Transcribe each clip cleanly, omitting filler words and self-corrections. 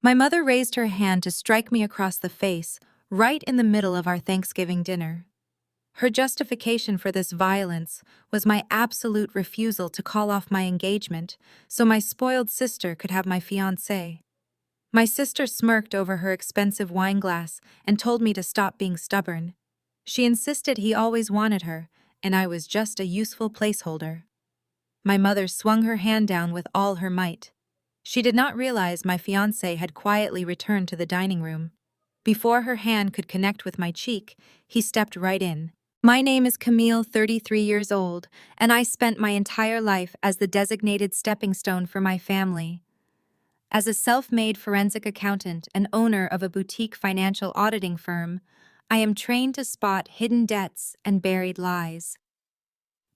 My mother raised her hand to strike me across the face, right in the middle of our Thanksgiving dinner. Her justification for this violence was my absolute refusal to call off my engagement so my spoiled sister could have my fiancé. My sister smirked over her expensive wine glass and told me to stop being stubborn. She insisted he always wanted her, and I was just a useful placeholder. My mother swung her hand down with all her might. She did not realize my fiancé had quietly returned to the dining room. Before her hand could connect with my cheek, he stepped right in. My name is Camille, 33 years old, and I spent my entire life as the designated stepping stone for my family. As a self-made forensic accountant and owner of a boutique financial auditing firm, I am trained to spot hidden debts and buried lies.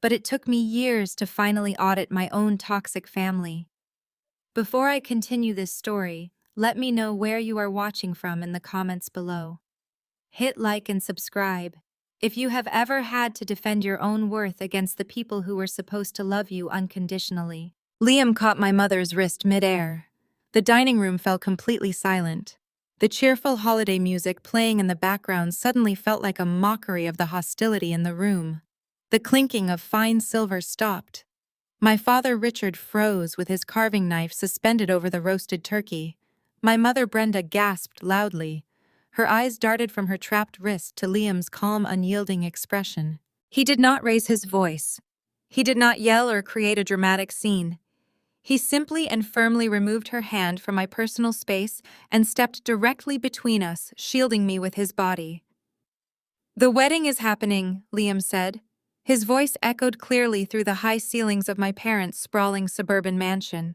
But it took me years to finally audit my own toxic family. Before I continue this story, let me know where you are watching from in the comments below. Hit like and subscribe if you have ever had to defend your own worth against the people who were supposed to love you unconditionally. Liam caught my mother's wrist mid-air. The dining room fell completely silent. The cheerful holiday music playing in the background suddenly felt like a mockery of the hostility in the room. The clinking of fine silver stopped. My father Richard froze with his carving knife suspended over the roasted turkey. My mother Brenda gasped loudly. Her eyes darted from her trapped wrist to Liam's calm, unyielding expression. He did not raise his voice. He did not yell or create a dramatic scene. He simply and firmly removed her hand from my personal space and stepped directly between us, shielding me with his body. "The wedding is happening," Liam said. His voice echoed clearly through the high ceilings of my parents' sprawling suburban mansion.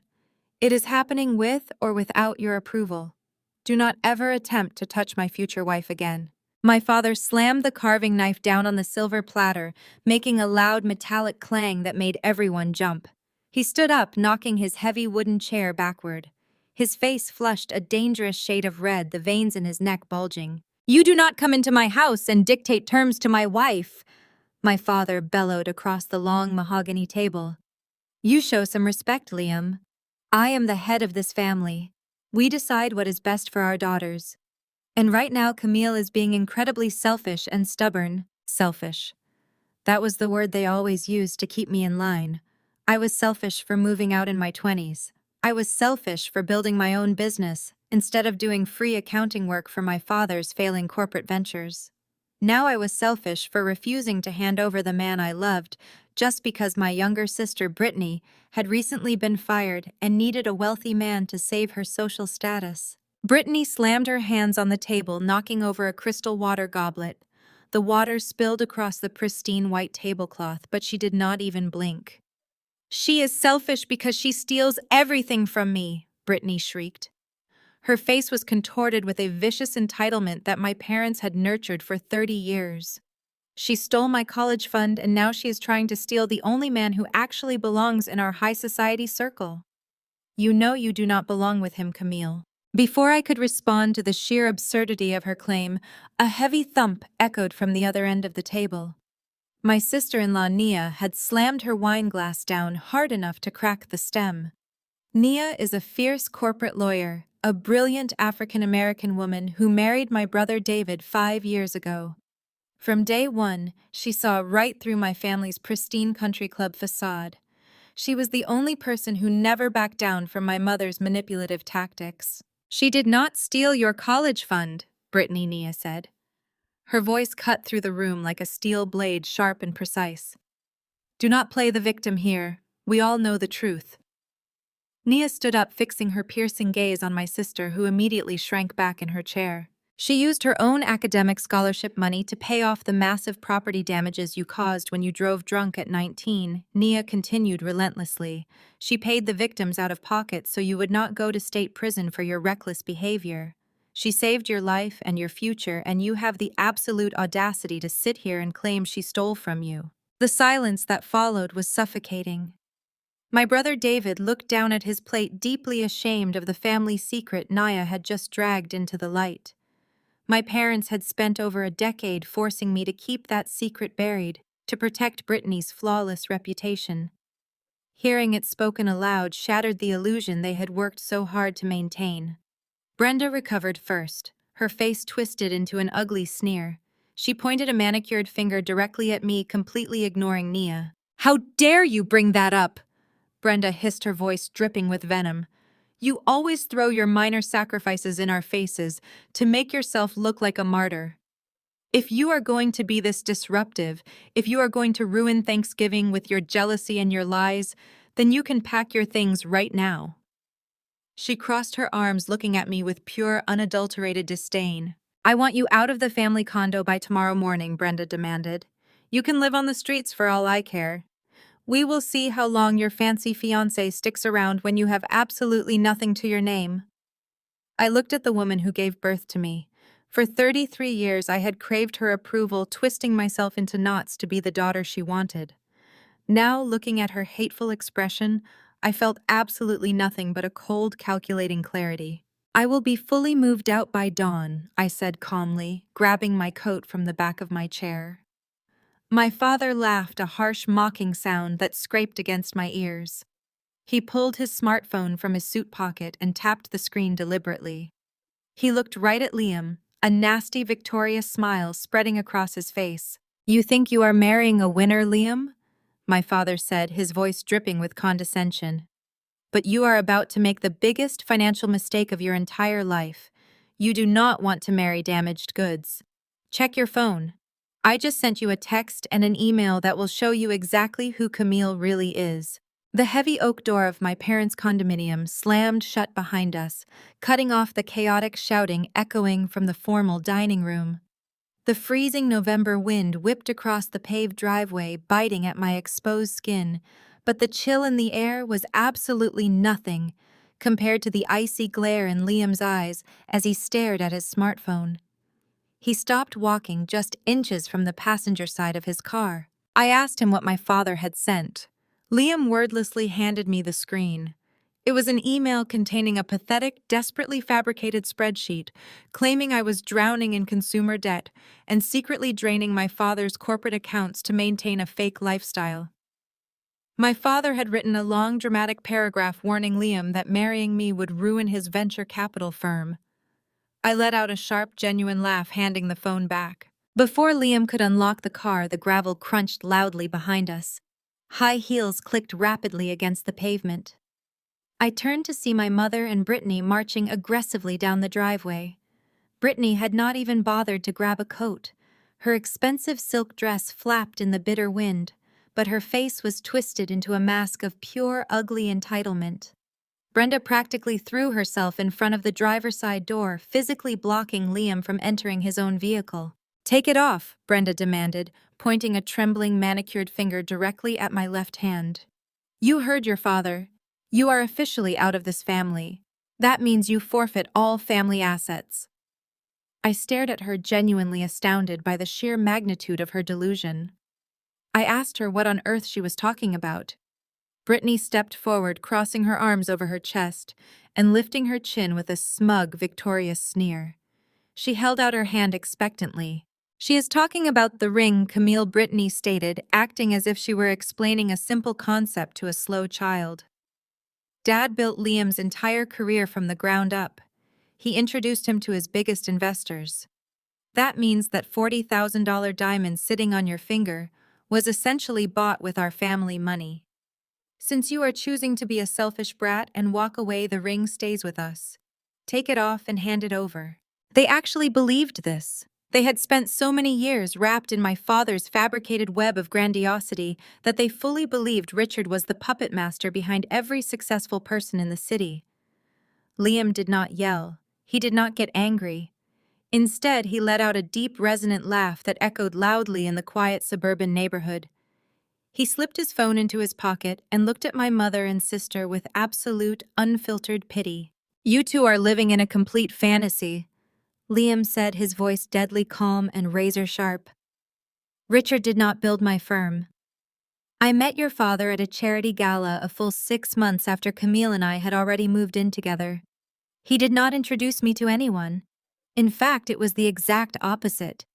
"It is happening with or without your approval. Do not ever attempt to touch my future wife again." My father slammed the carving knife down on the silver platter, making a loud metallic clang that made everyone jump. He stood up, knocking his heavy wooden chair backward. His face flushed a dangerous shade of red, the veins in his neck bulging. "You do not come into my house and dictate terms to my wife," my father bellowed across the long mahogany table. "You show some respect, Liam. I am the head of this family. We decide what is best for our daughters. And right now Camille is being incredibly selfish and stubborn." Selfish. That was the word they always used to keep me in line. I was selfish for moving out in my 20s. I was selfish for building my own business instead of doing free accounting work for my father's failing corporate ventures. Now I was selfish for refusing to hand over the man I loved just because my younger sister Brittany had recently been fired and needed a wealthy man to save her social status. Brittany slammed her hands on the table, knocking over a crystal water goblet. The water spilled across the pristine white tablecloth, but she did not even blink. "She is selfish because she steals everything from me," Brittany shrieked. Her face was contorted with a vicious entitlement that my parents had nurtured for 30 years. "She stole my college fund, and now she is trying to steal the only man who actually belongs in our high society circle. You know you do not belong with him, Camille." Before I could respond to the sheer absurdity of her claim, a heavy thump echoed from the other end of the table. My sister-in-law Nia had slammed her wine glass down hard enough to crack the stem. Nia is a fierce corporate lawyer, a brilliant African-American woman who married my brother David 5 years ago. From day one, she saw right through my family's pristine country club facade. She was the only person who never backed down from my mother's manipulative tactics. "She did not steal your college fund," Brittany Nia said. Her voice cut through the room like a steel blade, sharp and precise. "Do not play the victim here. We all know the truth." Nia stood up, fixing her piercing gaze on my sister, who immediately shrank back in her chair. "She used her own academic scholarship money to pay off the massive property damages you caused when you drove drunk at 19, Nia continued relentlessly. "She paid the victims out of pocket so you would not go to state prison for your reckless behavior. She saved your life and your future, and you have the absolute audacity to sit here and claim she stole from you." The silence that followed was suffocating. My brother David looked down at his plate, deeply ashamed of the family secret Nia had just dragged into the light. My parents had spent over a decade forcing me to keep that secret buried, to protect Brittany's flawless reputation. Hearing it spoken aloud shattered the illusion they had worked so hard to maintain. Brenda recovered first, her face twisted into an ugly sneer. She pointed a manicured finger directly at me, completely ignoring Nia. "How dare you bring that up?" Brenda hissed, her voice dripping with venom. "You always throw your minor sacrifices in our faces to make yourself look like a martyr. If you are going to be this disruptive, if you are going to ruin Thanksgiving with your jealousy and your lies, then you can pack your things right now." She crossed her arms, looking at me with pure, unadulterated disdain. "I want you out of the family condo by tomorrow morning," Brenda demanded. "You can live on the streets for all I care. We will see how long your fancy fiancé sticks around when you have absolutely nothing to your name." I looked at the woman who gave birth to me. For 33 years I had craved her approval, twisting myself into knots to be the daughter she wanted. Now, looking at her hateful expression, I felt absolutely nothing but a cold, calculating clarity. "I will be fully moved out by dawn," I said calmly, grabbing my coat from the back of my chair. My father laughed, a harsh, mocking sound that scraped against my ears. He pulled his smartphone from his suit pocket and tapped the screen deliberately. He looked right at Liam, a nasty, victorious smile spreading across his face. "You think you are marrying a winner, Liam?" my father said, his voice dripping with condescension. "But you are about to make the biggest financial mistake of your entire life. You do not want to marry damaged goods. Check your phone. I just sent you a text and an email that will show you exactly who Camille really is." The heavy oak door of my parents' condominium slammed shut behind us, cutting off the chaotic shouting echoing from the formal dining room. The freezing November wind whipped across the paved driveway, biting at my exposed skin, but the chill in the air was absolutely nothing compared to the icy glare in Liam's eyes as he stared at his smartphone. He stopped walking just inches from the passenger side of his car. I asked him what my father had sent. Liam wordlessly handed me the screen. It was an email containing a pathetic, desperately fabricated spreadsheet claiming I was drowning in consumer debt and secretly draining my father's corporate accounts to maintain a fake lifestyle. My father had written a long, dramatic paragraph warning Liam that marrying me would ruin his venture capital firm. I let out a sharp, genuine laugh, handing the phone back. Before Liam could unlock the car, the gravel crunched loudly behind us. High heels clicked rapidly against the pavement. I turned to see my mother and Brittany marching aggressively down the driveway. Brittany had not even bothered to grab a coat. Her expensive silk dress flapped in the bitter wind, but her face was twisted into a mask of pure, ugly entitlement. Brenda practically threw herself in front of the driver's side door, physically blocking Liam from entering his own vehicle. "Take it off," Brenda demanded, pointing a trembling, manicured finger directly at my left hand. "You heard your father. You are officially out of this family. That means you forfeit all family assets." I stared at her, genuinely astounded by the sheer magnitude of her delusion. I asked her what on earth she was talking about. Brittany stepped forward, crossing her arms over her chest and lifting her chin with a smug, victorious sneer. She held out her hand expectantly. "She is talking about the ring," Camille, Brittany stated, acting as if she were explaining a simple concept to a slow child. "Dad built Liam's entire career from the ground up. He introduced him to his biggest investors. That means that $40,000 diamond sitting on your finger was essentially bought with our family money. Since you are choosing to be a selfish brat and walk away, the ring stays with us. Take it off and hand it over." They actually believed this. They had spent so many years wrapped in my father's fabricated web of grandiosity that they fully believed Richard was the puppet master behind every successful person in the city. Liam did not yell. He did not get angry. Instead, he let out a deep, resonant laugh that echoed loudly in the quiet suburban neighborhood. He slipped his phone into his pocket and looked at my mother and sister with absolute, unfiltered pity. "You two are living in a complete fantasy," Liam said, his voice deadly calm and razor-sharp. "Richard did not build my firm. I met your father at a charity gala a full 6 months after Camille and I had already moved in together. He did not introduce me to anyone. In fact, it was the exact opposite."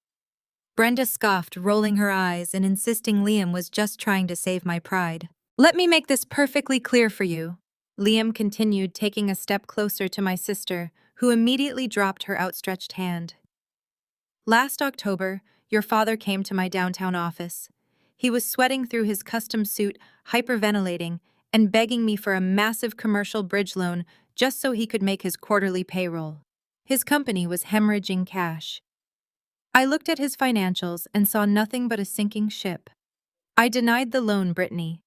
Brenda scoffed, rolling her eyes and insisting Liam was just trying to save my pride. "Let me make this perfectly clear for you," Liam continued, taking a step closer to my sister, who immediately dropped her outstretched hand. Last October, your father came to my downtown office. He was sweating through his custom suit, hyperventilating, and begging me for a massive commercial bridge loan just so he could make his quarterly payroll. His company was hemorrhaging cash. I looked at his financials and saw nothing but a sinking ship. I denied the loan, Brittany.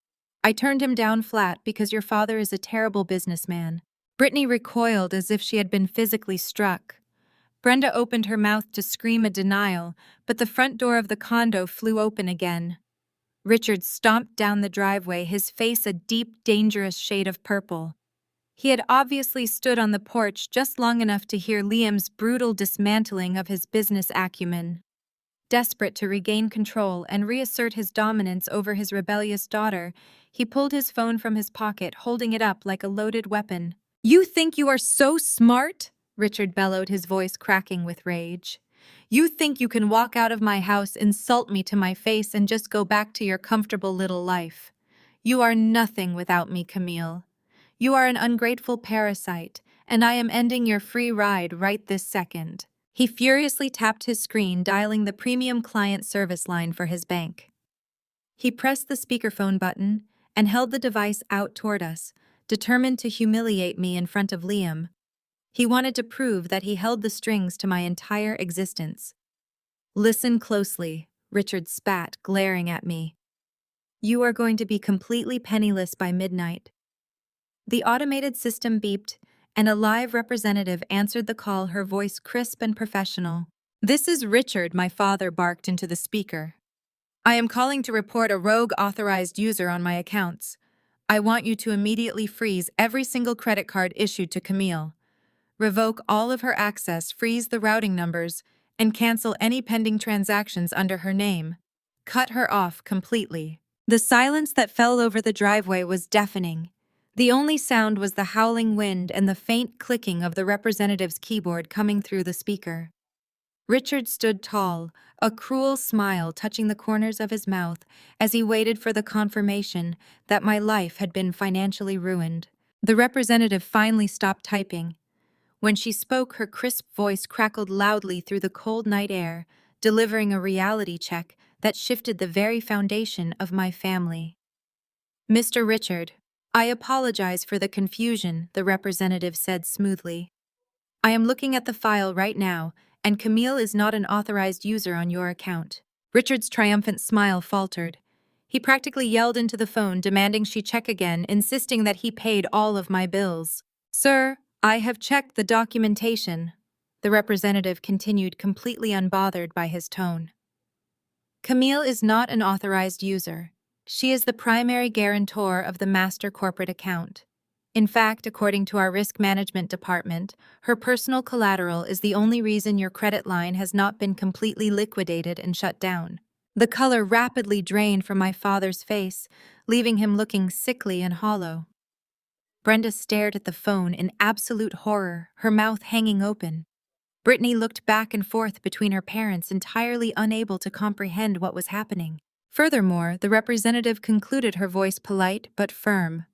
I turned him down flat because your father is a terrible businessman. Brittany recoiled as if she had been physically struck. Brenda opened her mouth to scream a denial, but the front door of the condo flew open again. Richard stomped down the driveway, his face a deep, dangerous shade of purple. He had obviously stood on the porch just long enough to hear Liam's brutal dismantling of his business acumen. Desperate to regain control and reassert his dominance over his rebellious daughter, he pulled his phone from his pocket, holding it up like a loaded weapon. "You think you are so smart?" Richard bellowed, his voice cracking with rage. "You think you can walk out of my house, insult me to my face, and just go back to your comfortable little life? You are nothing without me, Camille. You are an ungrateful parasite, and I am ending your free ride right this second." He furiously tapped his screen, dialing the premium client service line for his bank. He pressed the speakerphone button and held the device out toward us, determined to humiliate me in front of Liam. He wanted to prove that he held the strings to my entire existence. "Listen closely," Richard spat, glaring at me. "You are going to be completely penniless by midnight." The automated system beeped, and a live representative answered the call, her voice crisp and professional. "This is Richard," my father barked into the speaker. "I am calling to report a rogue authorized user on my accounts. I want you to immediately freeze every single credit card issued to Camille. Revoke all of her access, freeze the routing numbers, and cancel any pending transactions under her name. Cut her off completely." The silence that fell over the driveway was deafening. The only sound was the howling wind and the faint clicking of the representative's keyboard coming through the speaker. Richard stood tall, a cruel smile touching the corners of his mouth as he waited for the confirmation that my life had been financially ruined. The representative finally stopped typing. When she spoke, her crisp voice crackled loudly through the cold night air, delivering a reality check that shifted the very foundation of my family. "Mr. Richard, I apologize for the confusion," the representative said smoothly. "I am looking at the file right now, and Camille is not an authorized user on your account." Richard's triumphant smile faltered. He practically yelled into the phone, demanding she check again, insisting that he paid all of my bills. "Sir, I have checked the documentation," the representative continued, completely unbothered by his tone. "Camille is not an authorized user. She is the primary guarantor of the master corporate account. In fact, according to our risk management department, her personal collateral is the only reason your credit line has not been completely liquidated and shut down." The color rapidly drained from my father's face, leaving him looking sickly and hollow. Brenda stared at the phone in absolute horror, her mouth hanging open. Brittany looked back and forth between her parents, entirely unable to comprehend what was happening. Furthermore, the representative concluded, her voice polite but firm.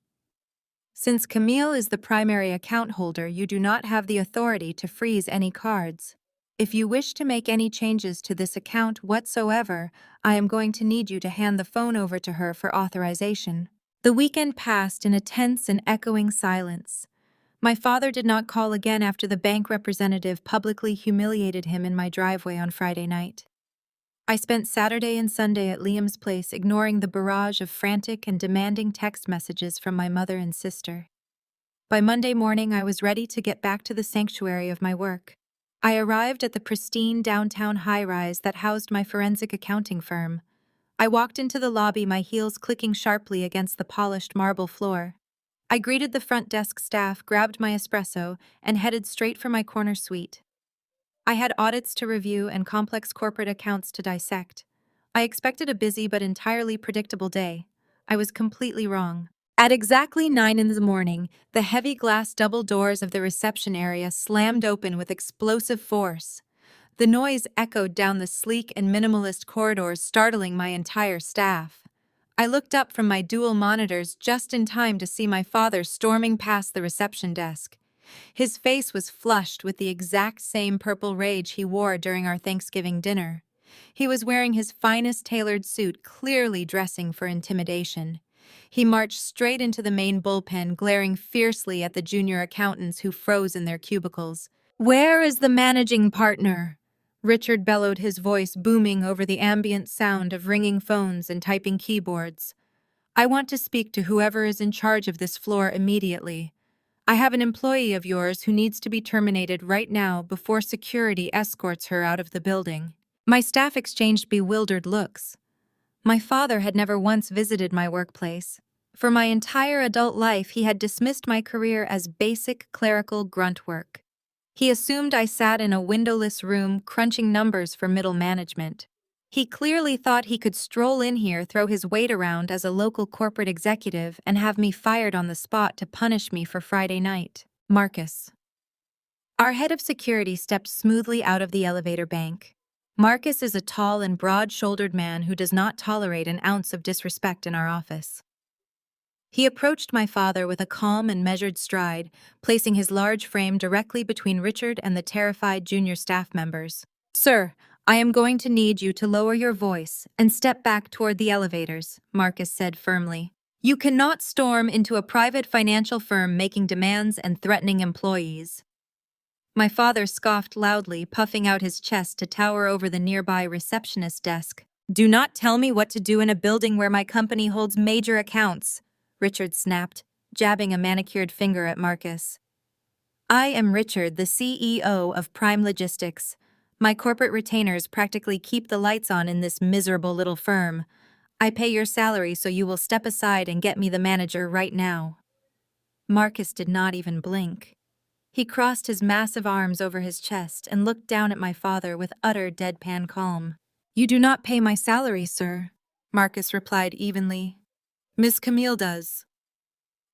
"Since Camille is the primary account holder, you do not have the authority to freeze any cards. If you wish to make any changes to this account whatsoever, I am going to need you to hand the phone over to her for authorization." The weekend passed in a tense and echoing silence. My father did not call again after the bank representative publicly humiliated him in my driveway on Friday night. I spent Saturday and Sunday at Liam's place, ignoring the barrage of frantic and demanding text messages from my mother and sister. By Monday morning, I was ready to get back to the sanctuary of my work. I arrived at the pristine downtown high-rise that housed my forensic accounting firm. I walked into the lobby, my heels clicking sharply against the polished marble floor. I greeted the front desk staff, grabbed my espresso, and headed straight for my corner suite. I had audits to review and complex corporate accounts to dissect. I expected a busy but entirely predictable day. I was completely wrong. At exactly 9 in the morning, the heavy glass double doors of the reception area slammed open with explosive force. The noise echoed down the sleek and minimalist corridors, startling my entire staff. I looked up from my dual monitors just in time to see my father storming past the reception desk. His face was flushed with the exact same purple rage he wore during our Thanksgiving dinner. He was wearing his finest tailored suit, clearly dressing for intimidation. He marched straight into the main bullpen, glaring fiercely at the junior accountants who froze in their cubicles. "Where is the managing partner?" Richard bellowed, his voice booming over the ambient sound of ringing phones and typing keyboards. "I want to speak to whoever is in charge of this floor immediately. I have an employee of yours who needs to be terminated right now before security escorts her out of the building." My staff exchanged bewildered looks. My father had never once visited my workplace. For my entire adult life, he had dismissed my career as basic clerical grunt work. He assumed I sat in a windowless room crunching numbers for middle management. He clearly thought he could stroll in here, throw his weight around as a local corporate executive, and have me fired on the spot to punish me for Friday night. Marcus. Our head of security stepped smoothly out of the elevator bank. Marcus is a tall and broad-shouldered man who does not tolerate an ounce of disrespect in our office. He approached my father with a calm and measured stride, placing his large frame directly between Richard and the terrified junior staff members. "Sir, I am going to need you to lower your voice and step back toward the elevators," Marcus said firmly. "You cannot storm into a private financial firm making demands and threatening employees." My father scoffed loudly, puffing out his chest to tower over the nearby receptionist desk. "Do not tell me what to do in a building where my company holds major accounts," Richard snapped, jabbing a manicured finger at Marcus. "I am Richard, the CEO of Prime Logistics. My corporate retainers practically keep the lights on in this miserable little firm. I pay your salary, so you will step aside and get me the manager right now." Marcus did not even blink. He crossed his massive arms over his chest and looked down at my father with utter deadpan calm. "You do not pay my salary, sir," Marcus replied evenly. "Miss Camille does."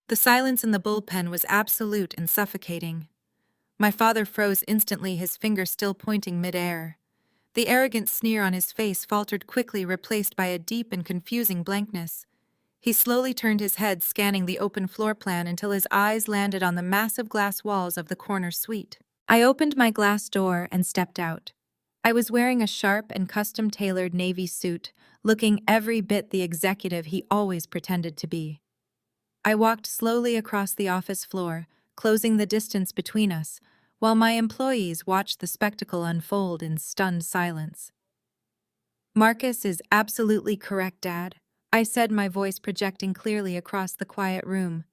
The silence in the bullpen was absolute and suffocating. My father froze instantly, his finger still pointing midair. The arrogant sneer on his face faltered quickly, replaced by a deep and confusing blankness. He slowly turned his head, scanning the open floor plan until his eyes landed on the massive glass walls of the corner suite. I opened my glass door and stepped out. I was wearing a sharp and custom-tailored navy suit, looking every bit the executive he always pretended to be. I walked slowly across the office floor, closing the distance between us, while my employees watched the spectacle unfold in stunned silence. "Marcus is absolutely correct, Dad," I said, my voice projecting clearly across the quiet room.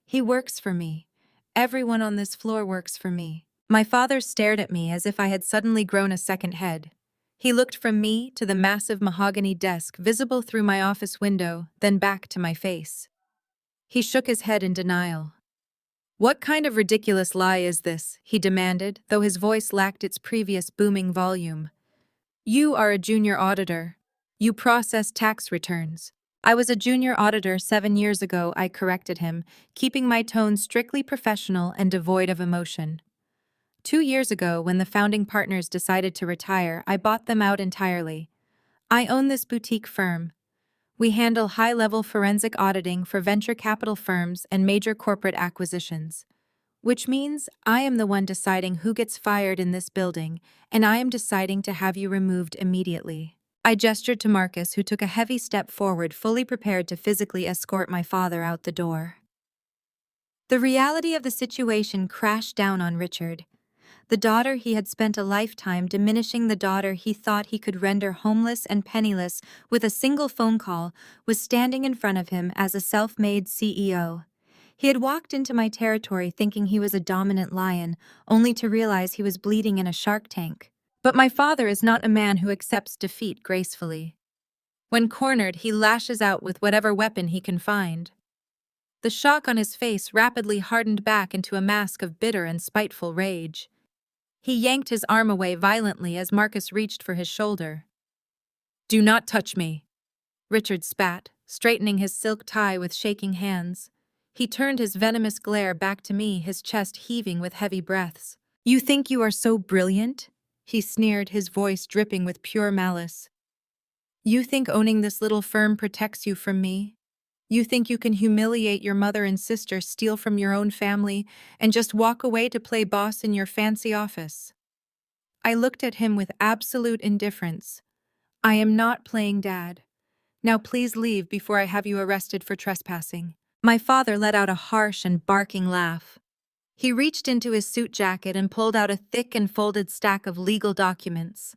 "He works for me. Everyone on this floor works for me." My father stared at me as if I had suddenly grown a second head. He looked from me to the massive mahogany desk visible through my office window, then back to my face. He shook his head in denial. "What kind of ridiculous lie is this?" he demanded, though his voice lacked its previous booming volume. "You are a junior auditor. You process tax returns." "I was a junior auditor 7 years ago," I corrected him, keeping my tone strictly professional and devoid of emotion. 2 years ago, when the founding partners decided to retire, I bought them out entirely. I own this boutique firm. We handle high-level forensic auditing for venture capital firms and major corporate acquisitions. Which means I am the one deciding who gets fired in this building, and I am deciding to have you removed immediately. I gestured to Marcus, who took a heavy step forward, fully prepared to physically escort my father out the door. The reality of the situation crashed down on Richard. The daughter he had spent a lifetime diminishing, the daughter he thought he could render homeless and penniless with a single phone call, was standing in front of him as a self-made CEO. He had walked into my territory thinking he was a dominant lion, only to realize he was bleeding in a shark tank. But my father is not a man who accepts defeat gracefully. When cornered, he lashes out with whatever weapon he can find. The shock on his face rapidly hardened back into a mask of bitter and spiteful rage. He yanked his arm away violently as Marcus reached for his shoulder. "Do not touch me," Richard spat, straightening his silk tie with shaking hands. He turned his venomous glare back to me, his chest heaving with heavy breaths. "You think you are so brilliant?" he sneered, his voice dripping with pure malice. "You think owning this little firm protects you from me? You think you can humiliate your mother and sister, steal from your own family, and just walk away to play boss in your fancy office? I looked at him with absolute indifference. I am not playing dad. Now please leave before I have you arrested for trespassing. My father let out a harsh and barking laugh. He reached into his suit jacket and pulled out a thick and folded stack of legal documents.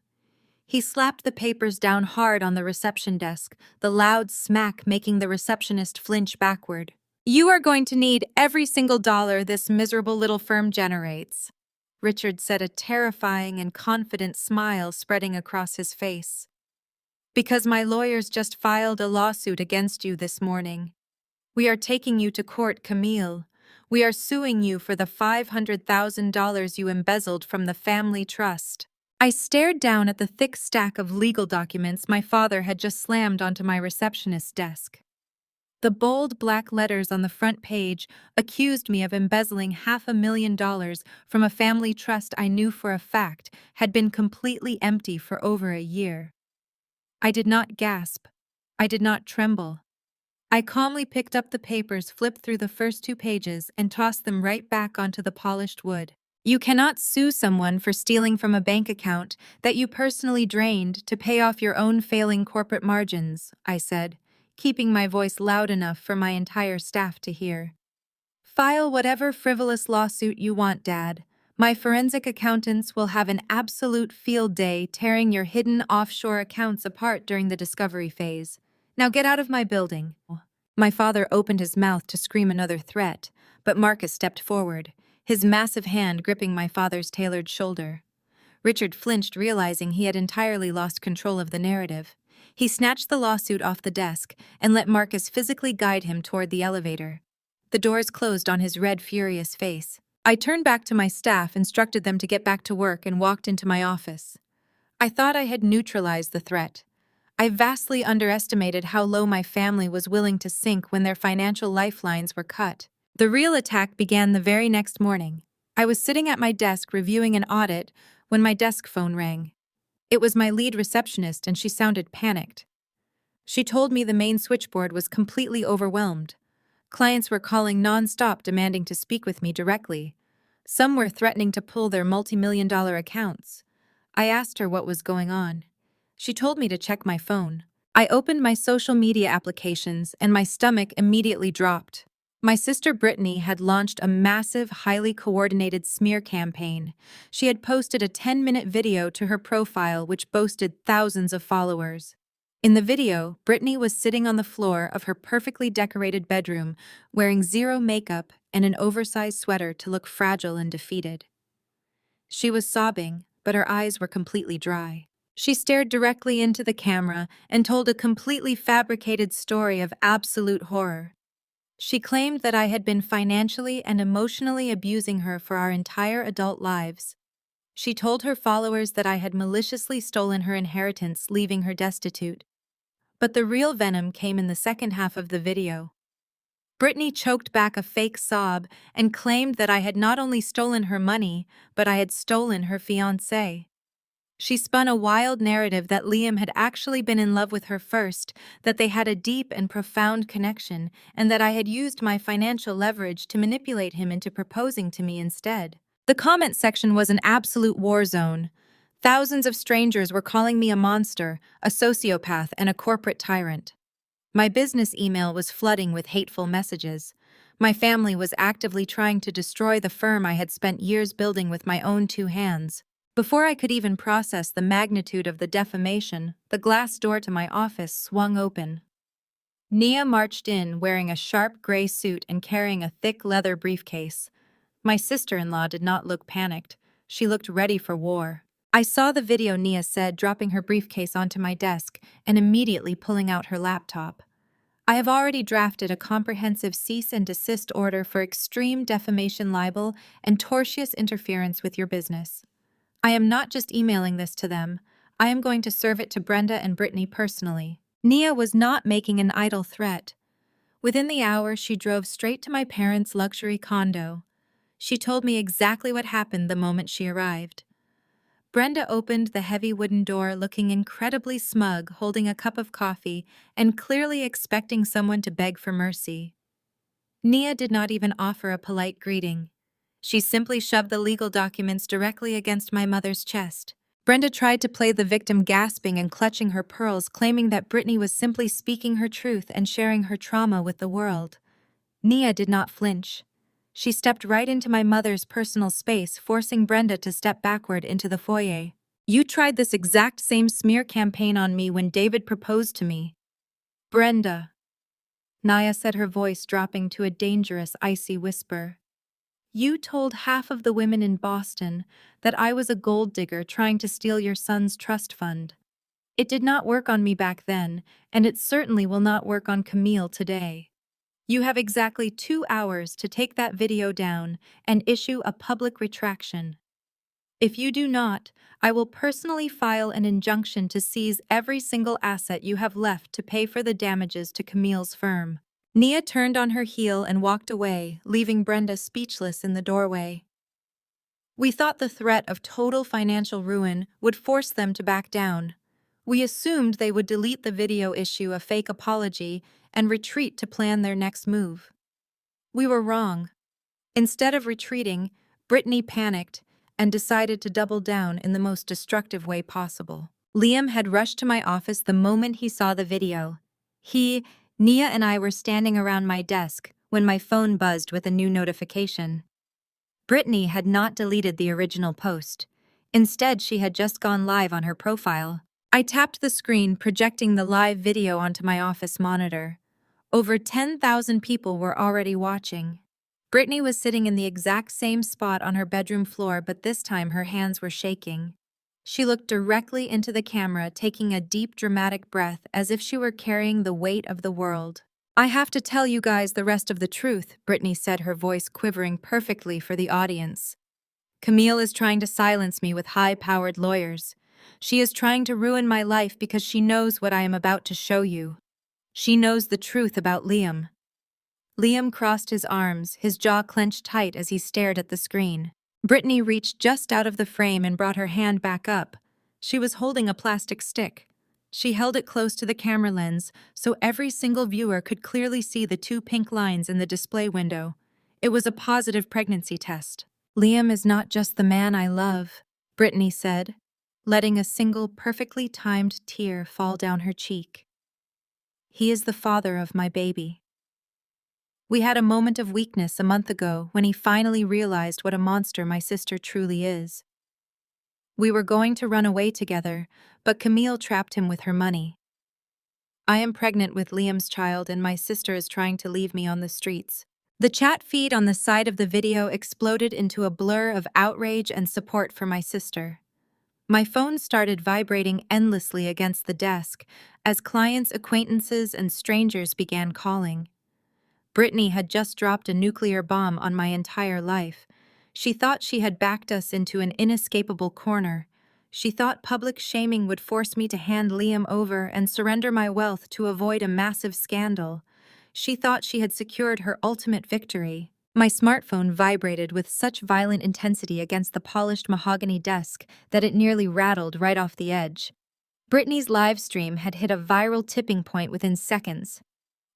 He slapped the papers down hard on the reception desk, the loud smack making the receptionist flinch backward. You are going to need every single dollar this miserable little firm generates. Richard said, a terrifying and confident smile spreading across his face. Because my lawyers just filed a lawsuit against you this morning. We are taking you to court, Camille. We are suing you for the $500,000 you embezzled from the family trust. I stared down at the thick stack of legal documents my father had just slammed onto my receptionist's desk. The bold black letters on the front page accused me of embezzling $500,000 from a family trust I knew for a fact had been completely empty for over a year. I did not gasp. I did not tremble. I calmly picked up the papers, flipped through the first 2 pages, and tossed them right back onto the polished wood. You cannot sue someone for stealing from a bank account that you personally drained to pay off your own failing corporate margins, I said, keeping my voice loud enough for my entire staff to hear. File whatever frivolous lawsuit you want, Dad. My forensic accountants will have an absolute field day tearing your hidden offshore accounts apart during the discovery phase. Now get out of my building. My father opened his mouth to scream another threat, but Marcus stepped forward, his massive hand gripping my father's tailored shoulder. Richard flinched, realizing he had entirely lost control of the narrative. He snatched the lawsuit off the desk and let Marcus physically guide him toward the elevator. The doors closed on his red, furious face. I turned back to my staff, instructed them to get back to work, and walked into my office. I thought I had neutralized the threat. I vastly underestimated how low my family was willing to sink when their financial lifelines were cut. The real attack began the very next morning. I was sitting at my desk reviewing an audit when my desk phone rang. It was my lead receptionist, and she sounded panicked. She told me the main switchboard was completely overwhelmed. Clients were calling non-stop, demanding to speak with me directly. Some were threatening to pull their multi-million-dollar accounts. I asked her what was going on. She told me to check my phone. I opened my social media applications, and my stomach immediately dropped. My sister Brittany had launched a massive, highly coordinated smear campaign. She had posted a 10-minute video to her profile which boasted thousands of followers. In the video, Brittany was sitting on the floor of her perfectly decorated bedroom, wearing zero makeup and an oversized sweater to look fragile and defeated. She was sobbing, but her eyes were completely dry. She stared directly into the camera and told a completely fabricated story of absolute horror. She claimed that I had been financially and emotionally abusing her for our entire adult lives. She told her followers that I had maliciously stolen her inheritance, leaving her destitute. But the real venom came in the second half of the video. Brittany choked back a fake sob and claimed that I had not only stolen her money, but I had stolen her fiancé. She spun a wild narrative that Liam had actually been in love with her first, that they had a deep and profound connection, and that I had used my financial leverage to manipulate him into proposing to me instead. The comment section was an absolute war zone. Thousands of strangers were calling me a monster, a sociopath, and a corporate tyrant. My business email was flooding with hateful messages. My family was actively trying to destroy the firm I had spent years building with my own 2 hands. Before I could even process the magnitude of the defamation, the glass door to my office swung open. Nia marched in wearing a sharp gray suit and carrying a thick leather briefcase. My sister-in-law did not look panicked. She looked ready for war. I saw the video, Nia said, dropping her briefcase onto my desk and immediately pulling out her laptop. I have already drafted a comprehensive cease and desist order for extreme defamation, libel, and tortious interference with your business. I am not just emailing this to them. I am going to serve it to Brenda and Brittany personally. Nia was not making an idle threat. Within the hour, she drove straight to my parents' luxury condo. She told me exactly what happened the moment she arrived. Brenda opened the heavy wooden door looking incredibly smug, holding a cup of coffee and clearly expecting someone to beg for mercy. Nia did not even offer a polite greeting. She simply shoved the legal documents directly against my mother's chest. Brenda tried to play the victim, gasping and clutching her pearls, claiming that Brittany was simply speaking her truth and sharing her trauma with the world. Nia did not flinch. She stepped right into my mother's personal space, forcing Brenda to step backward into the foyer. "You tried this exact same smear campaign on me when David proposed to me." "Brenda," Nia said, her voice dropping to a dangerous, icy whisper. "You told half of the women in Boston that I was a gold digger trying to steal your son's trust fund. It did not work on me back then, and it certainly will not work on Camille today. You have exactly 2 hours to take that video down and issue a public retraction. If you do not, I will personally file an injunction to seize every single asset you have left to pay for the damages to Camille's firm." Nia turned on her heel and walked away, leaving Brenda speechless in the doorway. We thought the threat of total financial ruin would force them to back down. We assumed they would delete the video, issue a fake apology, and retreat to plan their next move. We were wrong. Instead of retreating, Brittany panicked and decided to double down in the most destructive way possible. Liam had rushed to my office the moment he saw the video. Nia and I were standing around my desk when my phone buzzed with a new notification. Brittany had not deleted the original post. Instead, she had just gone live on her profile. I tapped the screen, projecting the live video onto my office monitor. Over 10,000 people were already watching. Brittany was sitting in the exact same spot on her bedroom floor, but this time her hands were shaking. She looked directly into the camera, taking a deep, dramatic breath as if she were carrying the weight of the world. "I have to tell you guys the rest of the truth," Brittany said, her voice quivering perfectly for the audience. "Camille is trying to silence me with high-powered lawyers. She is trying to ruin my life because she knows what I am about to show you. She knows the truth about Liam." Liam crossed his arms, his jaw clenched tight as he stared at the screen. Brittany reached just out of the frame and brought her hand back up. She was holding a plastic stick. She held it close to the camera lens so every single viewer could clearly see the 2 pink lines in the display window. It was a positive pregnancy test. "Liam is not just the man I love," Brittany said, letting a single perfectly timed tear fall down her cheek. "He is the father of my baby. We had a moment of weakness a month ago when he finally realized what a monster my sister truly is. We were going to run away together, but Camille trapped him with her money. I am pregnant with Liam's child and my sister is trying to leave me on the streets." The chat feed on the side of the video exploded into a blur of outrage and support for my sister. My phone started vibrating endlessly against the desk as clients, acquaintances, and strangers began calling. Brittany had just dropped a nuclear bomb on my entire life. She thought she had backed us into an inescapable corner. She thought public shaming would force me to hand Liam over and surrender my wealth to avoid a massive scandal. She thought she had secured her ultimate victory. My smartphone vibrated with such violent intensity against the polished mahogany desk that it nearly rattled right off the edge. Brittany's live stream had hit a viral tipping point within seconds.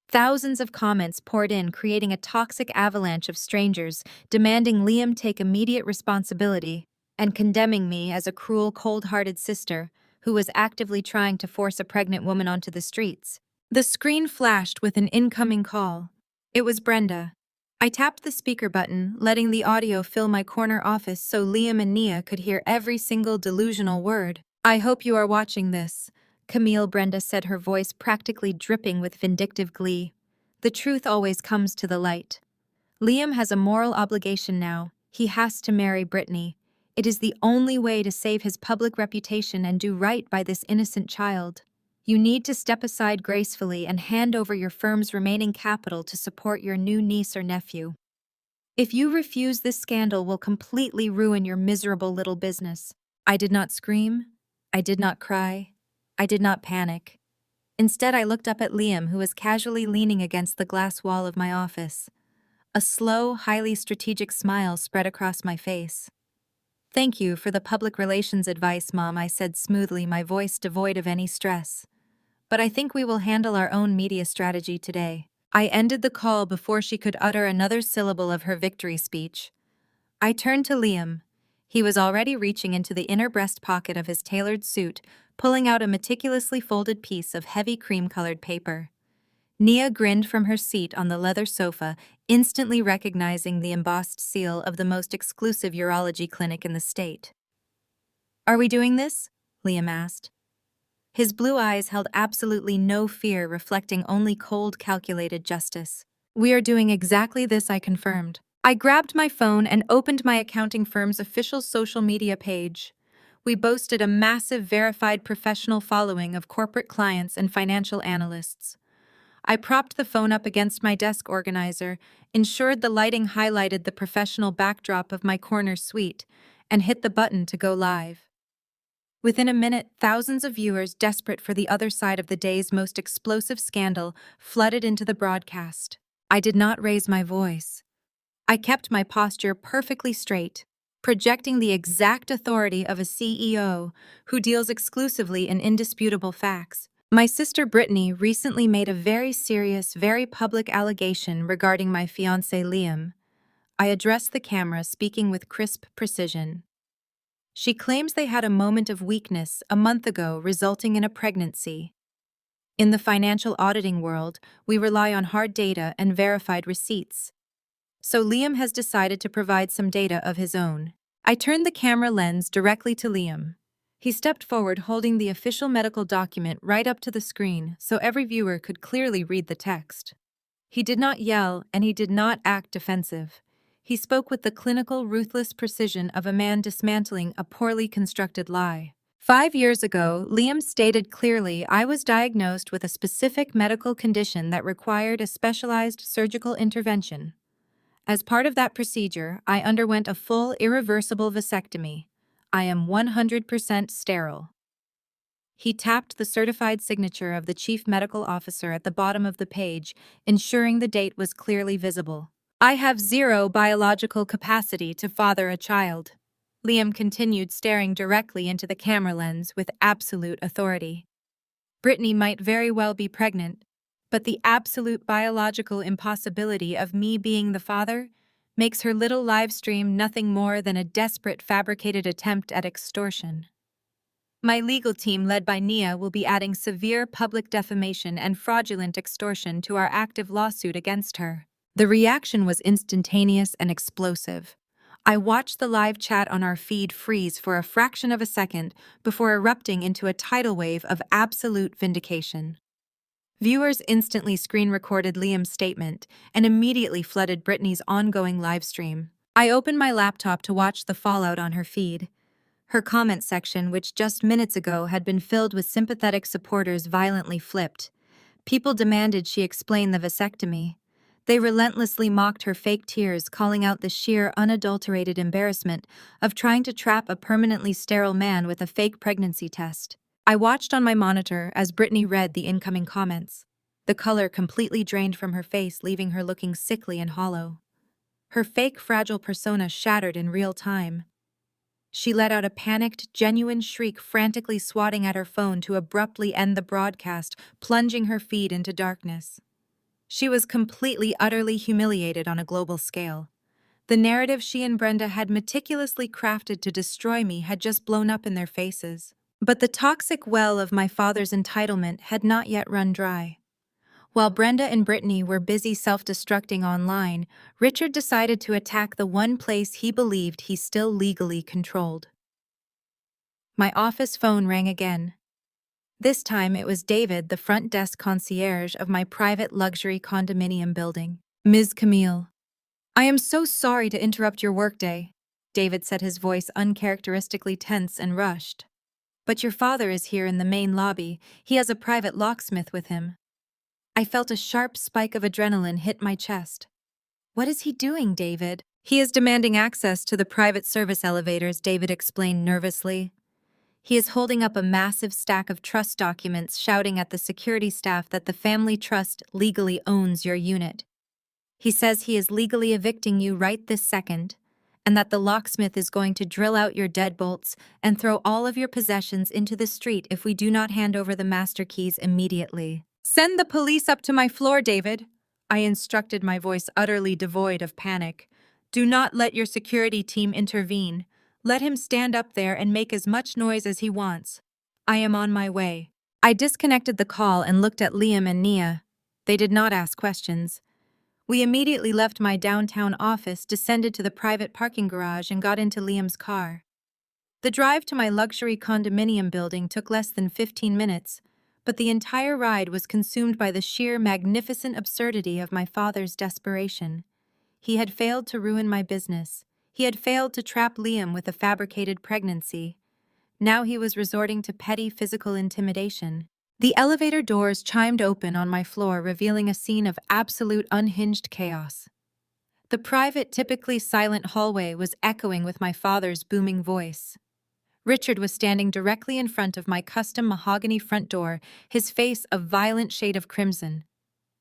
Thousands of comments poured in, creating a toxic avalanche of strangers demanding Liam take immediate responsibility and condemning me as a cruel, cold-hearted sister who was actively trying to force a pregnant woman onto the streets. The screen flashed with an incoming call. It was Brenda. I tapped the speaker button, letting the audio fill my corner office so Liam and Nia could hear every single delusional word. "I hope you are watching this," Camille, Brenda said, her voice practically dripping with vindictive glee. "The truth always comes to the light. Liam has a moral obligation now. He has to marry Brittany. It is the only way to save his public reputation and do right by this innocent child. You need to step aside gracefully and hand over your firm's remaining capital to support your new niece or nephew. If you refuse, this scandal will completely ruin your miserable little business." I did not scream. I did not cry. I did not panic. Instead, I looked up at Liam, who was casually leaning against the glass wall of my office. A slow, highly strategic smile spread across my face. Thank you for the public relations advice, Mom, I said smoothly, my voice devoid of any stress. But I think we will handle our own media strategy today. I ended the call before she could utter another syllable of her victory speech. I turned to Liam. He was already reaching into the inner breast pocket of his tailored suit, pulling out a meticulously folded piece of heavy cream-colored paper. Nia grinned from her seat on the leather sofa, instantly recognizing the embossed seal of the most exclusive urology clinic in the state. "Are we doing this?" Liam asked. His blue eyes held absolutely no fear, reflecting only cold, calculated justice. "We are doing exactly this," I confirmed. I grabbed my phone and opened my accounting firm's official social media page. We boasted a massive, verified professional following of corporate clients and financial analysts. I propped the phone up against my desk organizer, ensured the lighting highlighted the professional backdrop of my corner suite, and hit the button to go live. Within a minute, thousands of viewers desperate for the other side of the day's most explosive scandal flooded into the broadcast. I did not raise my voice. I kept my posture perfectly straight, projecting the exact authority of a CEO who deals exclusively in indisputable facts. My sister Brittany recently made a very serious, very public allegation regarding my fiancé Liam. I addressed the camera, speaking with crisp precision. She claims they had a moment of weakness a month ago, resulting in a pregnancy. In the financial auditing world, we rely on hard data and verified receipts. So Liam has decided to provide some data of his own. I turned the camera lens directly to Liam. He stepped forward, holding the official medical document right up to the screen so every viewer could clearly read the text. He did not yell, and he did not act defensive. He spoke with the clinical, ruthless precision of a man dismantling a poorly constructed lie. 5 years ago, Liam stated clearly, I was diagnosed with a specific medical condition that required a specialized surgical intervention. As part of that procedure, I underwent a full, irreversible vasectomy. I am 100% sterile. He tapped the certified signature of the chief medical officer at the bottom of the page, ensuring the date was clearly visible. I have zero biological capacity to father a child. Liam continued, staring directly into the camera lens with absolute authority. Brittany might very well be pregnant, but the absolute biological impossibility of me being the father makes her little live stream nothing more than a desperate, fabricated attempt at extortion. My legal team, led by Nia, will be adding severe public defamation and fraudulent extortion to our active lawsuit against her. The reaction was instantaneous and explosive. I watched the live chat on our feed freeze for a fraction of a second before erupting into a tidal wave of absolute vindication. Viewers instantly screen-recorded Liam's statement and immediately flooded Brittany's ongoing livestream. I opened my laptop to watch the fallout on her feed. Her comment section, which just minutes ago had been filled with sympathetic supporters, violently flipped. People demanded she explain the vasectomy. They relentlessly mocked her fake tears, calling out the sheer, unadulterated embarrassment of trying to trap a permanently sterile man with a fake pregnancy test. I watched on my monitor as Brittany read the incoming comments. The color completely drained from her face, leaving her looking sickly and hollow. Her fake, fragile persona shattered in real time. She let out a panicked, genuine shriek, frantically swatting at her phone to abruptly end the broadcast, plunging her feed into darkness. She was completely, utterly humiliated on a global scale. The narrative she and Brenda had meticulously crafted to destroy me had just blown up in their faces. But the toxic well of my father's entitlement had not yet run dry. While Brenda and Brittany were busy self-destructing online, Richard decided to attack the one place he believed he still legally controlled. My office phone rang again. This time it was David, the front desk concierge of my private luxury condominium building. "Ms. Camille, I am so sorry to interrupt your workday," David said, his voice uncharacteristically tense and rushed. "But your father is here in the main lobby. He has a private locksmith with him." I felt a sharp spike of adrenaline hit my chest. "What is he doing, David?" "He is demanding access to the private service elevators," David explained nervously. "He is holding up a massive stack of trust documents, shouting at the security staff that the family trust legally owns your unit. He says he is legally evicting you right this second, and that the locksmith is going to drill out your deadbolts and throw all of your possessions into the street if we do not hand over the master keys immediately. Send the police up to my floor, David, I instructed, my voice utterly devoid of panic. Do not let your security team intervene. Let him stand up there and make as much noise as he wants. I am on my way. I disconnected the call and looked at Liam and Nia. They did not ask questions. We immediately left my downtown office, descended to the private parking garage, and got into Liam's car. The drive to my luxury condominium building took less than 15 minutes, but the entire ride was consumed by the sheer magnificent absurdity of my father's desperation. He had failed to ruin my business. He had failed to trap Liam with a fabricated pregnancy. Now he was resorting to petty physical intimidation. The elevator doors chimed open on my floor, revealing a scene of absolute unhinged chaos. The private, typically silent hallway was echoing with my father's booming voice. Richard was standing directly in front of my custom mahogany front door, his face a violent shade of crimson.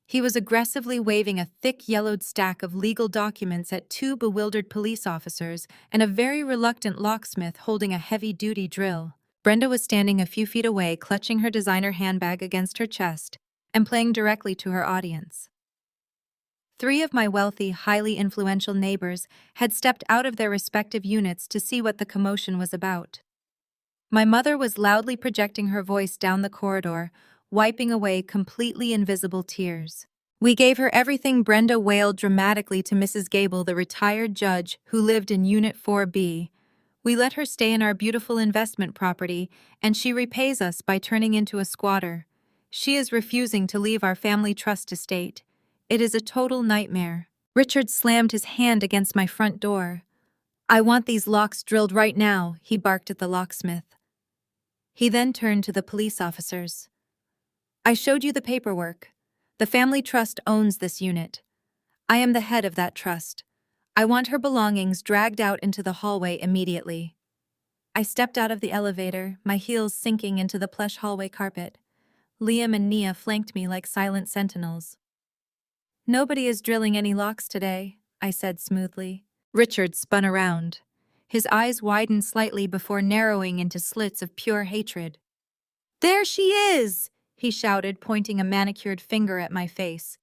He was aggressively waving a thick yellowed stack of legal documents at two bewildered police officers and a very reluctant locksmith holding a heavy-duty drill. Brenda was standing a few feet away, clutching her designer handbag against her chest and playing directly to her audience. Three of my wealthy, highly influential neighbors had stepped out of their respective units to see what the commotion was about. My mother was loudly projecting her voice down the corridor, wiping away completely invisible tears. We gave her everything, Brenda wailed dramatically to Mrs. Gable, the retired judge who lived in Unit 4B. We let her stay in our beautiful investment property, and she repays us by turning into a squatter. She is refusing to leave our family trust estate. It is a total nightmare. Richard slammed his hand against my front door. I want these locks drilled right now, he barked at the locksmith. He then turned to the police officers. I showed you the paperwork. The family trust owns this unit. I am the head of that trust. I want her belongings dragged out into the hallway immediately. I stepped out of the elevator, my heels sinking into the plush hallway carpet. Liam and Nia flanked me like silent sentinels. Nobody is drilling any locks today, I said smoothly. Richard spun around. His eyes widened slightly before narrowing into slits of pure hatred. There she is, he shouted, pointing a manicured finger at my face.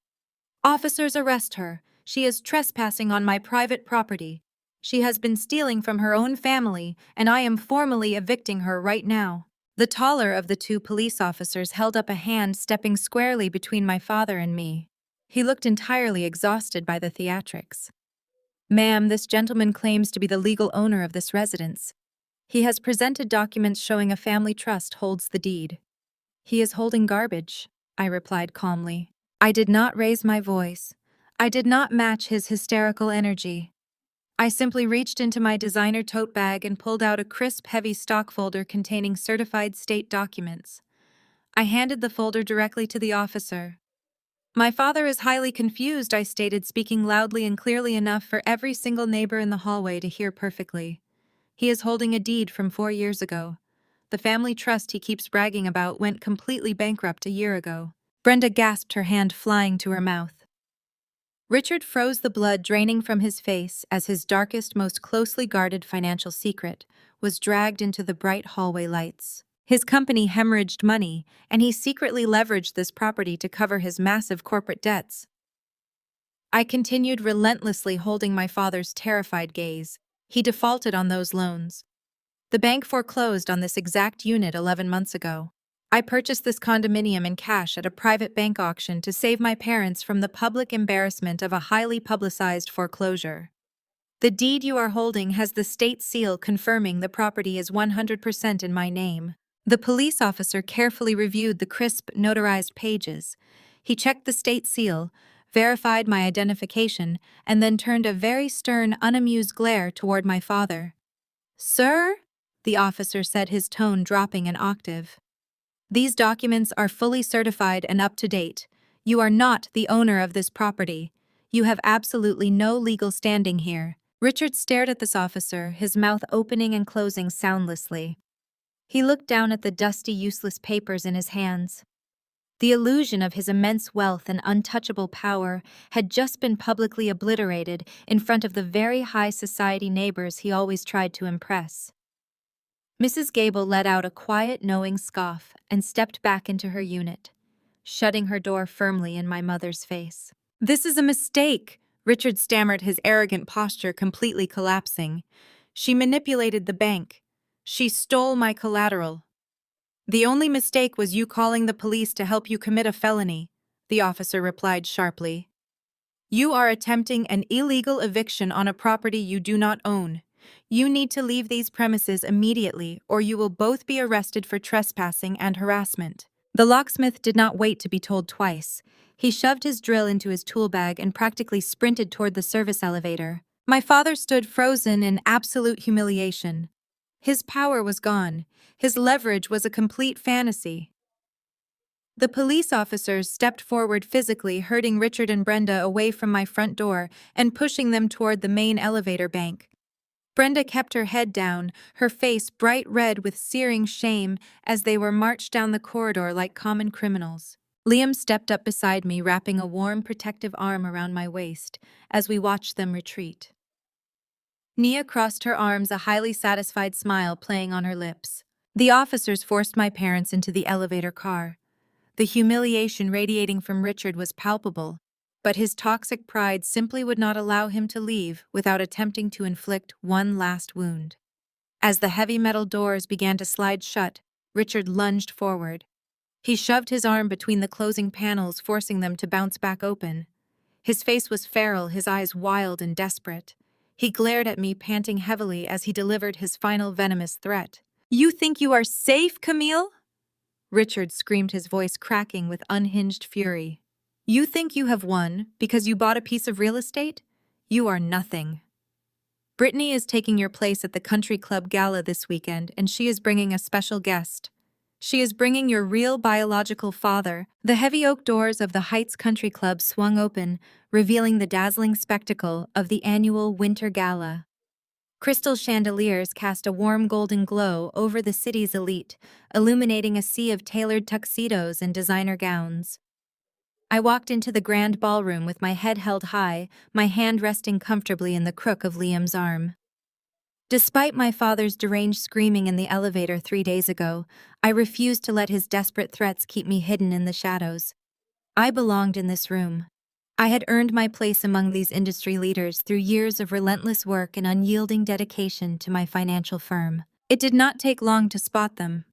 Officers, arrest her. She is trespassing on my private property. She has been stealing from her own family, and I am formally evicting her right now. The taller of the two police officers held up a hand, stepping squarely between my father and me. He looked entirely exhausted by the theatrics. Ma'am, this gentleman claims to be the legal owner of this residence. He has presented documents showing a family trust holds the deed. He is holding garbage, I replied calmly. I did not raise my voice. I did not match his hysterical energy. I simply reached into my designer tote bag and pulled out a crisp, heavy stock folder containing certified state documents. I handed the folder directly to the officer. My father is highly confused, I stated, speaking loudly and clearly enough for every single neighbor in the hallway to hear perfectly. He is holding a deed from 4 years ago. The family trust he keeps bragging about went completely bankrupt a year ago. Brenda gasped, her hand flying to her mouth. Richard froze, the blood draining from his face as his darkest, most closely guarded financial secret was dragged into the bright hallway lights. His company hemorrhaged money, and he secretly leveraged this property to cover his massive corporate debts. I continued, relentlessly holding my father's terrified gaze. He defaulted on those loans. The bank foreclosed on this exact unit 11 months ago. I purchased this condominium in cash at a private bank auction to save my parents from the public embarrassment of a highly publicized foreclosure. The deed you are holding has the state seal confirming the property is 100% in my name. The police officer carefully reviewed the crisp, notarized pages. He checked the state seal, verified my identification, and then turned a very stern, unamused glare toward my father. Sir? The officer said, his tone dropping an octave. These documents are fully certified and up to date. You are not the owner of this property. You have absolutely no legal standing here. Richard stared at this officer, his mouth opening and closing soundlessly. He looked down at the dusty, useless papers in his hands. The illusion of his immense wealth and untouchable power had just been publicly obliterated in front of the very high society neighbors he always tried to impress. Mrs. Gable let out a quiet, knowing scoff and stepped back into her unit, shutting her door firmly in my mother's face. "This is a mistake," Richard stammered, his arrogant posture completely collapsing. "She manipulated the bank. She stole my collateral." "The only mistake was you calling the police to help you commit a felony," the officer replied sharply. "You are attempting an illegal eviction on a property you do not own. You need to leave these premises immediately, or you will both be arrested for trespassing and harassment." The locksmith did not wait to be told twice. He shoved his drill into his tool bag and practically sprinted toward the service elevator. My father stood frozen in absolute humiliation. His power was gone. His leverage was a complete fantasy. The police officers stepped forward, physically herding Richard and Brenda away from my front door and pushing them toward the main elevator bank. Brenda kept her head down, her face bright red with searing shame as they were marched down the corridor like common criminals. Liam stepped up beside me, wrapping a warm, protective arm around my waist as we watched them retreat. Nia crossed her arms, a highly satisfied smile playing on her lips. The officers forced my parents into the elevator car. The humiliation radiating from Richard was palpable, but his toxic pride simply would not allow him to leave without attempting to inflict one last wound. As the heavy metal doors began to slide shut, Richard lunged forward. He shoved his arm between the closing panels, forcing them to bounce back open. His face was feral, his eyes wild and desperate. He glared at me, panting heavily as he delivered his final venomous threat. "You think you are safe, Camille?" Richard screamed, his voice cracking with unhinged fury. "You think you have won because you bought a piece of real estate? You are nothing. Brittany is taking your place at the country club gala this weekend, and she is bringing a special guest. She is bringing your real biological father." The heavy oak doors of the Heights Country Club swung open, revealing the dazzling spectacle of the annual Winter Gala. Crystal chandeliers cast a warm golden glow over the city's elite, illuminating a sea of tailored tuxedos and designer gowns. I walked into the grand ballroom with my head held high, my hand resting comfortably in the crook of Liam's arm. Despite my father's deranged screaming in the elevator 3 days ago, I refused to let his desperate threats keep me hidden in the shadows. I belonged in this room. I had earned my place among these industry leaders through years of relentless work and unyielding dedication to my financial firm. It did not take long to spot them.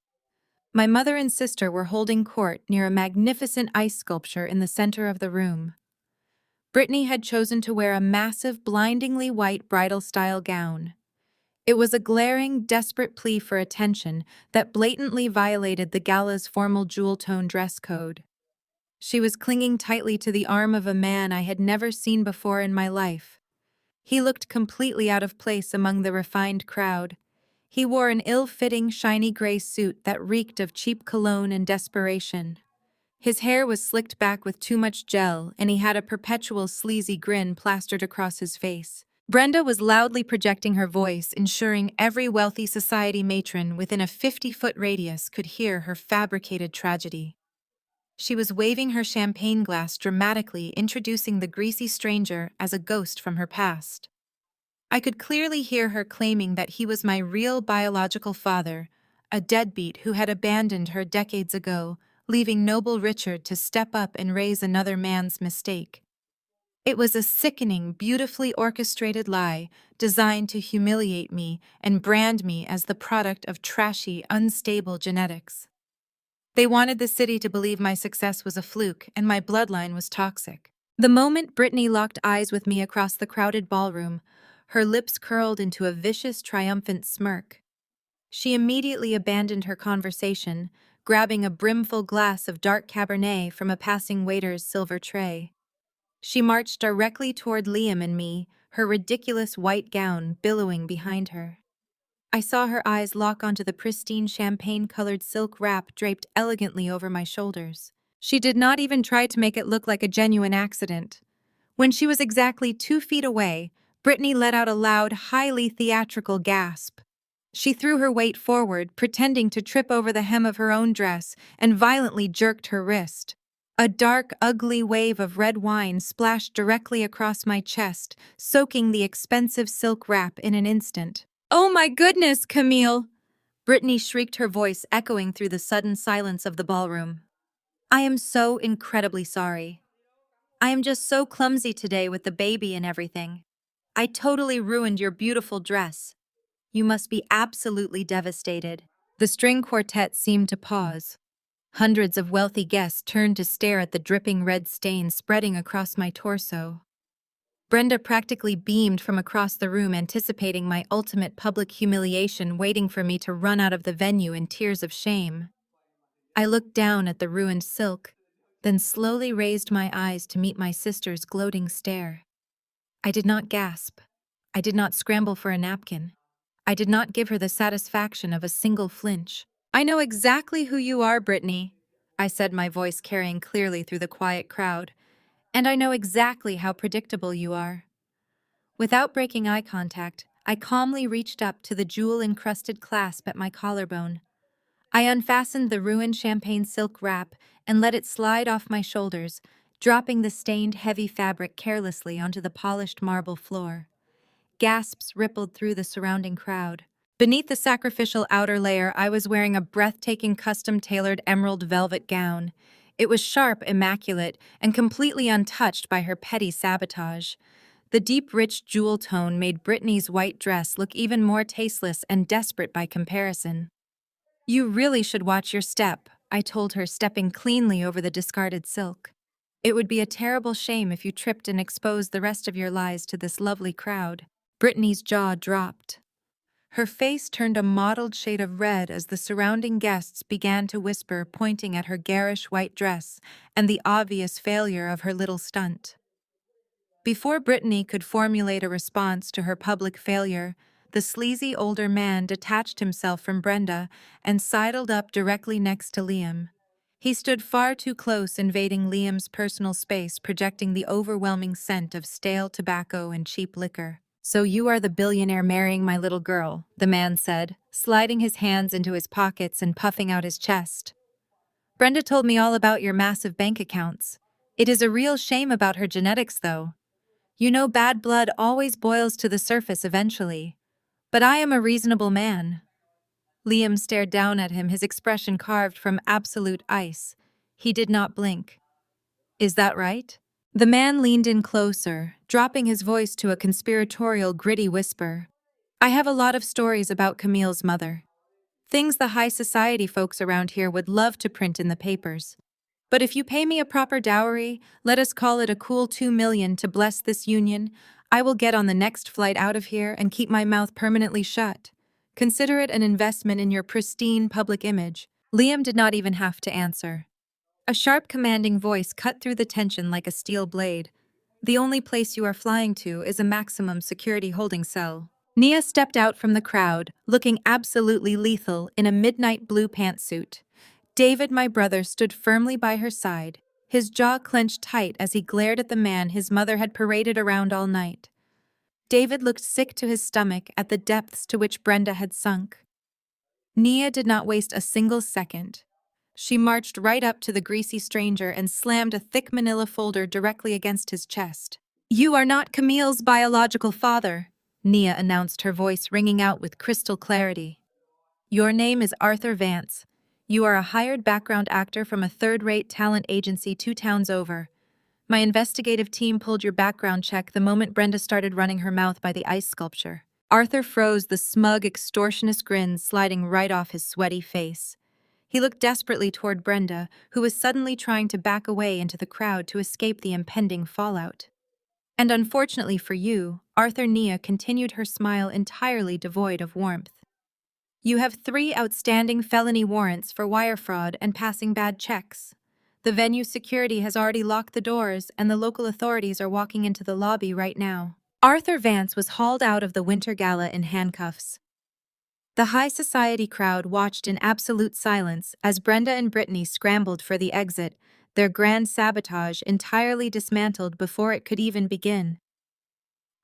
My mother and sister were holding court near a magnificent ice sculpture in the center of the room. Brittany had chosen to wear a massive, blindingly white bridal-style gown. It was a glaring, desperate plea for attention that blatantly violated the gala's formal jewel-tone dress code. She was clinging tightly to the arm of a man I had never seen before in my life. He looked completely out of place among the refined crowd. He wore an ill-fitting, shiny gray suit that reeked of cheap cologne and desperation. His hair was slicked back with too much gel, and he had a perpetual sleazy grin plastered across his face. Brenda was loudly projecting her voice, ensuring every wealthy society matron within a 50-foot radius could hear her fabricated tragedy. She was waving her champagne glass dramatically, introducing the greasy stranger as a ghost from her past. I could clearly hear her claiming that he was my real biological father, a deadbeat who had abandoned her decades ago, leaving noble Richard to step up and raise another man's mistake. It was a sickening, beautifully orchestrated lie designed to humiliate me and brand me as the product of trashy, unstable genetics. They wanted the city to believe my success was a fluke and my bloodline was toxic. The moment Brittany locked eyes with me across the crowded ballroom, her lips curled into a vicious, triumphant smirk. She immediately abandoned her conversation, grabbing a brimful glass of dark Cabernet from a passing waiter's silver tray. She marched directly toward Liam and me, her ridiculous white gown billowing behind her. I saw her eyes lock onto the pristine champagne-colored silk wrap draped elegantly over my shoulders. She did not even try to make it look like a genuine accident. When she was exactly 2 feet away, Brittany let out a loud, highly theatrical gasp. She threw her weight forward, pretending to trip over the hem of her own dress, and violently jerked her wrist. A dark, ugly wave of red wine splashed directly across my chest, soaking the expensive silk wrap in an instant. "Oh my goodness, Camille!" Brittany shrieked, her voice echoing through the sudden silence of the ballroom. "I am so incredibly sorry. I am just so clumsy today with the baby and everything. I totally ruined your beautiful dress. You must be absolutely devastated." The string quartet seemed to pause. Hundreds of wealthy guests turned to stare at the dripping red stain spreading across my torso. Brenda practically beamed from across the room, anticipating my ultimate public humiliation, waiting for me to run out of the venue in tears of shame. I looked down at the ruined silk, then slowly raised my eyes to meet my sister's gloating stare. I did not gasp. I did not scramble for a napkin. I did not give her the satisfaction of a single flinch. "I know exactly who you are, Brittany," I said, my voice carrying clearly through the quiet crowd. "And I know exactly how predictable you are." Without breaking eye contact, I calmly reached up to the jewel-encrusted clasp at my collarbone. I unfastened the ruined champagne silk wrap and let it slide off my shoulders, dropping the stained, heavy fabric carelessly onto the polished marble floor. Gasps rippled through the surrounding crowd. Beneath the sacrificial outer layer, I was wearing a breathtaking custom-tailored emerald velvet gown. It was sharp, immaculate, and completely untouched by her petty sabotage. The deep, rich jewel tone made Brittany's white dress look even more tasteless and desperate by comparison. "You really should watch your step," I told her, stepping cleanly over the discarded silk. "It would be a terrible shame if you tripped and exposed the rest of your lies to this lovely crowd." Brittany's jaw dropped. Her face turned a mottled shade of red as the surrounding guests began to whisper, pointing at her garish white dress and the obvious failure of her little stunt. Before Brittany could formulate a response to her public failure, the sleazy older man detached himself from Brenda and sidled up directly next to Liam. He stood far too close, invading Liam's personal space, projecting the overwhelming scent of stale tobacco and cheap liquor. "So you are the billionaire marrying my little girl," the man said, sliding his hands into his pockets and puffing out his chest. "Brenda told me all about your massive bank accounts. It is a real shame about her genetics, though. You know, bad blood always boils to the surface eventually. But I am a reasonable man." Liam stared down at him, his expression carved from absolute ice. He did not blink. "Is that right?" The man leaned in closer, dropping his voice to a conspiratorial, gritty whisper. "I have a lot of stories about Camille's mother. Things the high society folks around here would love to print in the papers. But if you pay me a proper dowry, let us call it a cool 2 million to bless this union, I will get on the next flight out of here and keep my mouth permanently shut. Consider it an investment in your pristine public image." Liam did not even have to answer. A sharp, commanding voice cut through the tension like a steel blade. "The only place you are flying to is a maximum security holding cell." Nia stepped out from the crowd, looking absolutely lethal in a midnight blue pantsuit. David, my brother, stood firmly by her side, his jaw clenched tight as he glared at the man his mother had paraded around all night. David looked sick to his stomach at the depths to which Brenda had sunk. Nia did not waste a single second. She marched right up to the greasy stranger and slammed a thick manila folder directly against his chest. "You are not Camille's biological father," Nia announced, her voice ringing out with crystal clarity. "Your name is Arthur Vance. You are a hired background actor from a third-rate talent agency 2 towns over. My investigative team pulled your background check the moment Brenda started running her mouth by the ice sculpture." Arthur froze, the smug, extortionist grin sliding right off his sweaty face. He looked desperately toward Brenda, who was suddenly trying to back away into the crowd to escape the impending fallout. "And unfortunately for you," Nia continued, her smile entirely devoid of warmth, "you have 3 outstanding felony warrants for wire fraud and passing bad checks. The venue security has already locked the doors, and the local authorities are walking into the lobby right now." Arthur Vance was hauled out of the Winter Gala in handcuffs. The high society crowd watched in absolute silence as Brenda and Brittany scrambled for the exit, their grand sabotage entirely dismantled before it could even begin.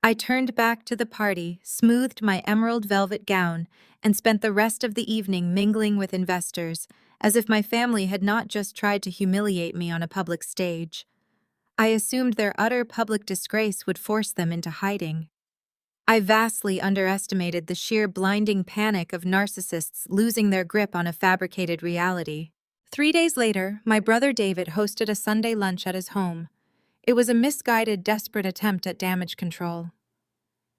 I turned back to the party, smoothed my emerald velvet gown, and spent the rest of the evening mingling with investors, as if my family had not just tried to humiliate me on a public stage. I assumed their utter public disgrace would force them into hiding. I vastly underestimated the sheer blinding panic of narcissists losing their grip on a fabricated reality. 3 days later, my brother David hosted a Sunday lunch at his home. It was a misguided, desperate attempt at damage control.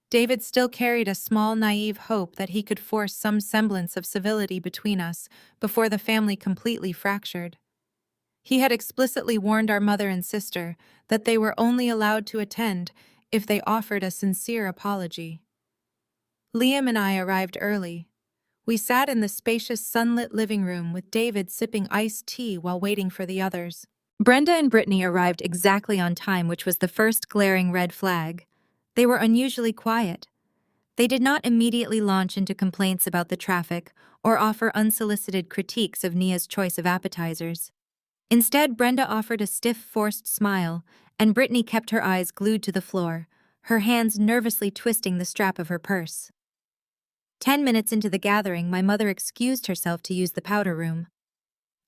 David still carried a small, naive hope that he could force some semblance of civility between us before the family completely fractured. He had explicitly warned our mother and sister that they were only allowed to attend if they offered a sincere apology. Liam and I arrived early. We sat in the spacious sunlit living room with David sipping iced tea while waiting for the others. Brenda and Brittany arrived exactly on time, which was the first glaring red flag. They were unusually quiet. They did not immediately launch into complaints about the traffic or offer unsolicited critiques of Nia's choice of appetizers. Instead, Brenda offered a stiff, forced smile, and Brittany kept her eyes glued to the floor, her hands nervously twisting the strap of her purse. 10 minutes into the gathering, my mother excused herself to use the powder room.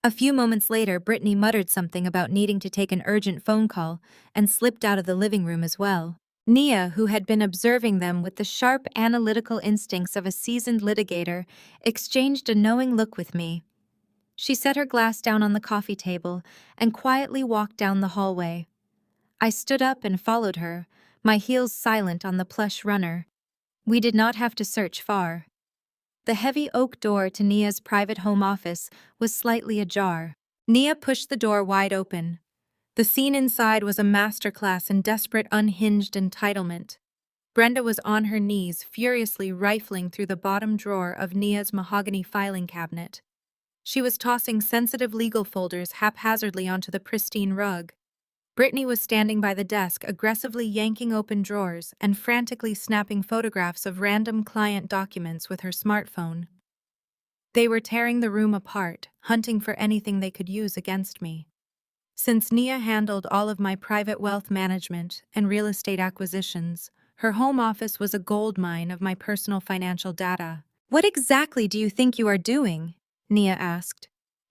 A few moments later, Brittany muttered something about needing to take an urgent phone call and slipped out of the living room as well. Nia, who had been observing them with the sharp, analytical instincts of a seasoned litigator, exchanged a knowing look with me. She set her glass down on the coffee table and quietly walked down the hallway. I stood up and followed her, my heels silent on the plush runner. We did not have to search far. The heavy oak door to Nia's private home office was slightly ajar. Nia pushed the door wide open. The scene inside was a masterclass in desperate, unhinged entitlement. Brenda was on her knees, furiously rifling through the bottom drawer of Nia's mahogany filing cabinet. She was tossing sensitive legal folders haphazardly onto the pristine rug. Brittany was standing by the desk, aggressively yanking open drawers and frantically snapping photographs of random client documents with her smartphone. They were tearing the room apart, hunting for anything they could use against me. Since Nia handled all of my private wealth management and real estate acquisitions, her home office was a goldmine of my personal financial data. "What exactly do you think you are doing?" Nia asked.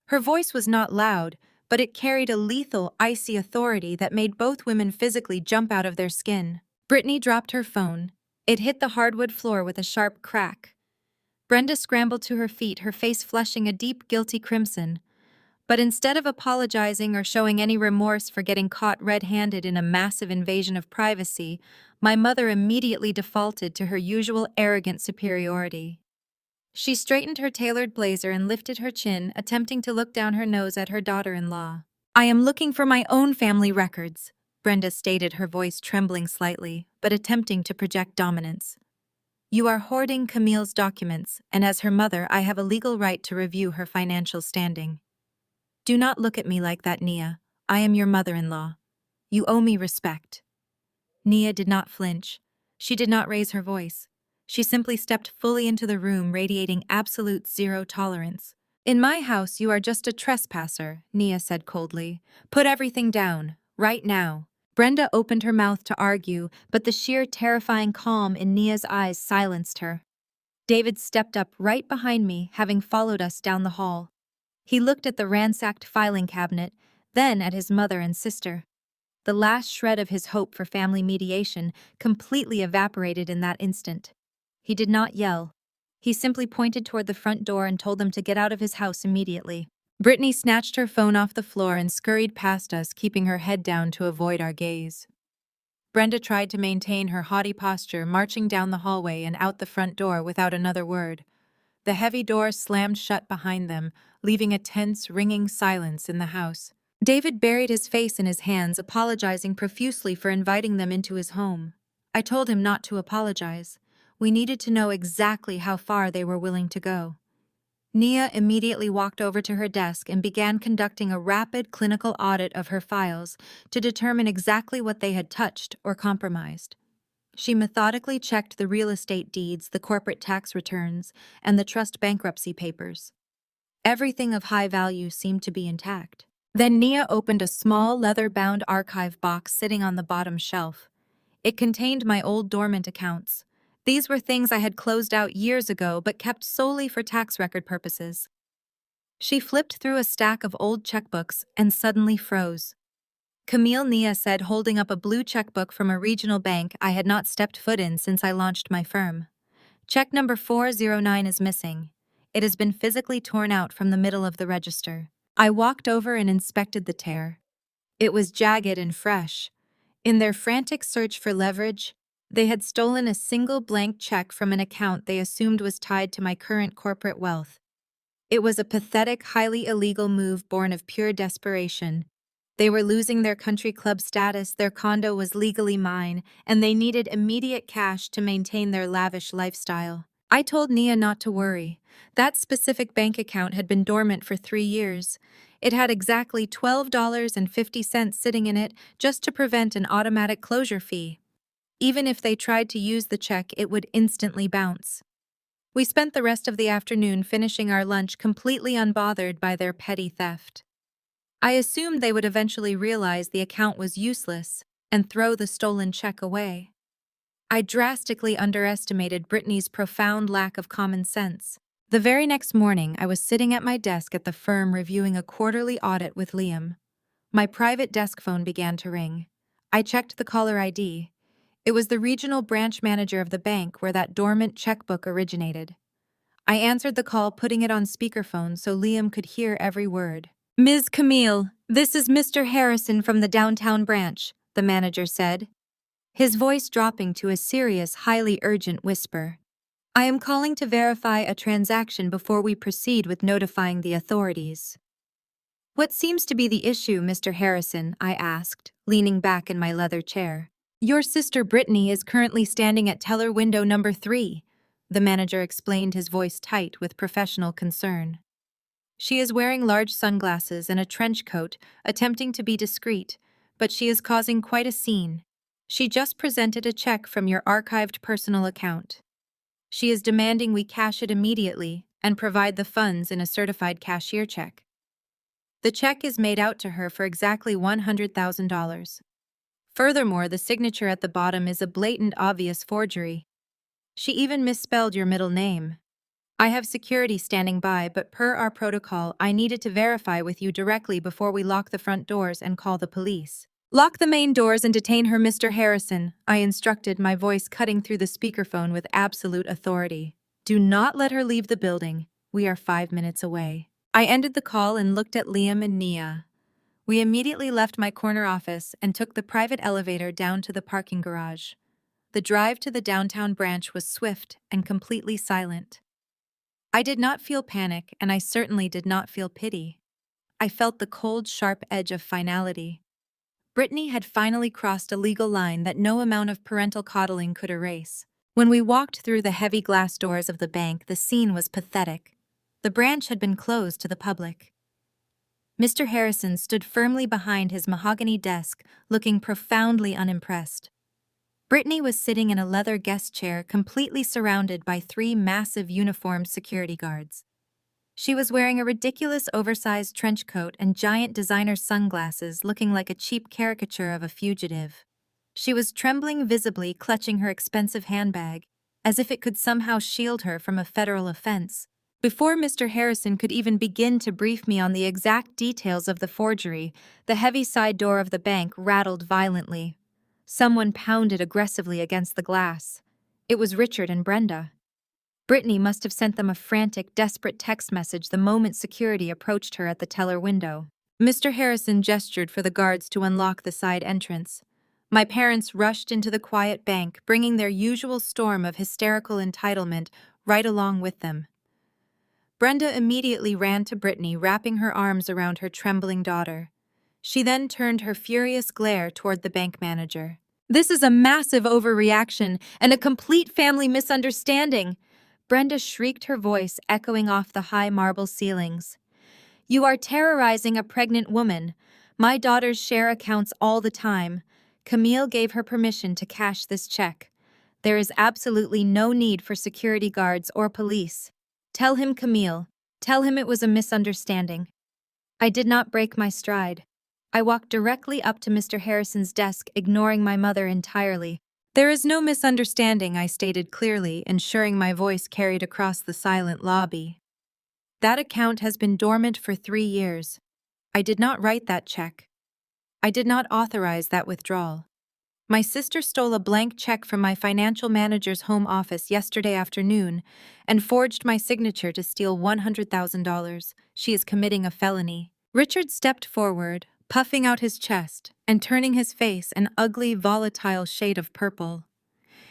Her voice was not loud, but it carried a lethal, icy authority that made both women physically jump out of their skin. Brittany dropped her phone. It hit the hardwood floor with a sharp crack. Brenda scrambled to her feet, her face flushing a deep, guilty crimson. But instead of apologizing or showing any remorse for getting caught red-handed in a massive invasion of privacy, my mother immediately defaulted to her usual arrogant superiority. She straightened her tailored blazer and lifted her chin, attempting to look down her nose at her daughter-in-law. "I am looking for my own family records," Brenda stated, her voice trembling slightly, but attempting to project dominance. "You are hoarding Camille's documents, and as her mother, I have a legal right to review her financial standing." "Do not look at me like that, Nia. I am your mother-in-law. You owe me respect." Nia did not flinch. She did not raise her voice. She simply stepped fully into the room, radiating absolute zero tolerance. "In my house, you are just a trespasser," Nia said coldly. "Put everything down, right now." Brenda opened her mouth to argue, but the sheer terrifying calm in Nia's eyes silenced her. David stepped up right behind me, having followed us down the hall. He looked at the ransacked filing cabinet, then at his mother and sister. The last shred of his hope for family mediation completely evaporated in that instant. He did not yell. He simply pointed toward the front door and told them to get out of his house immediately. Brittany snatched her phone off the floor and scurried past us, keeping her head down to avoid our gaze. Brenda tried to maintain her haughty posture, marching down the hallway and out the front door without another word. The heavy door slammed shut behind them, leaving a tense, ringing silence in the house. David buried his face in his hands, apologizing profusely for inviting them into his home. I told him not to apologize. We needed to know exactly how far they were willing to go. Nia immediately walked over to her desk and began conducting a rapid clinical audit of her files to determine exactly what they had touched or compromised. She methodically checked the real estate deeds, the corporate tax returns, and the trust bankruptcy papers. Everything of high value seemed to be intact. Then Nia opened a small leather-bound archive box sitting on the bottom shelf. It contained my old dormant accounts. These were things I had closed out years ago but kept solely for tax record purposes. She flipped through a stack of old checkbooks and suddenly froze. Camille Nia said, holding up a blue checkbook from a regional bank I had not stepped foot in since I launched my firm. Check number 409 is missing. It has been physically torn out from the middle of the register. I walked over and inspected the tear. It was jagged and fresh. In their frantic search for leverage, they had stolen a single blank check from an account they assumed was tied to my current corporate wealth. It was a pathetic, highly illegal move born of pure desperation. They were losing their country club status, their condo was legally mine, and they needed immediate cash to maintain their lavish lifestyle. I told Nia not to worry. That specific bank account had been dormant for 3 years. It had exactly $12.50 sitting in it just to prevent an automatic closure fee. Even if they tried to use the check, it would instantly bounce. We spent the rest of the afternoon finishing our lunch completely unbothered by their petty theft. I assumed they would eventually realize the account was useless and throw the stolen check away. I drastically underestimated Brittany's profound lack of common sense. The very next morning, I was sitting at my desk at the firm reviewing a quarterly audit with Liam. My private desk phone began to ring. I checked the caller ID. It was the regional branch manager of the bank where that dormant checkbook originated. I answered the call, putting it on speakerphone so Liam could hear every word. "Ms. Camille, this is Mr. Harrison from the downtown branch," the manager said, his voice dropping to a serious, highly urgent whisper. "I am calling to verify a transaction before we proceed with notifying the authorities." "What seems to be the issue, Mr. Harrison?" I asked, leaning back in my leather chair. "Your sister Brittany is currently standing at teller window number 3, the manager explained, his voice tight with professional concern. "She is wearing large sunglasses and a trench coat, attempting to be discreet, but she is causing quite a scene. She just presented a check from your archived personal account. She is demanding we cash it immediately and provide the funds in a certified cashier check. The check is made out to her for exactly $100,000. Furthermore, the signature at the bottom is a blatant, obvious forgery. She even misspelled your middle name. I have security standing by, but per our protocol, I needed to verify with you directly before we lock the front doors and call the police." "Lock the main doors and detain her, Mr. Harrison," I instructed, my voice cutting through the speakerphone with absolute authority. "Do not let her leave the building. We are 5 minutes away." I ended the call and looked at Liam and Nia. We immediately left my corner office and took the private elevator down to the parking garage. The drive to the downtown branch was swift and completely silent. I did not feel panic, and I certainly did not feel pity. I felt the cold, sharp edge of finality. Brittany had finally crossed a legal line that no amount of parental coddling could erase. When we walked through the heavy glass doors of the bank, the scene was pathetic. The branch had been closed to the public. Mr. Harrison stood firmly behind his mahogany desk, looking profoundly unimpressed. Brittany was sitting in a leather guest chair, completely surrounded by 3 massive uniformed security guards. She was wearing a ridiculous oversized trench coat and giant designer sunglasses, looking like a cheap caricature of a fugitive. She was trembling visibly, clutching her expensive handbag, as if it could somehow shield her from a federal offense. Before Mr. Harrison could even begin to brief me on the exact details of the forgery, the heavy side door of the bank rattled violently. Someone pounded aggressively against the glass. It was Richard and Brenda. Brittany must have sent them a frantic, desperate text message the moment security approached her at the teller window. Mr. Harrison gestured for the guards to unlock the side entrance. My parents rushed into the quiet bank, bringing their usual storm of hysterical entitlement right along with them. Brenda immediately ran to Brittany, wrapping her arms around her trembling daughter. She then turned her furious glare toward the bank manager. "This is a massive overreaction and a complete family misunderstanding," Brenda shrieked, her voice echoing off the high marble ceilings. "You are terrorizing a pregnant woman. My daughters share accounts all the time. Camille gave her permission to cash this check. There is absolutely no need for security guards or police. Tell him, Camille. Tell him it was a misunderstanding." I did not break my stride. I walked directly up to Mr. Harrison's desk, ignoring my mother entirely. There is no misunderstanding, I stated clearly, ensuring my voice carried across the silent lobby. That account has been dormant for 3 years. I did not write that check. I did not authorize that withdrawal. My sister stole a blank check from my financial manager's home office yesterday afternoon and forged my signature to steal $100,000. She is committing a felony. Richard stepped forward, puffing out his chest and turning his face an ugly, volatile shade of purple.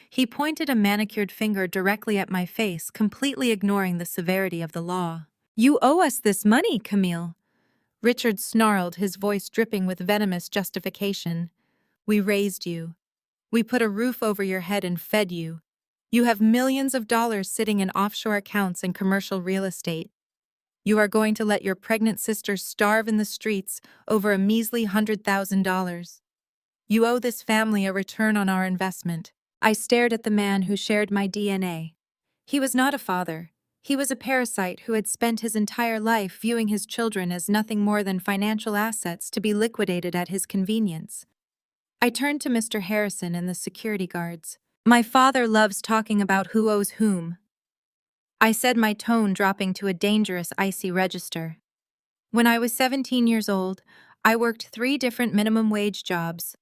He pointed a manicured finger directly at my face, completely ignoring the severity of the law. "You owe us this money, Camille." Richard snarled, his voice dripping with venomous justification. "We raised you. We put a roof over your head and fed you. You have millions of dollars sitting in offshore accounts and commercial real estate. You are going to let your pregnant sister starve in the streets over a measly $100,000. You owe this family a return on our investment." I stared at the man who shared my DNA. He was not a father. He was a parasite who had spent his entire life viewing his children as nothing more than financial assets to be liquidated at his convenience. I turned to Mr. Harrison and the security guards. "My father loves talking about who owes whom," I said, my tone dropping to a dangerous, icy register. "When I was 17 years old, I worked 3 different minimum wage jobs.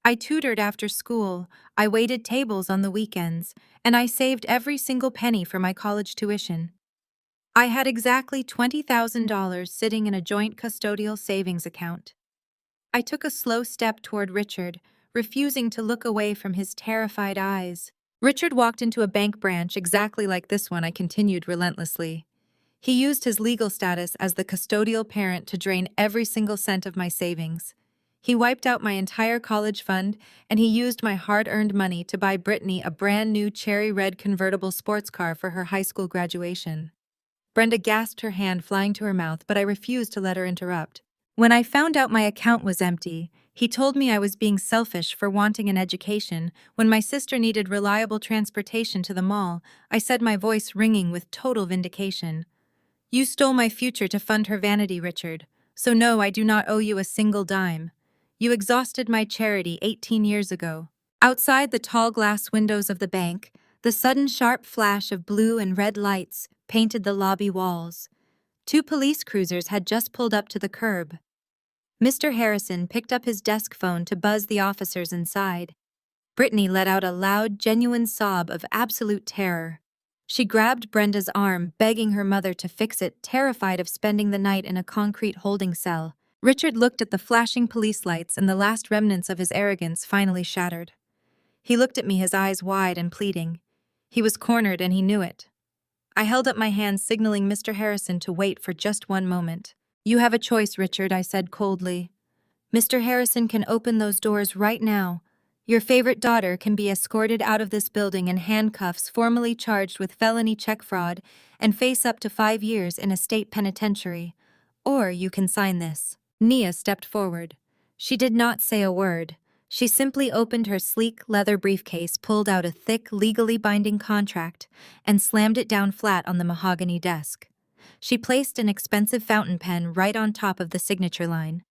I tutored after school, I waited tables on the weekends, and I saved every single penny for my college tuition. I had exactly $20,000 sitting in a joint custodial savings account." I took a slow step toward Richard, refusing to look away from his terrified eyes. "Richard walked into a bank branch exactly like this one," I continued relentlessly. "He used his legal status as the custodial parent to drain every single cent of my savings. He wiped out my entire college fund, and he used my hard-earned money to buy Brittany a brand new cherry red convertible sports car for her high school graduation." Brenda gasped, her hand flying to her mouth, but I refused to let her interrupt. "When I found out my account was empty, he told me I was being selfish for wanting an education. When my sister needed reliable transportation to the mall, I said, my voice ringing with total vindication. You stole my future to fund her vanity, Richard. So no, I do not owe you a single dime. You exhausted my charity 18 years ago." Outside the tall glass windows of the bank, the sudden sharp flash of blue and red lights painted the lobby walls. 2 police cruisers had just pulled up to the curb. Mr. Harrison picked up his desk phone to buzz the officers inside. Brittany let out a loud, genuine sob of absolute terror. She grabbed Brenda's arm, begging her mother to fix it, terrified of spending the night in a concrete holding cell. Richard looked at the flashing police lights, and the last remnants of his arrogance finally shattered. He looked at me, his eyes wide and pleading. He was cornered, and he knew it. I held up my hand, signaling Mr. Harrison to wait for just one moment. "You have a choice, Richard," I said coldly. "Mr. Harrison can open those doors right now. Your favorite daughter can be escorted out of this building in handcuffs, formally charged with felony check fraud, and face up to 5 years in a state penitentiary. Or you can sign this." Nia stepped forward. She did not say a word. She simply opened her sleek leather briefcase, pulled out a thick, legally binding contract, and slammed it down flat on the mahogany desk. She placed an expensive fountain pen right on top of the signature line.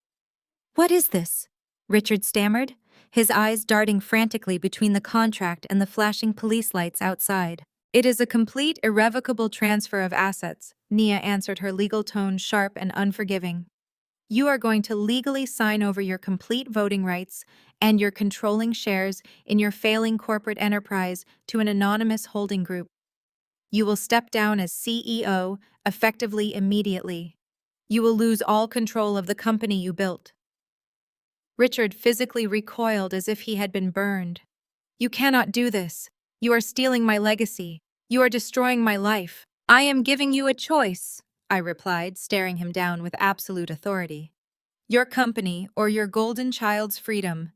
"What is this?" Richard stammered, his eyes darting frantically between the contract and the flashing police lights outside. "It is a complete, irrevocable transfer of assets," Nia answered, her legal tone sharp and unforgiving. "You are going to legally sign over your complete voting rights and your controlling shares in your failing corporate enterprise to an anonymous holding group. You will step down as CEO, effectively immediately. You will lose all control of the company you built." Richard physically recoiled as if he had been burned. "You cannot do this. You are stealing my legacy. You are destroying my life." "I am giving you a choice," I replied, staring him down with absolute authority. "Your company or your golden child's freedom.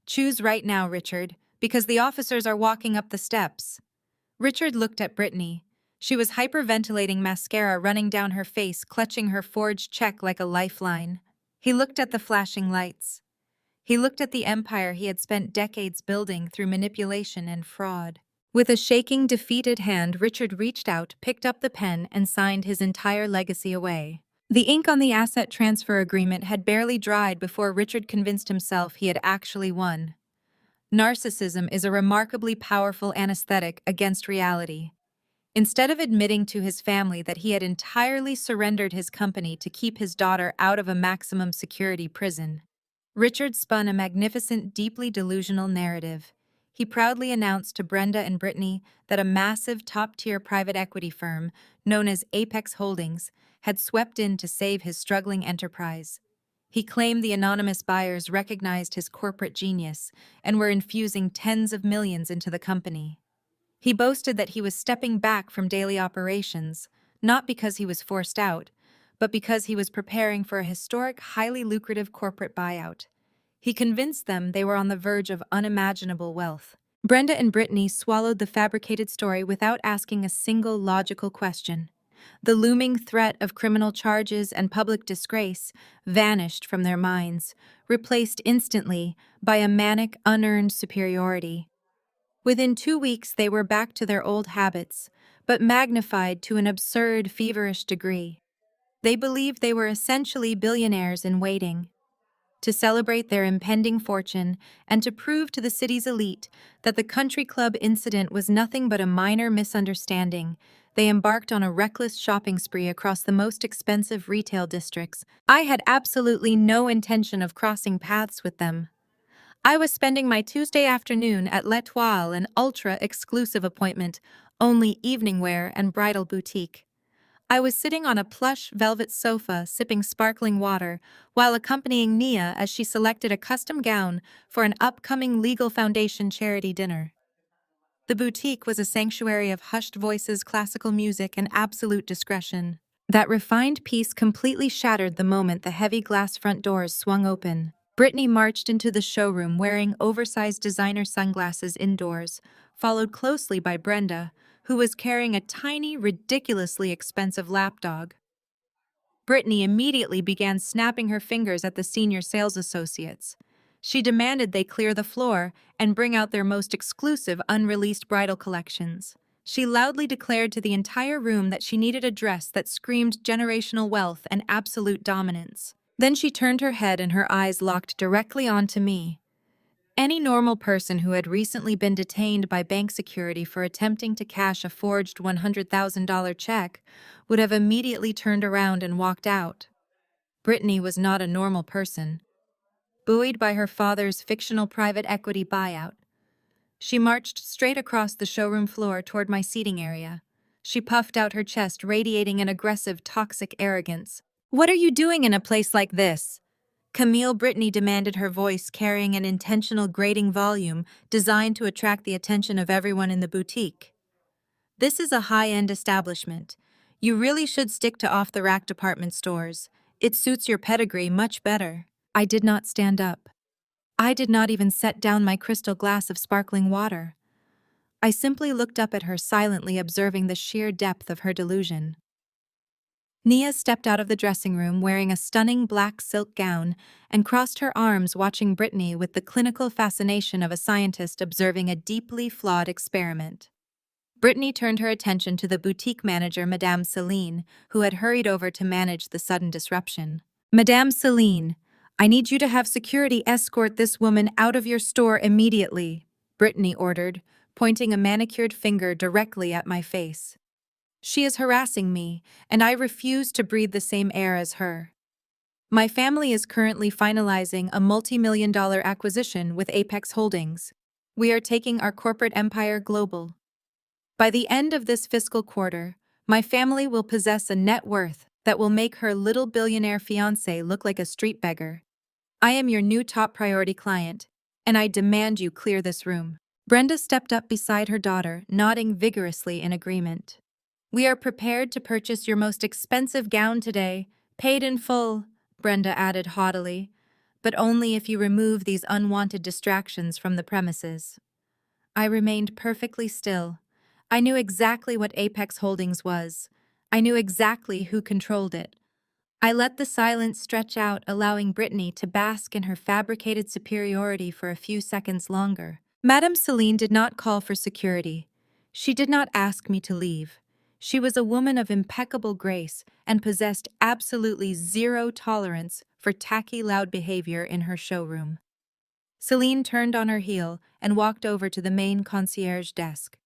Choose right now, Richard, because the officers are walking up the steps." Richard looked at Brittany. She was hyperventilating, mascara running down her face, clutching her forged check like a lifeline. He looked at the flashing lights. He looked at the empire he had spent decades building through manipulation and fraud. With a shaking, defeated hand, Richard reached out, picked up the pen, and signed his entire legacy away. The ink on the asset transfer agreement had barely dried before Richard convinced himself he had actually won. Narcissism is a remarkably powerful anesthetic against reality. Instead of admitting to his family that he had entirely surrendered his company to keep his daughter out of a maximum security prison, Richard spun a magnificent, deeply delusional narrative. He proudly announced to Brenda and Brittany that a massive top-tier private equity firm, known as Apex Holdings, had swept in to save his struggling enterprise. He claimed the anonymous buyers recognized his corporate genius and were infusing tens of millions into the company. He boasted that he was stepping back from daily operations, not because he was forced out, but because he was preparing for a historic, highly lucrative corporate buyout. He convinced them they were on the verge of unimaginable wealth. Brenda and Brittany swallowed the fabricated story without asking a single logical question. The looming threat of criminal charges and public disgrace vanished from their minds, replaced instantly by a manic, unearned superiority. Within 2 weeks, they were back to their old habits, but magnified to an absurd, feverish degree. They believed they were essentially billionaires in waiting. To celebrate their impending fortune and to prove to the city's elite that the country club incident was nothing but a minor misunderstanding, they embarked on a reckless shopping spree across the most expensive retail districts. I had absolutely no intention of crossing paths with them. I was spending my Tuesday afternoon at L'Etoile, an ultra-exclusive appointment, only evening wear and bridal boutique. I was sitting on a plush velvet sofa sipping sparkling water while accompanying Nia as she selected a custom gown for an upcoming Legal Foundation charity dinner. The boutique was a sanctuary of hushed voices, classical music, and absolute discretion. That refined peace completely shattered the moment the heavy glass front doors swung open. Brittany marched into the showroom wearing oversized designer sunglasses indoors, followed closely by Brenda, who was carrying a tiny, ridiculously expensive lapdog. Brittany immediately began snapping her fingers at the senior sales associates. She demanded they clear the floor and bring out their most exclusive unreleased bridal collections. She loudly declared to the entire room that she needed a dress that screamed generational wealth and absolute dominance. Then she turned her head and her eyes locked directly onto me. Any normal person who had recently been detained by bank security for attempting to cash a forged $100,000 check would have immediately turned around and walked out. Brittany was not a normal person. Buoyed by her father's fictional private equity buyout, she marched straight across the showroom floor toward my seating area. She puffed out her chest, radiating an aggressive, toxic arrogance. "What are you doing in a place like this?" Camille Brittany demanded, her voice carrying an intentional grating volume designed to attract the attention of everyone in the boutique. "This is a high-end establishment. You really should stick to off-the-rack department stores. It suits your pedigree much better." I did not stand up. I did not even set down my crystal glass of sparkling water. I simply looked up at her, silently observing the sheer depth of her delusion. Nia stepped out of the dressing room wearing a stunning black silk gown and crossed her arms, watching Brittany with the clinical fascination of a scientist observing a deeply flawed experiment. Brittany turned her attention to the boutique manager, Madame Celine, who had hurried over to manage the sudden disruption. "Madame Celine, I need you to have security escort this woman out of your store immediately," Brittany ordered, pointing a manicured finger directly at my face. "She is harassing me, and I refuse to breathe the same air as her. My family is currently finalizing a multi-million-dollar acquisition with Apex Holdings. We are taking our corporate empire global. By the end of this fiscal quarter, my family will possess a net worth that will make her little billionaire fiancé look like a street beggar. I am your new top priority client, and I demand you clear this room." Brenda stepped up beside her daughter, nodding vigorously in agreement. "We are prepared to purchase your most expensive gown today, paid in full," Brenda added haughtily, "but only if you remove these unwanted distractions from the premises." I remained perfectly still. I knew exactly what Apex Holdings was. I knew exactly who controlled it. I let the silence stretch out, allowing Brittany to bask in her fabricated superiority for a few seconds longer. Madame Celine did not call for security. She did not ask me to leave. She was a woman of impeccable grace and possessed absolutely zero tolerance for tacky, loud behavior in her showroom. Celine turned on her heel and walked over to the main concierge desk.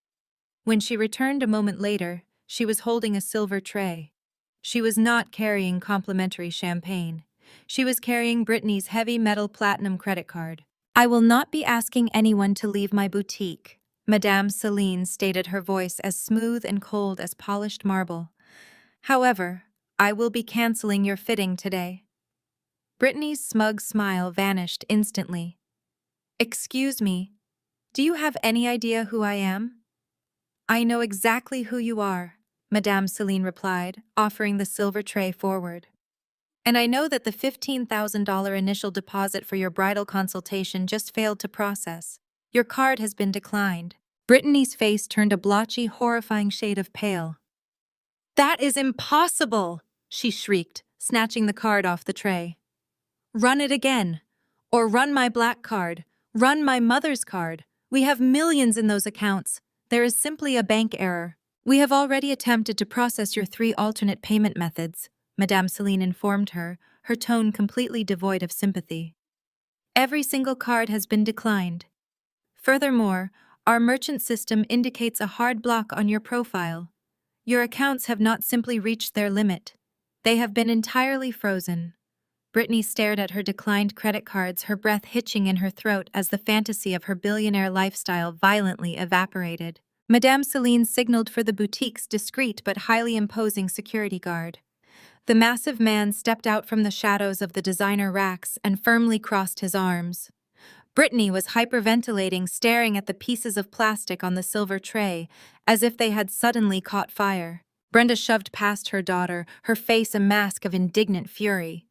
When she returned a moment later, she was holding a silver tray. She was not carrying complimentary champagne. She was carrying Brittany's heavy metal platinum credit card. "I will not be asking anyone to leave my boutique," Madame Celine stated, her voice as smooth and cold as polished marble. "However, I will be canceling your fitting today." Brittany's smug smile vanished instantly. "Excuse me, do you have any idea who I am?" "I know exactly who you are," Madame Celine replied, offering the silver tray forward. "And I know that the $15,000 initial deposit for your bridal consultation just failed to process. Your card has been declined." Brittany's face turned a blotchy, horrifying shade of pale. "That is impossible!" she shrieked, snatching the card off the tray. "Run it again. Or run my black card. Run my mother's card. We have millions in those accounts. There is simply a bank error. We have already attempted to process your 3 alternate payment methods," Madame Celine informed her, her tone completely devoid of sympathy. "Every single card has been declined. Furthermore, our merchant system indicates a hard block on your profile. Your accounts have not simply reached their limit. They have been entirely frozen." Brittany stared at her declined credit cards, her breath hitching in her throat as the fantasy of her billionaire lifestyle violently evaporated. Madame Celine signaled for the boutique's discreet but highly imposing security guard. The massive man stepped out from the shadows of the designer racks and firmly crossed his arms. Brittany was hyperventilating, staring at the pieces of plastic on the silver tray, as if they had suddenly caught fire. Brenda shoved past her daughter, her face a mask of indignant fury.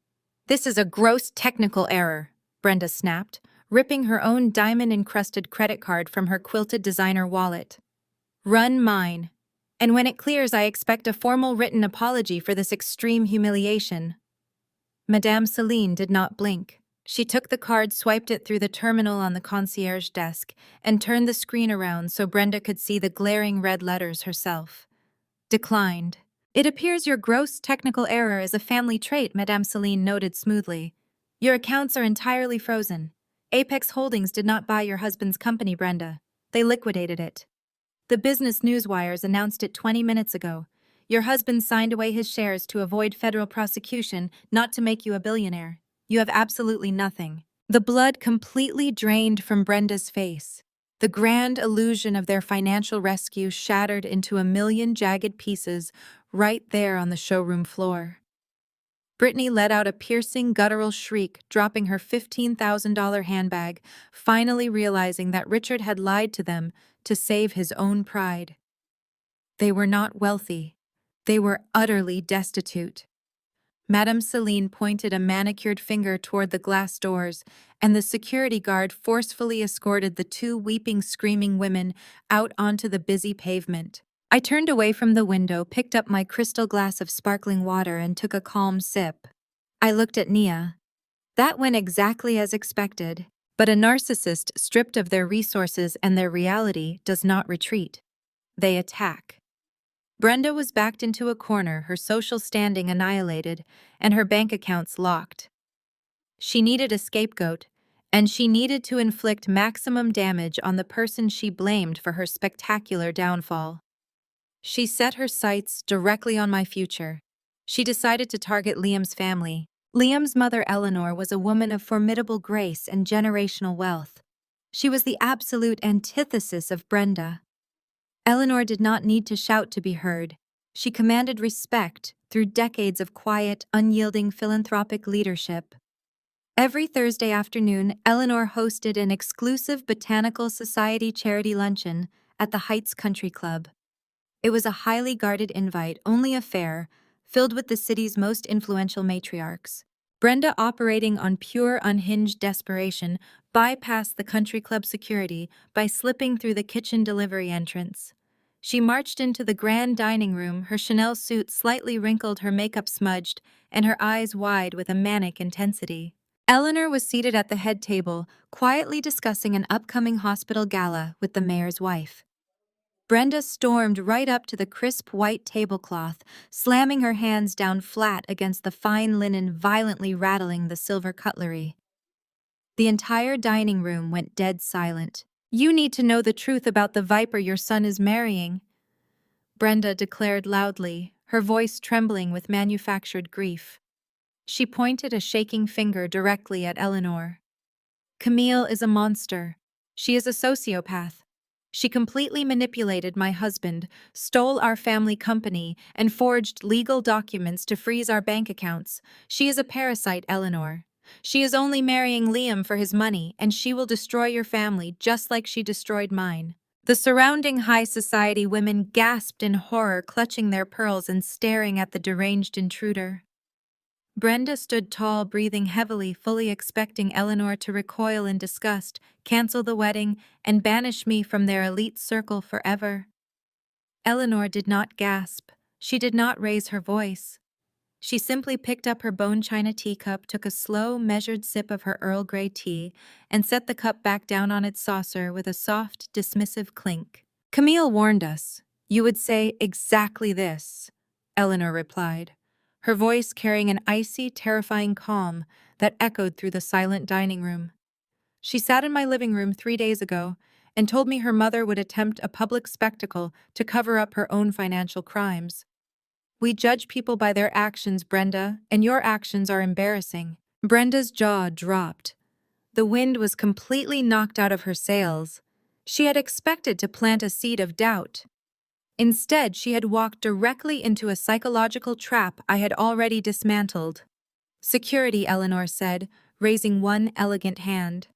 "This is a gross technical error," Brenda snapped, ripping her own diamond-encrusted credit card from her quilted designer wallet. "Run mine. And when it clears, I expect a formal written apology for this extreme humiliation." Madame Celine did not blink. She took the card, swiped it through the terminal on the concierge desk, and turned the screen around so Brenda could see the glaring red letters herself. "Declined. It appears your gross technical error is a family trait," Madame Celine noted smoothly. "Your accounts are entirely frozen. Apex Holdings did not buy your husband's company, Brenda. They liquidated it. The business newswires announced it 20 minutes ago. Your husband signed away his shares to avoid federal prosecution, not to make you a billionaire. You have absolutely nothing." The blood completely drained from Brenda's face. The grand illusion of their financial rescue shattered into a million jagged pieces right there on the showroom floor. Brittany let out a piercing, guttural shriek, dropping her $15,000 handbag, finally realizing that Richard had lied to them to save his own pride. They were not wealthy. They were utterly destitute. Madame Celine pointed a manicured finger toward the glass doors, and the security guard forcefully escorted the 2 weeping, screaming women out onto the busy pavement. I turned away from the window, picked up my crystal glass of sparkling water, and took a calm sip. I looked at Nia. That went exactly as expected. But a narcissist stripped of their resources and their reality does not retreat. They attack. Brenda was backed into a corner, her social standing annihilated, and her bank accounts locked. She needed a scapegoat, and she needed to inflict maximum damage on the person she blamed for her spectacular downfall. She set her sights directly on my future. She decided to target Liam's family. Liam's mother, Eleanor, was a woman of formidable grace and generational wealth. She was the absolute antithesis of Brenda. Eleanor did not need to shout to be heard. She commanded respect through decades of quiet, unyielding philanthropic leadership. Every Thursday afternoon, Eleanor hosted an exclusive Botanical Society charity luncheon at the Heights Country Club. It was a highly guarded invite-only affair filled with the city's most influential matriarchs. Brenda, operating on pure, unhinged desperation, bypassed the country club security by slipping through the kitchen delivery entrance. She marched into the grand dining room, her Chanel suit slightly wrinkled, her makeup smudged, and her eyes wide with a manic intensity. Eleanor was seated at the head table, quietly discussing an upcoming hospital gala with the mayor's wife. Brenda stormed right up to the crisp white tablecloth, slamming her hands down flat against the fine linen, violently rattling the silver cutlery. The entire dining room went dead silent. "You need to know the truth about the viper your son is marrying," Brenda declared loudly, her voice trembling with manufactured grief. She pointed a shaking finger directly at Eleanor. "Camille is a monster. She is a sociopath. She completely manipulated my husband, stole our family company, and forged legal documents to freeze our bank accounts. She is a parasite, Eleanor. She is only marrying Liam for his money, and she will destroy your family just like she destroyed mine." The surrounding high society women gasped in horror, clutching their pearls and staring at the deranged intruder. Brenda stood tall, breathing heavily, fully expecting Eleanor to recoil in disgust, cancel the wedding, and banish me from their elite circle forever. Eleanor did not gasp. She did not raise her voice. She simply picked up her bone china teacup, took a slow, measured sip of her Earl Grey tea, and set the cup back down on its saucer with a soft, dismissive clink. "Camille warned us. You would say exactly this," Eleanor replied, her voice carrying an icy, terrifying calm that echoed through the silent dining room. "She sat in my living room 3 days ago and told me her mother would attempt a public spectacle to cover up her own financial crimes. We judge people by their actions, Brenda, and your actions are embarrassing." Brenda's jaw dropped. The wind was completely knocked out of her sails. She had expected to plant a seed of doubt. Instead, she had walked directly into a psychological trap I had already dismantled. "Security," Eleanor said, raising one elegant hand.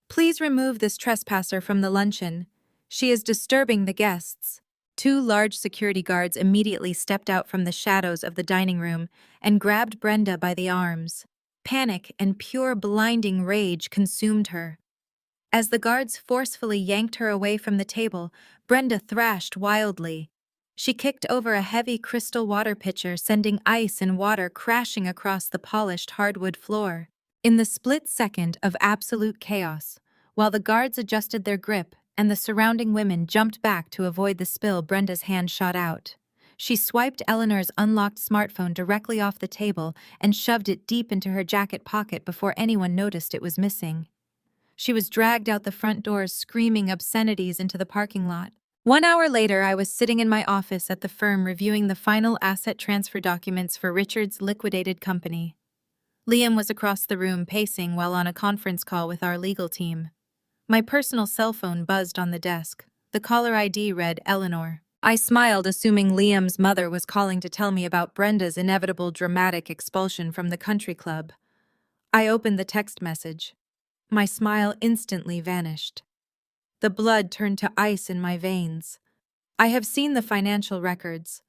"Please remove this trespasser from the luncheon. She is disturbing the guests." Two large security guards immediately stepped out from the shadows of the dining room and grabbed Brenda by the arms. Panic and pure blinding rage consumed her. As the guards forcefully yanked her away from the table, Brenda thrashed wildly. She kicked over a heavy crystal water pitcher, sending ice and water crashing across the polished hardwood floor. In the split second of absolute chaos, while the guards adjusted their grip and the surrounding women jumped back to avoid the spill, Brenda's hand shot out. She swiped Eleanor's unlocked smartphone directly off the table and shoved it deep into her jacket pocket before anyone noticed it was missing. She was dragged out the front doors, screaming obscenities into the parking lot. 1 hour later, I was sitting in my office at the firm reviewing the final asset transfer documents for Richard's liquidated company. Liam was across the room pacing while on a conference call with our legal team. My personal cell phone buzzed on the desk. The caller ID read Eleanor. I smiled, assuming Liam's mother was calling to tell me about Brenda's inevitable dramatic expulsion from the country club. I opened the text message. My smile instantly vanished. The blood turned to ice in my veins. "I have seen the financial records.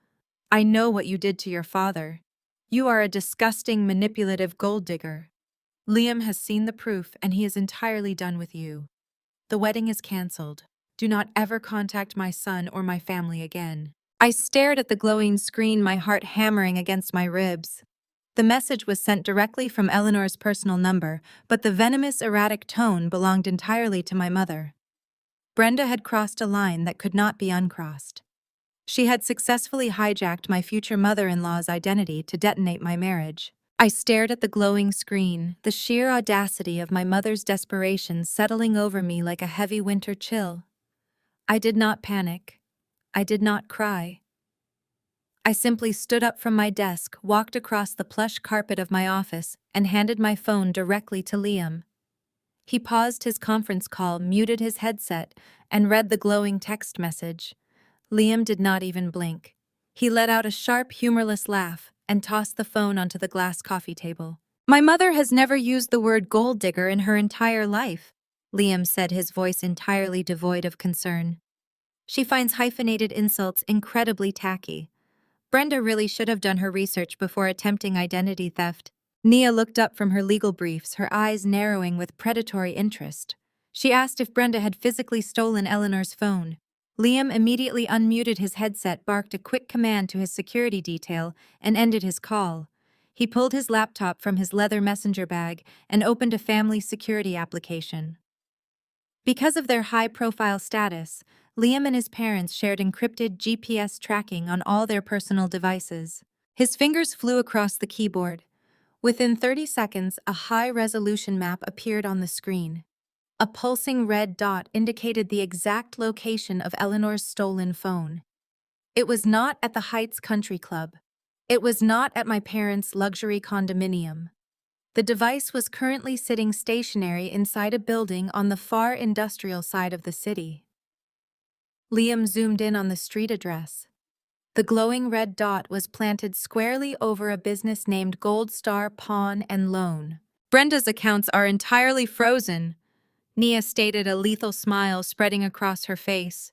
I know what you did to your father. You are a disgusting, manipulative gold digger. Liam has seen the proof and he is entirely done with you. The wedding is cancelled. Do not ever contact my son or my family again." I stared at the glowing screen, my heart hammering against my ribs. The message was sent directly from Eleanor's personal number, but the venomous, erratic tone belonged entirely to my mother. Brenda had crossed a line that could not be uncrossed. She had successfully hijacked my future mother-in-law's identity to detonate my marriage. I stared at the glowing screen, the sheer audacity of my mother's desperation settling over me like a heavy winter chill. I did not panic. I did not cry. I simply stood up from my desk, walked across the plush carpet of my office, and handed my phone directly to Liam. He paused his conference call, muted his headset, and read the glowing text message. Liam did not even blink. He let out a sharp, humorless laugh and tossed the phone onto the glass coffee table. "My mother has never used the word gold digger in her entire life," Liam said, his voice entirely devoid of concern. "She finds hyphenated insults incredibly tacky. Brenda really should have done her research before attempting identity theft." Nia looked up from her legal briefs, her eyes narrowing with predatory interest. She asked if Brenda had physically stolen Eleanor's phone. Liam immediately unmuted his headset, barked a quick command to his security detail, and ended his call. He pulled his laptop from his leather messenger bag and opened a family security application. Because of their high-profile status, Liam and his parents shared encrypted GPS tracking on all their personal devices. His fingers flew across the keyboard. Within 30 seconds, a high-resolution map appeared on the screen. A pulsing red dot indicated the exact location of Eleanor's stolen phone. It was not at the Heights Country Club. It was not at my parents' luxury condominium. The device was currently sitting stationary inside a building on the far industrial side of the city. Liam zoomed in on the street address. The glowing red dot was planted squarely over a business named Gold Star Pawn and Loan. Brenda's accounts are entirely frozen, Nia stated, a lethal smile spreading across her face.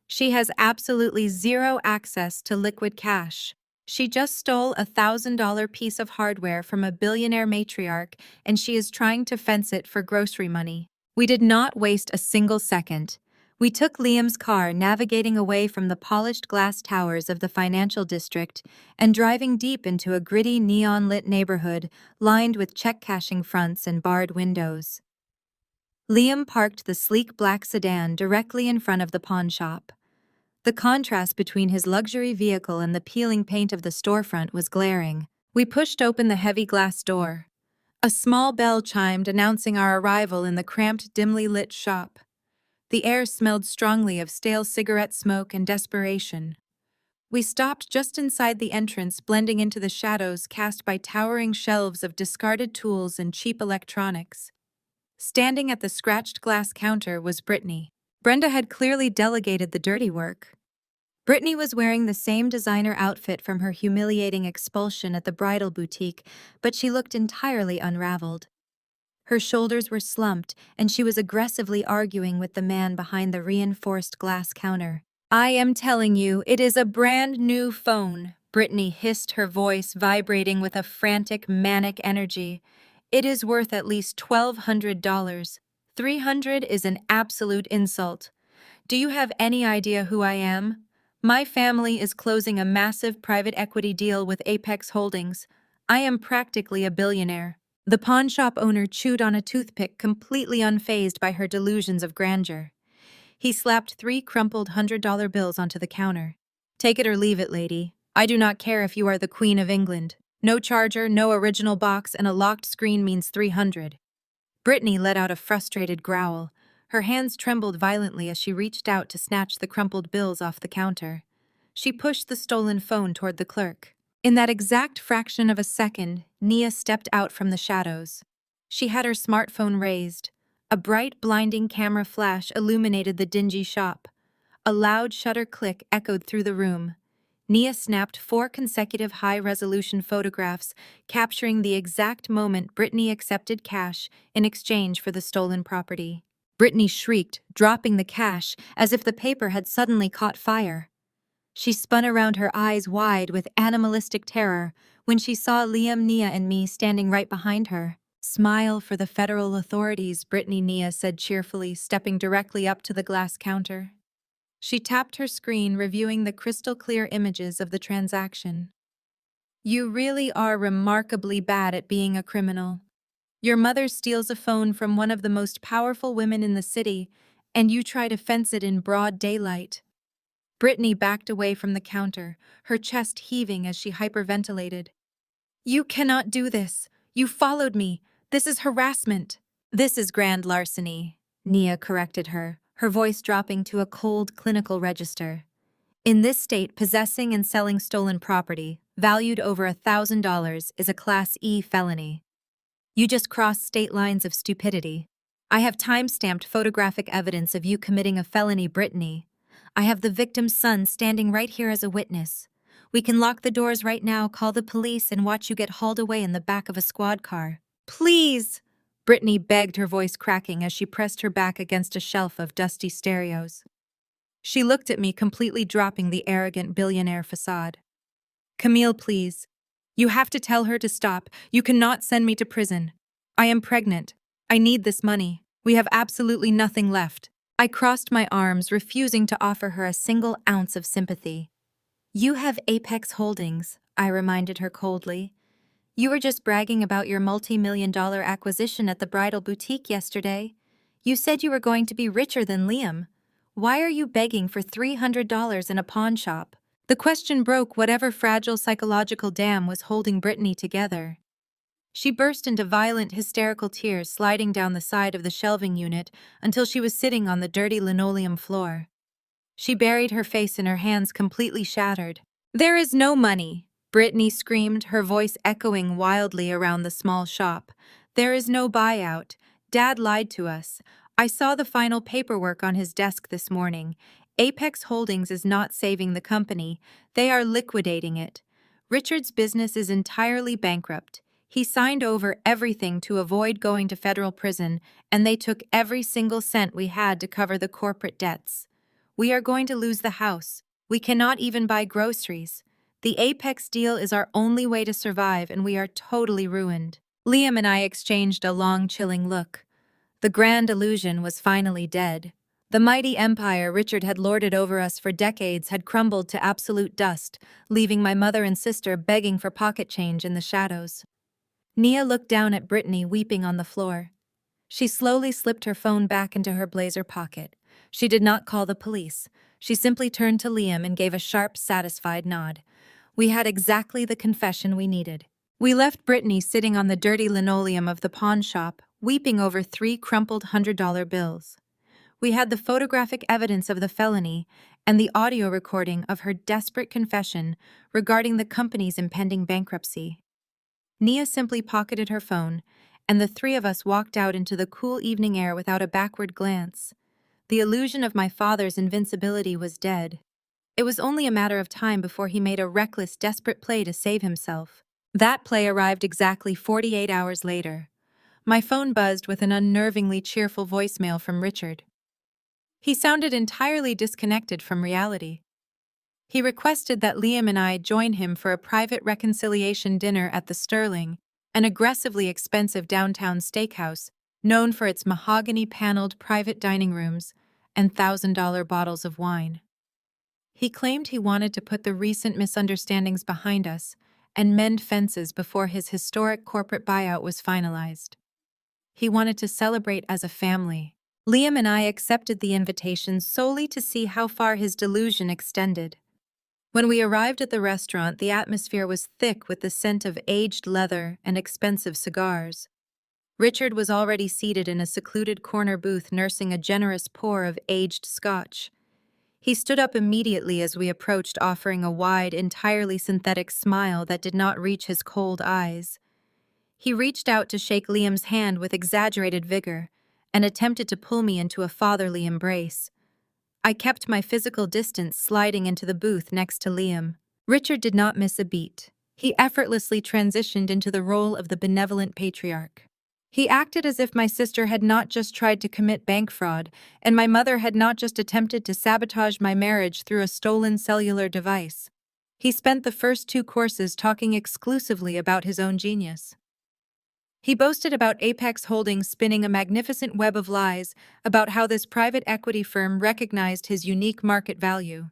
She has absolutely zero access to liquid cash. She just stole a $1,000 piece of hardware from a billionaire matriarch, and she is trying to fence it for grocery money. We did not waste a single second. We took Liam's car, navigating away from the polished glass towers of the financial district and driving deep into a gritty, neon-lit neighborhood lined with check-cashing fronts and barred windows. Liam parked the sleek black sedan directly in front of the pawn shop. The contrast between his luxury vehicle and the peeling paint of the storefront was glaring. We pushed open the heavy glass door. A small bell chimed, announcing our arrival in the cramped, dimly lit shop. The air smelled strongly of stale cigarette smoke and desperation. We stopped just inside the entrance, blending into the shadows cast by towering shelves of discarded tools and cheap electronics. Standing at the scratched glass counter was Brittany. Brenda had clearly delegated the dirty work. Brittany was wearing the same designer outfit from her humiliating expulsion at the bridal boutique, but she looked entirely unraveled. Her shoulders were slumped, and she was aggressively arguing with the man behind the reinforced glass counter. "I am telling you, it is a brand new phone," Brittany hissed, her voice vibrating with a frantic, manic energy. "It is worth at least $1,200. $300 is an absolute insult. Do you have any idea who I am? My family is closing a massive private equity deal with Apex Holdings. I am practically a billionaire." The pawn shop owner chewed on a toothpick, completely unfazed by her delusions of grandeur. He slapped 3 crumpled $100 bills onto the counter. "Take it or leave it, lady. I do not care if you are the Queen of England. No charger, no original box, and a locked screen means 300. Brittany let out a frustrated growl. Her hands trembled violently as she reached out to snatch the crumpled bills off the counter. She pushed the stolen phone toward the clerk. In that exact fraction of a second, Nia stepped out from the shadows. She had her smartphone raised. A bright, blinding camera flash illuminated the dingy shop. A loud shutter click echoed through the room. Nia snapped 4 consecutive high-resolution photographs, capturing the exact moment Brittany accepted cash in exchange for the stolen property. Brittany shrieked, dropping the cash as if the paper had suddenly caught fire. She spun around, her eyes wide with animalistic terror, when she saw Liam, Nia, and me standing right behind her. "Smile for the federal authorities," Brittany, Nia said cheerfully, stepping directly up to the glass counter. She tapped her screen, reviewing the crystal-clear images of the transaction. "You really are remarkably bad at being a criminal. Your mother steals a phone from one of the most powerful women in the city, and you try to fence it in broad daylight." Brittany backed away from the counter, her chest heaving as she hyperventilated. "You cannot do this. You followed me. This is harassment." "This is grand larceny," Nia corrected her, her voice dropping to a cold, clinical register. "In this state, possessing and selling stolen property, valued over $1,000, is a Class E felony. You just crossed state lines of stupidity. I have time-stamped photographic evidence of you committing a felony, Brittany. I have the victim's son standing right here as a witness. We can lock the doors right now, call the police, and watch you get hauled away in the back of a squad car." "Please!" Brittany begged, her voice cracking as she pressed her back against a shelf of dusty stereos. She looked at me, completely dropping the arrogant billionaire facade. "Camille, please. You have to tell her to stop. You cannot send me to prison. I am pregnant. I need this money. We have absolutely nothing left." I crossed my arms, refusing to offer her a single ounce of sympathy. "You have Apex Holdings," I reminded her coldly. "You were just bragging about your multi-million-dollar acquisition at the bridal boutique yesterday. You said you were going to be richer than Liam. Why are you begging for $300 in a pawn shop?" The question broke whatever fragile psychological dam was holding Brittany together. She burst into violent, hysterical tears, sliding down the side of the shelving unit until she was sitting on the dirty linoleum floor. She buried her face in her hands, completely shattered. "There is no money," Brittany screamed, her voice echoing wildly around the small shop. "There is no buyout. Dad lied to us. I saw the final paperwork on his desk this morning. Apex Holdings is not saving the company. They are liquidating it. Richard's business is entirely bankrupt. He signed over everything to avoid going to federal prison, and they took every single cent we had to cover the corporate debts. We are going to lose the house. We cannot even buy groceries. The Apex deal is our only way to survive, and we are totally ruined." Liam and I exchanged a long, chilling look. The grand illusion was finally dead. The mighty empire Richard had lorded over us for decades had crumbled to absolute dust, leaving my mother and sister begging for pocket change in the shadows. Nia looked down at Brittany weeping on the floor. She slowly slipped her phone back into her blazer pocket. She did not call the police. She simply turned to Liam and gave a sharp, satisfied nod. We had exactly the confession we needed. We left Brittany sitting on the dirty linoleum of the pawn shop, weeping over 3 crumpled $100 bills. We had the photographic evidence of the felony and the audio recording of her desperate confession regarding the company's impending bankruptcy. Nia simply pocketed her phone, and the three of us walked out into the cool evening air without a backward glance. The illusion of my father's invincibility was dead. It was only a matter of time before he made a reckless, desperate play to save himself. That play arrived exactly 48 hours later. My phone buzzed with an unnervingly cheerful voicemail from Richard. He sounded entirely disconnected from reality. He requested that Liam and I join him for a private reconciliation dinner at the Sterling, an aggressively expensive downtown steakhouse known for its mahogany-paneled private dining rooms and $1,000 bottles of wine. He claimed he wanted to put the recent misunderstandings behind us and mend fences before his historic corporate buyout was finalized. He wanted to celebrate as a family. Liam and I accepted the invitation solely to see how far his delusion extended. When we arrived at the restaurant, the atmosphere was thick with the scent of aged leather and expensive cigars. Richard was already seated in a secluded corner booth nursing a generous pour of aged scotch. He stood up immediately as we approached, offering a wide, entirely synthetic smile that did not reach his cold eyes. He reached out to shake Liam's hand with exaggerated vigor and attempted to pull me into a fatherly embrace. I kept my physical distance, sliding into the booth next to Liam. Richard did not miss a beat. He effortlessly transitioned into the role of the benevolent patriarch. He acted as if my sister had not just tried to commit bank fraud, and my mother had not just attempted to sabotage my marriage through a stolen cellular device. He spent the first 2 courses talking exclusively about his own genius. He boasted about Apex Holdings spinning a magnificent web of lies about how this private equity firm recognized his unique market value.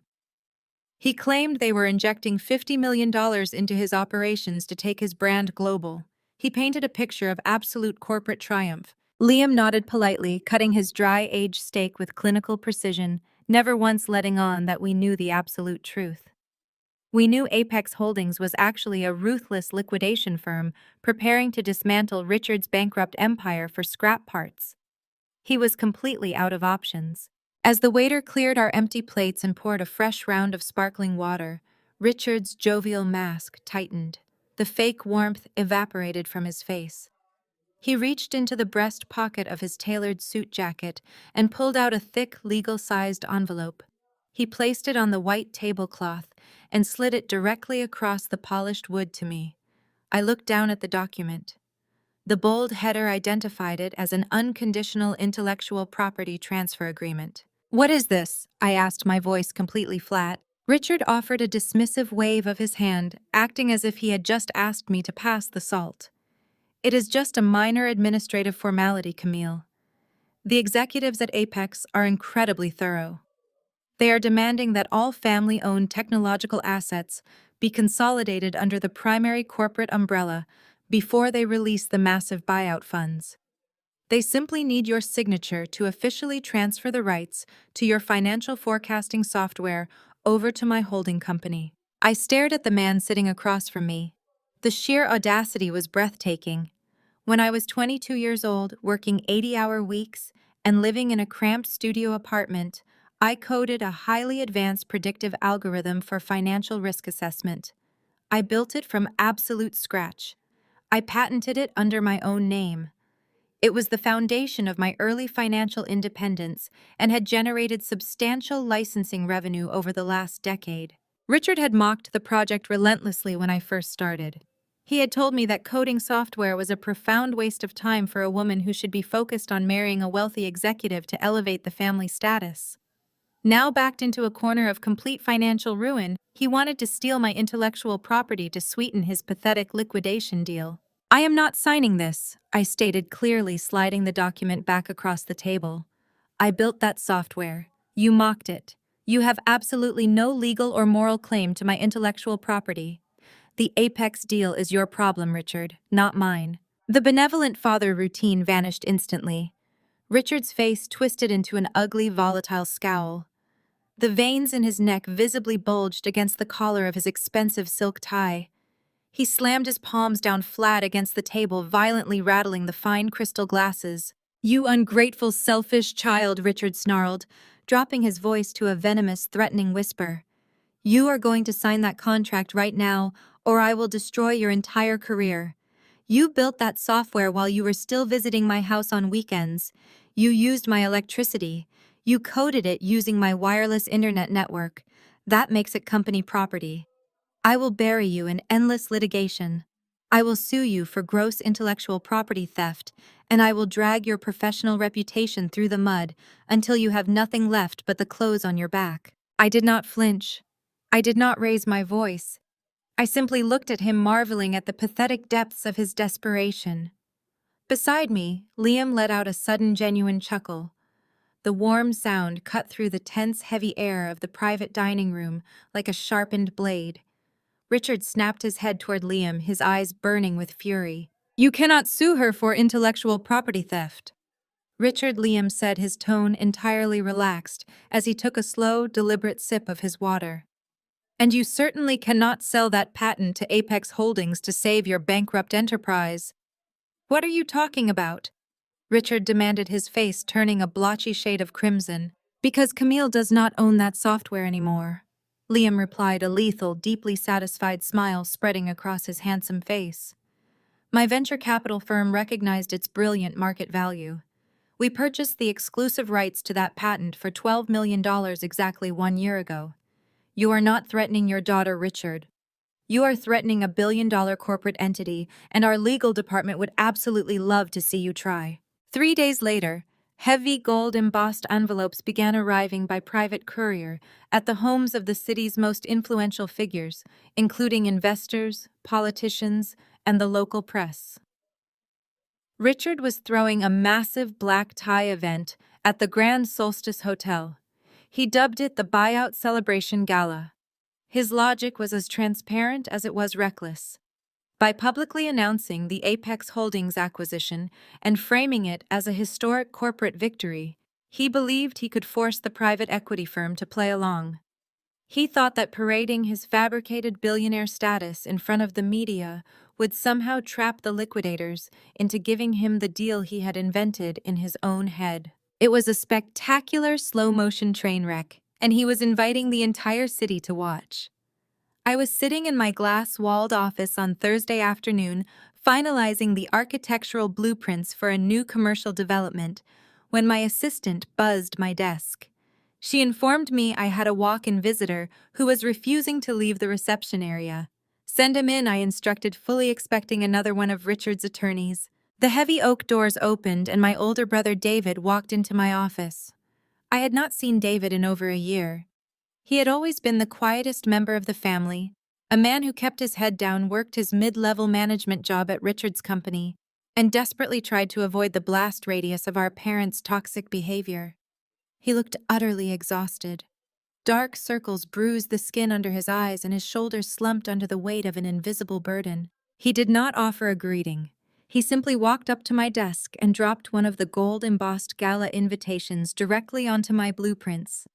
He claimed they were injecting $50 million into his operations to take his brand global. He painted a picture of absolute corporate triumph. Liam nodded politely, cutting his dry-aged steak with clinical precision, never once letting on that we knew the absolute truth. We knew Apex Holdings was actually a ruthless liquidation firm preparing to dismantle Richard's bankrupt empire for scrap parts. He was completely out of options. As the waiter cleared our empty plates and poured a fresh round of sparkling water, Richard's jovial mask tightened. The fake warmth evaporated from his face. He reached into the breast pocket of his tailored suit jacket and pulled out a thick, legal-sized envelope. He placed it on the white tablecloth and slid it directly across the polished wood to me. I looked down at the document. The bold header identified it as an unconditional intellectual property transfer agreement. "What is this?" I asked, my voice completely flat. Richard offered a dismissive wave of his hand, acting as if he had just asked me to pass the salt. "It is just a minor administrative formality, Camille. The executives at Apex are incredibly thorough. They are demanding that all family-owned technological assets be consolidated under the primary corporate umbrella before they release the massive buyout funds. They simply need your signature to officially transfer the rights to your financial forecasting software over to my holding company." I stared at the man sitting across from me. The sheer audacity was breathtaking. When I was 22 years old, working 80-hour weeks, and living in a cramped studio apartment, I coded a highly advanced predictive algorithm for financial risk assessment. I built it from absolute scratch. I patented it under my own name. It was the foundation of my early financial independence and had generated substantial licensing revenue over the last decade. Richard had mocked the project relentlessly when I first started. He had told me that coding software was a profound waste of time for a woman who should be focused on marrying a wealthy executive to elevate the family status. Now backed into a corner of complete financial ruin, he wanted to steal my intellectual property to sweeten his pathetic liquidation deal. I am not signing this, I stated clearly, sliding the document back across the table. I built that software. You mocked it. You have absolutely no legal or moral claim to my intellectual property. The Apex deal is your problem, Richard, not mine. The benevolent father routine vanished instantly. Richard's face twisted into an ugly, volatile scowl. The veins in his neck visibly bulged against the collar of his expensive silk tie. He slammed his palms down flat against the table, violently rattling the fine crystal glasses. You ungrateful, selfish child, Richard snarled, dropping his voice to a venomous, threatening whisper. You are going to sign that contract right now, or I will destroy your entire career. You built that software while you were still visiting my house on weekends. You used my electricity. You coded it using my wireless internet network. That makes it company property. I will bury you in endless litigation. I will sue you for gross intellectual property theft, and I will drag your professional reputation through the mud until you have nothing left but the clothes on your back. I did not flinch. I did not raise my voice. I simply looked at him, marveling at the pathetic depths of his desperation. Beside me, Liam let out a sudden, genuine chuckle. The warm sound cut through the tense, heavy air of the private dining room like a sharpened blade. Richard snapped his head toward Liam, his eyes burning with fury. You cannot sue her for intellectual property theft. Richard, Liam said, his tone entirely relaxed as he took a slow, deliberate sip of his water. And you certainly cannot sell that patent to Apex Holdings to save your bankrupt enterprise. What are you talking about? Richard demanded, his face turning a blotchy shade of crimson. Because Camille does not own that software anymore. Liam replied, a lethal, deeply satisfied smile spreading across his handsome face. My venture capital firm recognized its brilliant market value. We purchased the exclusive rights to that patent for $12 million exactly 1 year ago. You are not threatening your daughter, Richard. You are threatening a billion-dollar corporate entity, and our legal department would absolutely love to see you try. 3 days later, heavy gold-embossed envelopes began arriving by private courier at the homes of the city's most influential figures, including investors, politicians, and the local press. Richard was throwing a massive black tie event at the Grand Solstice Hotel. He dubbed it the Buyout Celebration Gala. His logic was as transparent as it was reckless. By publicly announcing the Apex Holdings acquisition and framing it as a historic corporate victory, he believed he could force the private equity firm to play along. He thought that parading his fabricated billionaire status in front of the media would somehow trap the liquidators into giving him the deal he had invented in his own head. It was a spectacular slow-motion train wreck, and he was inviting the entire city to watch. I was sitting in my glass-walled office on Thursday afternoon, finalizing the architectural blueprints for a new commercial development, when my assistant buzzed my desk. She informed me I had a walk-in visitor who was refusing to leave the reception area. Send him in, I instructed, fully expecting another one of Richard's attorneys. The heavy oak doors opened and my older brother David walked into my office. I had not seen David in over a year. He had always been the quietest member of the family, a man who kept his head down, worked his mid-level management job at Richard's company, and desperately tried to avoid the blast radius of our parents' toxic behavior. He looked utterly exhausted. Dark circles bruised the skin under his eyes and his shoulders slumped under the weight of an invisible burden. He did not offer a greeting. He simply walked up to my desk and dropped one of the gold-embossed gala invitations directly onto my blueprints.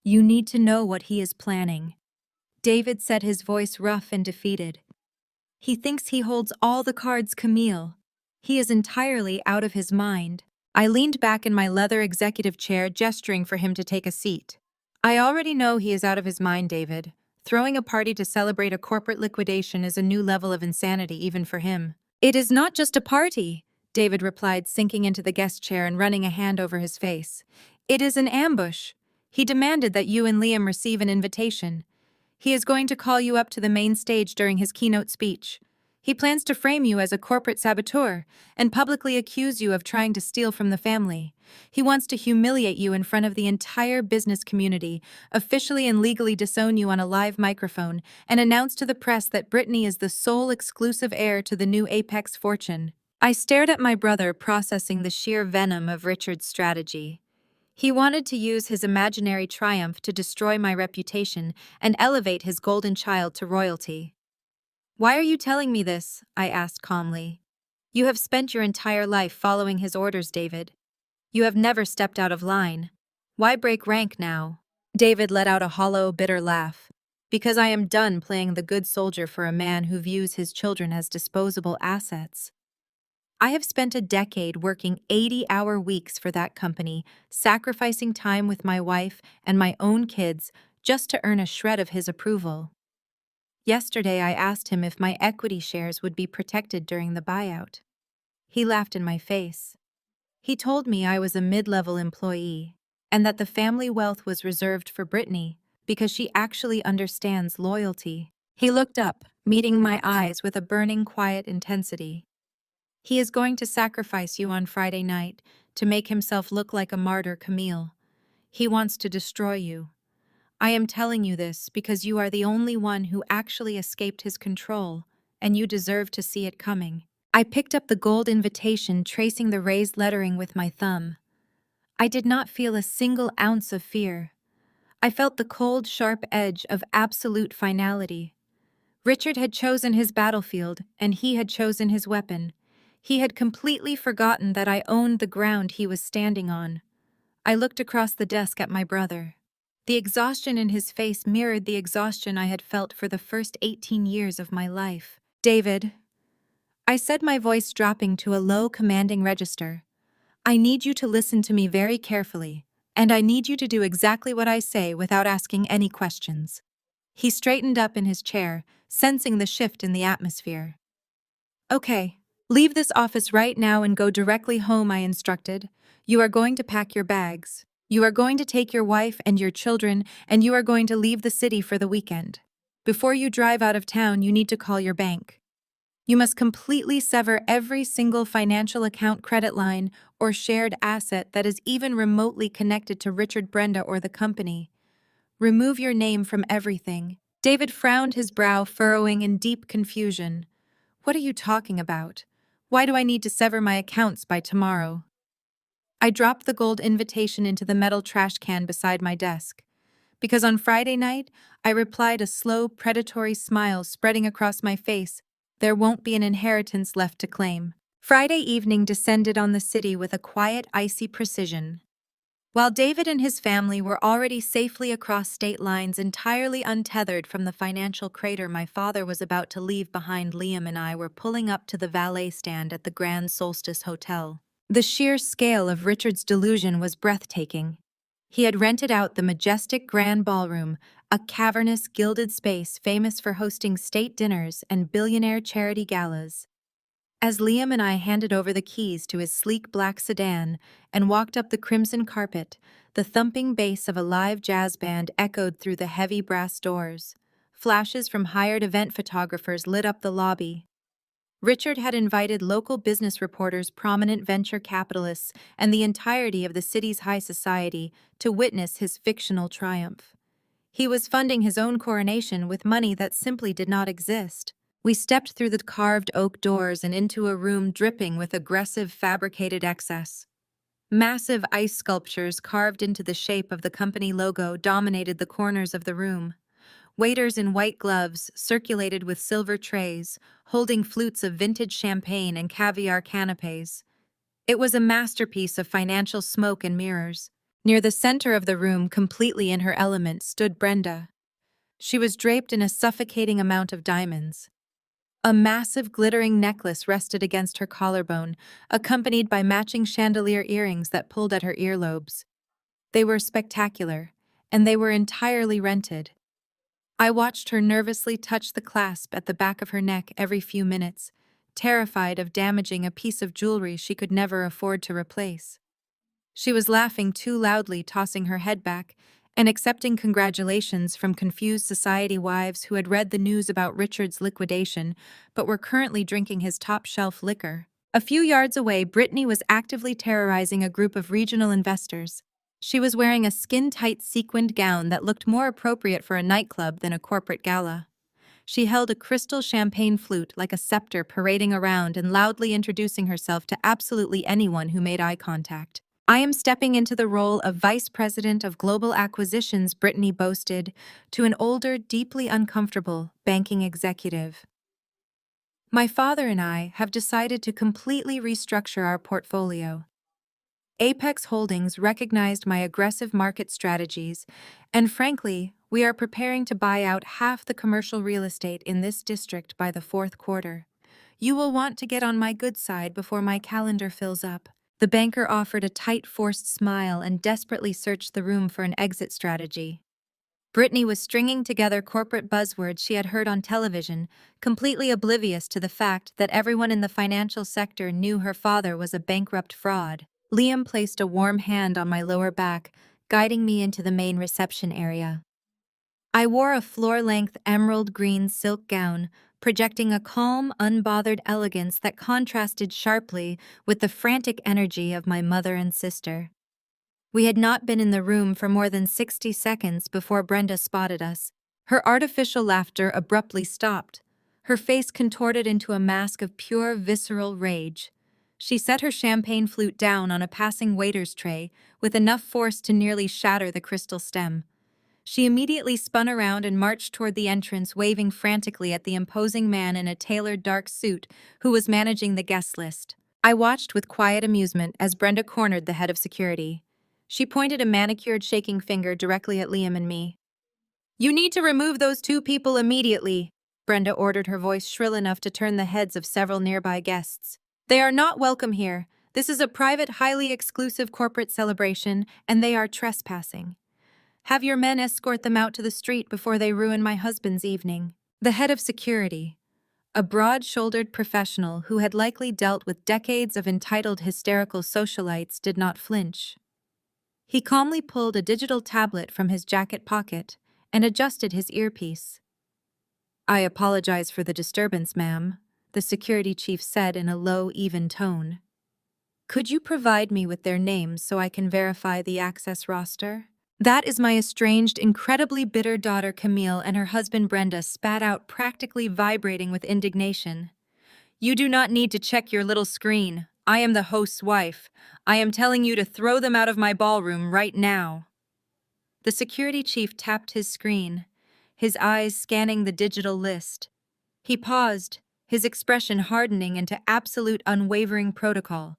You need to know what he is planning. David said, his voice rough and defeated. He thinks he holds all the cards, Camille. He is entirely out of his mind. I leaned back in my leather executive chair, gesturing for him to take a seat. I already know he is out of his mind, David. Throwing a party to celebrate a corporate liquidation is a new level of insanity even for him. It is not just a party, David replied, sinking into the guest chair and running a hand over his face. It is an ambush. He demanded that you and Liam receive an invitation. He is going to call you up to the main stage during his keynote speech. He plans to frame you as a corporate saboteur and publicly accuse you of trying to steal from the family. He wants to humiliate you in front of the entire business community, officially and legally disown you on a live microphone, and announce to the press that Brittany is the sole exclusive heir to the new Apex fortune. I stared at my brother, processing the sheer venom of Richard's strategy. He wanted to use his imaginary triumph to destroy my reputation and elevate his golden child to royalty. "Why are you telling me this?" I asked calmly. "You have spent your entire life following his orders, David. You have never stepped out of line. Why break rank now?" David let out a hollow, bitter laugh. "Because I am done playing the good soldier for a man who views his children as disposable assets. I have spent a decade working 80-hour weeks for that company, sacrificing time with my wife and my own kids just to earn a shred of his approval. Yesterday, I asked him if my equity shares would be protected during the buyout. He laughed in my face. He told me I was a mid-level employee and that the family wealth was reserved for Brittany because she actually understands loyalty. He looked up, meeting my eyes with a burning, quiet intensity. He is going to sacrifice you on Friday night to make himself look like a martyr, Camille. He wants to destroy you. I am telling you this because you are the only one who actually escaped his control, and you deserve to see it coming." I picked up the gold invitation, tracing the raised lettering with my thumb. I did not feel a single ounce of fear. I felt the cold, sharp edge of absolute finality. Richard had chosen his battlefield, and he had chosen his weapon. He had completely forgotten that I owned the ground he was standing on. I looked across the desk at my brother. The exhaustion in his face mirrored the exhaustion I had felt for the first 18 years of my life. "David," I said, my voice dropping to a low, commanding register, "I need you to listen to me very carefully, and I need you to do exactly what I say without asking any questions." He straightened up in his chair, sensing the shift in the atmosphere. "Okay, leave this office right now and go directly home," I instructed. "You are going to pack your bags. You are going to take your wife and your children, and you are going to leave the city for the weekend. Before you drive out of town, you need to call your bank. You must completely sever every single financial account, credit line, or shared asset that is even remotely connected to Richard, Brenda, or the company. Remove your name from everything." David frowned, his brow furrowing in deep confusion. "What are you talking about? Why do I need to sever my accounts by tomorrow?" I dropped the gold invitation into the metal trash can beside my desk. "Because on Friday night," I replied, a slow, predatory smile spreading across my face, "there won't be an inheritance left to claim." Friday evening descended on the city with a quiet, icy precision. While David and his family were already safely across state lines, entirely untethered from the financial crater my father was about to leave behind, Liam and I were pulling up to the valet stand at the Grand Solstice Hotel. The sheer scale of Richard's delusion was breathtaking. He had rented out the majestic Grand Ballroom, a cavernous, gilded space famous for hosting state dinners and billionaire charity galas. As Liam and I handed over the keys to his sleek black sedan and walked up the crimson carpet, the thumping bass of a live jazz band echoed through the heavy brass doors. Flashes from hired event photographers lit up the lobby. Richard had invited local business reporters, prominent venture capitalists, and the entirety of the city's high society to witness his fictional triumph. He was funding his own coronation with money that simply did not exist. We stepped through the carved oak doors and into a room dripping with aggressive fabricated excess. Massive ice sculptures carved into the shape of the company logo dominated the corners of the room. Waiters in white gloves circulated with silver trays, holding flutes of vintage champagne and caviar canapes. It was a masterpiece of financial smoke and mirrors. Near the center of the room, completely in her element, stood Brenda. She was draped in a suffocating amount of diamonds. A massive glittering necklace rested against her collarbone, accompanied by matching chandelier earrings that pulled at her earlobes. They were spectacular, and they were entirely rented. I watched her nervously touch the clasp at the back of her neck every few minutes, terrified of damaging a piece of jewelry she could never afford to replace. She was laughing too loudly, tossing her head back, and accepting congratulations from confused society wives who had read the news about Richard's liquidation but were currently drinking his top-shelf liquor. A few yards away, Brittany was actively terrorizing a group of regional investors. She was wearing a skin-tight sequined gown that looked more appropriate for a nightclub than a corporate gala. She held a crystal champagne flute like a scepter, parading around and loudly introducing herself to absolutely anyone who made eye contact. "I am stepping into the role of Vice President of Global Acquisitions," Brittany boasted, to an older, deeply uncomfortable banking executive. "My father and I have decided to completely restructure our portfolio. Apex Holdings recognized my aggressive market strategies, and frankly, we are preparing to buy out half the commercial real estate in this district by the fourth quarter. You will want to get on my good side before my calendar fills up." The banker offered a tight, forced smile and desperately searched the room for an exit strategy. Brittany was stringing together corporate buzzwords she had heard on television, completely oblivious to the fact that everyone in the financial sector knew her father was a bankrupt fraud. Liam placed a warm hand on my lower back, guiding me into the main reception area. I wore a floor-length emerald green silk gown, projecting a calm, unbothered elegance that contrasted sharply with the frantic energy of my mother and sister. We had not been in the room for more than 60 seconds before Brenda spotted us. Her artificial laughter abruptly stopped, her face contorted into a mask of pure, visceral rage. She set her champagne flute down on a passing waiter's tray with enough force to nearly shatter the crystal stem. She immediately spun around and marched toward the entrance, waving frantically at the imposing man in a tailored dark suit who was managing the guest list. I watched with quiet amusement as Brenda cornered the head of security. She pointed a manicured shaking finger directly at Liam and me. "You need to remove those two people immediately," Brenda ordered, her voice shrill enough to turn the heads of several nearby guests. "They are not welcome here. This is a private, highly exclusive corporate celebration, and they are trespassing. Have your men escort them out to the street before they ruin my husband's evening." The head of security, a broad-shouldered professional who had likely dealt with decades of entitled hysterical socialites, did not flinch. He calmly pulled a digital tablet from his jacket pocket and adjusted his earpiece. "I apologize for the disturbance, ma'am," the security chief said in a low, even tone. "Could you provide me with their names so I can verify the access roster?" "That is my estranged, incredibly bitter daughter Camille," and her husband Brenda spat out, practically vibrating with indignation. "You do not need to check your little screen. I am the host's wife. I am telling you to throw them out of my ballroom right now." The security chief tapped his screen, his eyes scanning the digital list. He paused, his expression hardening into absolute unwavering protocol.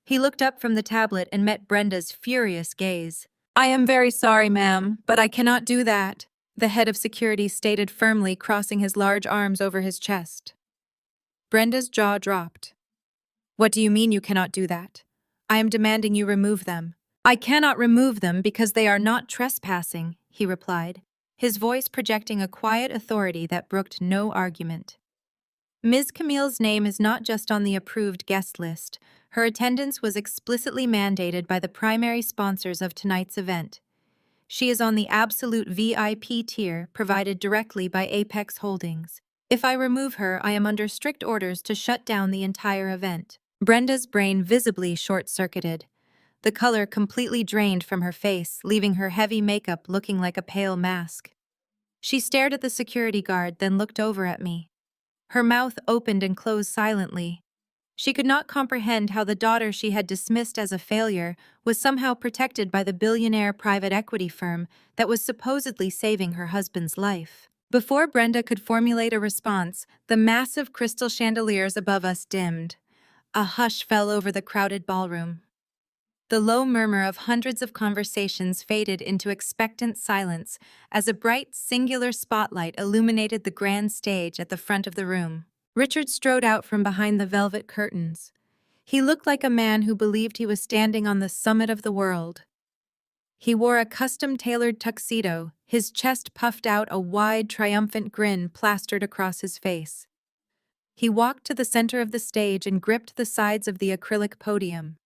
He looked up from the tablet and met Brenda's furious gaze. "I am very sorry, ma'am, but I cannot do that," the head of security stated firmly, crossing his large arms over his chest. Brenda's jaw dropped. "What do you mean you cannot do that? I am demanding you remove them." "I cannot remove them because they are not trespassing," he replied, his voice projecting a quiet authority that brooked no argument. "Ms. Camille's name is not just on the approved guest list. Her attendance was explicitly mandated by the primary sponsors of tonight's event. She is on the absolute VIP tier provided directly by Apex Holdings. If I remove her, I am under strict orders to shut down the entire event." Brenda's brain visibly short-circuited. The color completely drained from her face, leaving her heavy makeup looking like a pale mask. She stared at the security guard, then looked over at me. Her mouth opened and closed silently. She could not comprehend how the daughter she had dismissed as a failure was somehow protected by the billionaire private equity firm that was supposedly saving her husband's life. Before Brenda could formulate a response, the massive crystal chandeliers above us dimmed. A hush fell over the crowded ballroom. The low murmur of hundreds of conversations faded into expectant silence as a bright, singular spotlight illuminated the grand stage at the front of the room. Richard strode out from behind the velvet curtains. He looked like a man who believed he was standing on the summit of the world. He wore a custom-tailored tuxedo, his chest puffed out, a wide, triumphant grin plastered across his face. He walked to the center of the stage and gripped the sides of the acrylic podium.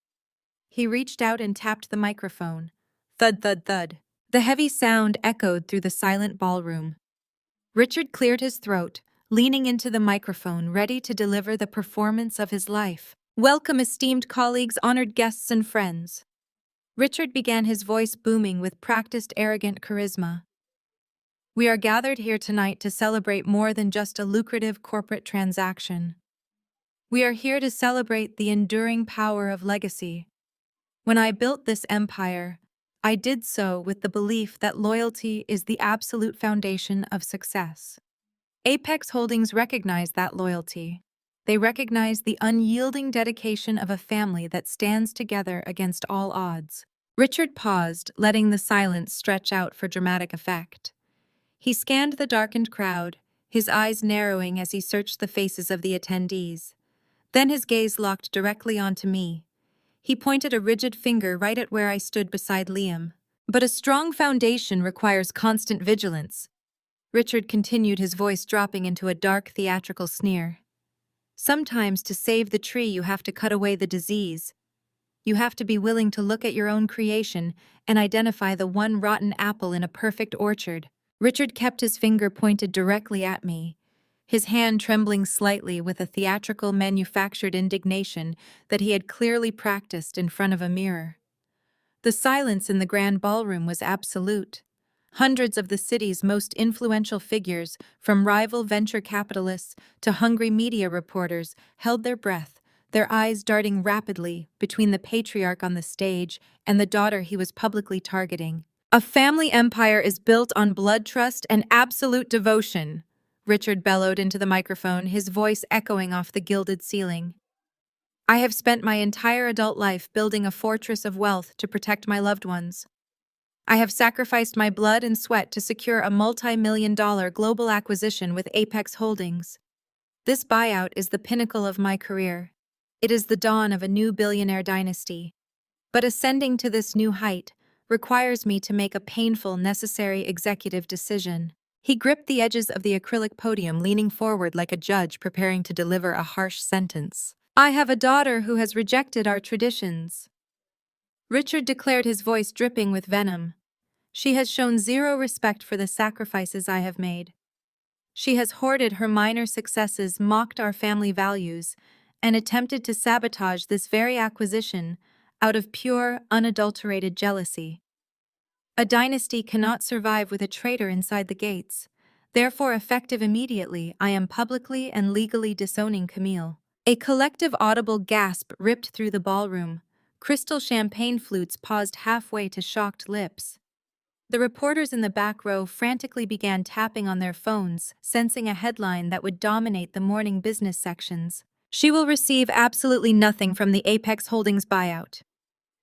He reached out and tapped the microphone. Thud, thud, thud. The heavy sound echoed through the silent ballroom. Richard cleared his throat, leaning into the microphone, ready to deliver the performance of his life. Welcome, esteemed colleagues, honored guests, and friends. Richard began, his voice booming with practiced, arrogant charisma. We are gathered here tonight to celebrate more than just a lucrative corporate transaction. We are here to celebrate the enduring power of legacy. When I built this empire, I did so with the belief that loyalty is the absolute foundation of success. Apex Holdings recognized that loyalty. They recognized the unyielding dedication of a family that stands together against all odds. Richard paused, letting the silence stretch out for dramatic effect. He scanned the darkened crowd, his eyes narrowing as he searched the faces of the attendees. Then his gaze locked directly onto me. He pointed a rigid finger right at where I stood beside Liam. But a strong foundation requires constant vigilance. Richard continued, his voice dropping into a dark, theatrical sneer. Sometimes to save the tree you have to cut away the disease. You have to be willing to look at your own creation and identify the one rotten apple in a perfect orchard. Richard kept his finger pointed directly at me, his hand trembling slightly with a theatrical, manufactured indignation that he had clearly practiced in front of a mirror. The silence in the grand ballroom was absolute. Hundreds of the city's most influential figures, from rival venture capitalists to hungry media reporters, held their breath, their eyes darting rapidly between the patriarch on the stage and the daughter he was publicly targeting. A family empire is built on blood trust and absolute devotion, Richard bellowed into the microphone, his voice echoing off the gilded ceiling. I have spent my entire adult life building a fortress of wealth to protect my loved ones. I have sacrificed my blood and sweat to secure a multi-million-dollar global acquisition with Apex Holdings. This buyout is the pinnacle of my career. It is the dawn of a new billionaire dynasty. But ascending to this new height requires me to make a painful, necessary executive decision. He gripped the edges of the acrylic podium, leaning forward like a judge preparing to deliver a harsh sentence. I have a daughter who has rejected our traditions. Richard declared, his voice dripping with venom. She has shown zero respect for the sacrifices I have made. She has hoarded her minor successes, mocked our family values, and attempted to sabotage this very acquisition out of pure, unadulterated jealousy. A dynasty cannot survive with a traitor inside the gates. Therefore, effective immediately, I am publicly and legally disowning Camille. A collective audible gasp ripped through the ballroom. Crystal champagne flutes paused halfway to shocked lips. The reporters in the back row frantically began tapping on their phones, sensing a headline that would dominate the morning business sections. She will receive absolutely nothing from the Apex Holdings buyout.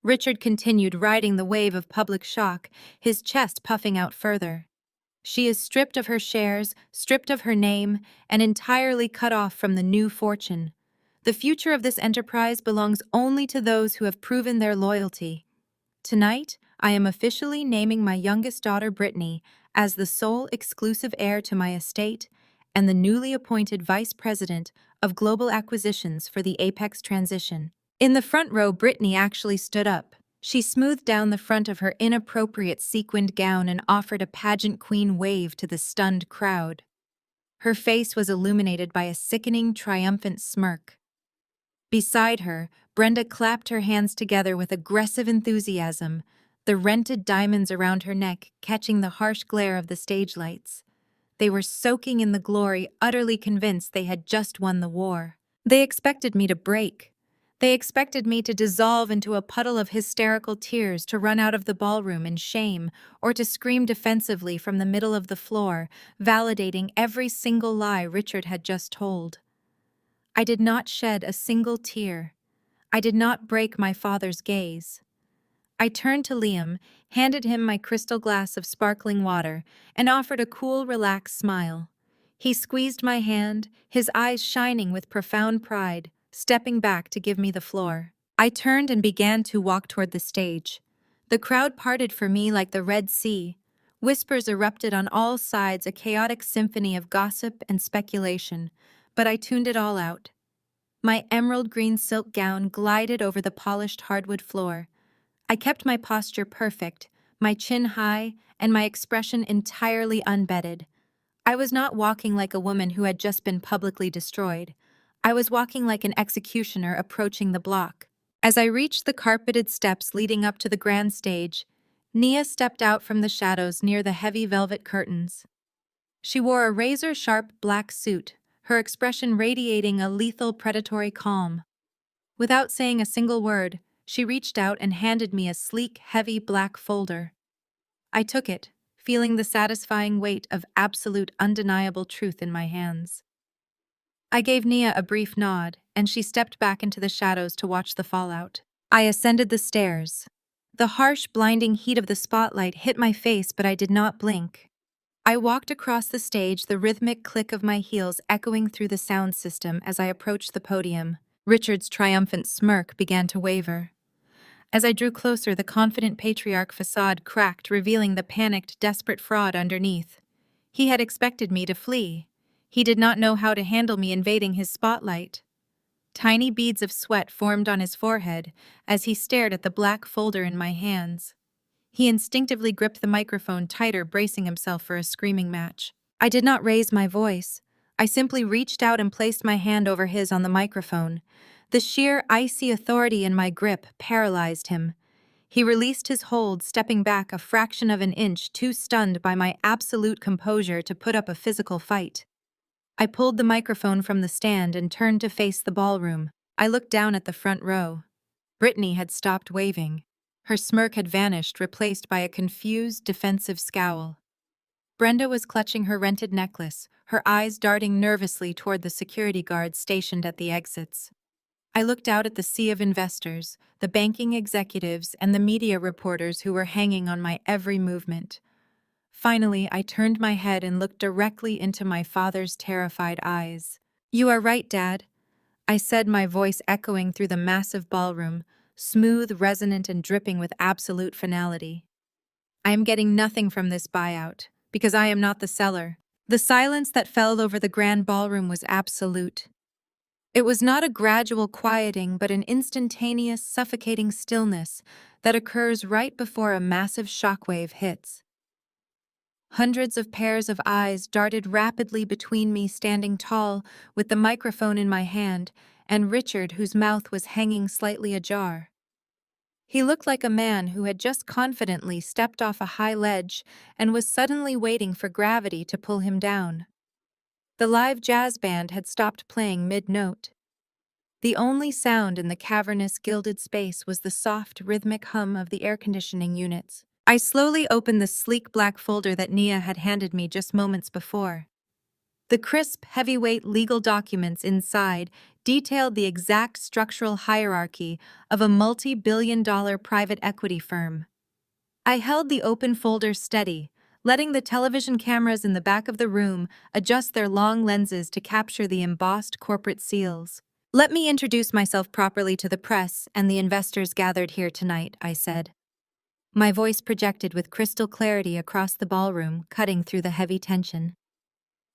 Richard continued, riding the wave of public shock, his chest puffing out further. She is stripped of her shares, stripped of her name, and entirely cut off from the new fortune. The future of this enterprise belongs only to those who have proven their loyalty. Tonight, I am officially naming my youngest daughter, Brittany, as the sole exclusive heir to my estate and the newly appointed Vice President of Global Acquisitions for the Apex transition. In the front row, Brittany actually stood up. She smoothed down the front of her inappropriate sequined gown and offered a pageant queen wave to the stunned crowd. Her face was illuminated by a sickening, triumphant smirk. Beside her, Brenda clapped her hands together with aggressive enthusiasm, the rented diamonds around her neck catching the harsh glare of the stage lights. They were soaking in the glory, utterly convinced they had just won the war. They expected me to break. They expected me to dissolve into a puddle of hysterical tears, to run out of the ballroom in shame, or to scream defensively from the middle of the floor, validating every single lie Richard had just told. I did not shed a single tear. I did not break my father's gaze. I turned to Liam, handed him my crystal glass of sparkling water, and offered a cool, relaxed smile. He squeezed my hand, his eyes shining with profound pride, stepping back to give me the floor. I turned and began to walk toward the stage. The crowd parted for me like the Red Sea. Whispers erupted on all sides, a chaotic symphony of gossip and speculation, but I tuned it all out. My emerald green silk gown glided over the polished hardwood floor. I kept my posture perfect, my chin high, and my expression entirely unbettered. I was not walking like a woman who had just been publicly destroyed. I was walking like an executioner approaching the block. As I reached the carpeted steps leading up to the grand stage, Nia stepped out from the shadows near the heavy velvet curtains. She wore a razor-sharp black suit, her expression radiating a lethal predatory calm. Without saying a single word, she reached out and handed me a sleek, heavy black folder. I took it, feeling the satisfying weight of absolute undeniable truth in my hands. I gave Nia a brief nod, and she stepped back into the shadows to watch the fallout. I ascended the stairs. The harsh, blinding heat of the spotlight hit my face, but I did not blink. I walked across the stage, the rhythmic click of my heels echoing through the sound system as I approached the podium. Richard's triumphant smirk began to waver. As I drew closer, the confident patriarch facade cracked, revealing the panicked, desperate fraud underneath. He had expected me to flee. He did not know how to handle me invading his spotlight. Tiny beads of sweat formed on his forehead as he stared at the black folder in my hands. He instinctively gripped the microphone tighter, bracing himself for a screaming match. I did not raise my voice. I simply reached out and placed my hand over his on the microphone. The sheer, icy authority in my grip paralyzed him. He released his hold, stepping back a fraction of an inch, too stunned by my absolute composure to put up a physical fight. I pulled the microphone from the stand and turned to face the ballroom. I looked down at the front row. Brittany had stopped waving. Her smirk had vanished, replaced by a confused, defensive scowl. Brenda was clutching her rented necklace, her eyes darting nervously toward the security guards stationed at the exits. I looked out at the sea of investors, the banking executives, and the media reporters who were hanging on my every movement. Finally, I turned my head and looked directly into my father's terrified eyes. "You are right, Dad," I said, my voice echoing through the massive ballroom, smooth, resonant, and dripping with absolute finality. "I am getting nothing from this buyout, because I am not the seller." The silence that fell over the grand ballroom was absolute. It was not a gradual quieting, but an instantaneous, suffocating stillness that occurs right before a massive shockwave hits. Hundreds of pairs of eyes darted rapidly between me standing tall with the microphone in my hand and Richard, whose mouth was hanging slightly ajar. He looked like a man who had just confidently stepped off a high ledge and was suddenly waiting for gravity to pull him down. The live jazz band had stopped playing mid-note. The only sound in the cavernous, gilded space was the soft, rhythmic hum of the air conditioning units. I slowly opened the sleek black folder that Nia had handed me just moments before. The crisp, heavyweight legal documents inside detailed the exact structural hierarchy of a multi-billion-dollar private equity firm. I held the open folder steady, letting the television cameras in the back of the room adjust their long lenses to capture the embossed corporate seals. "Let me introduce myself properly to the press and the investors gathered here tonight," I said. My voice projected with crystal clarity across the ballroom, cutting through the heavy tension.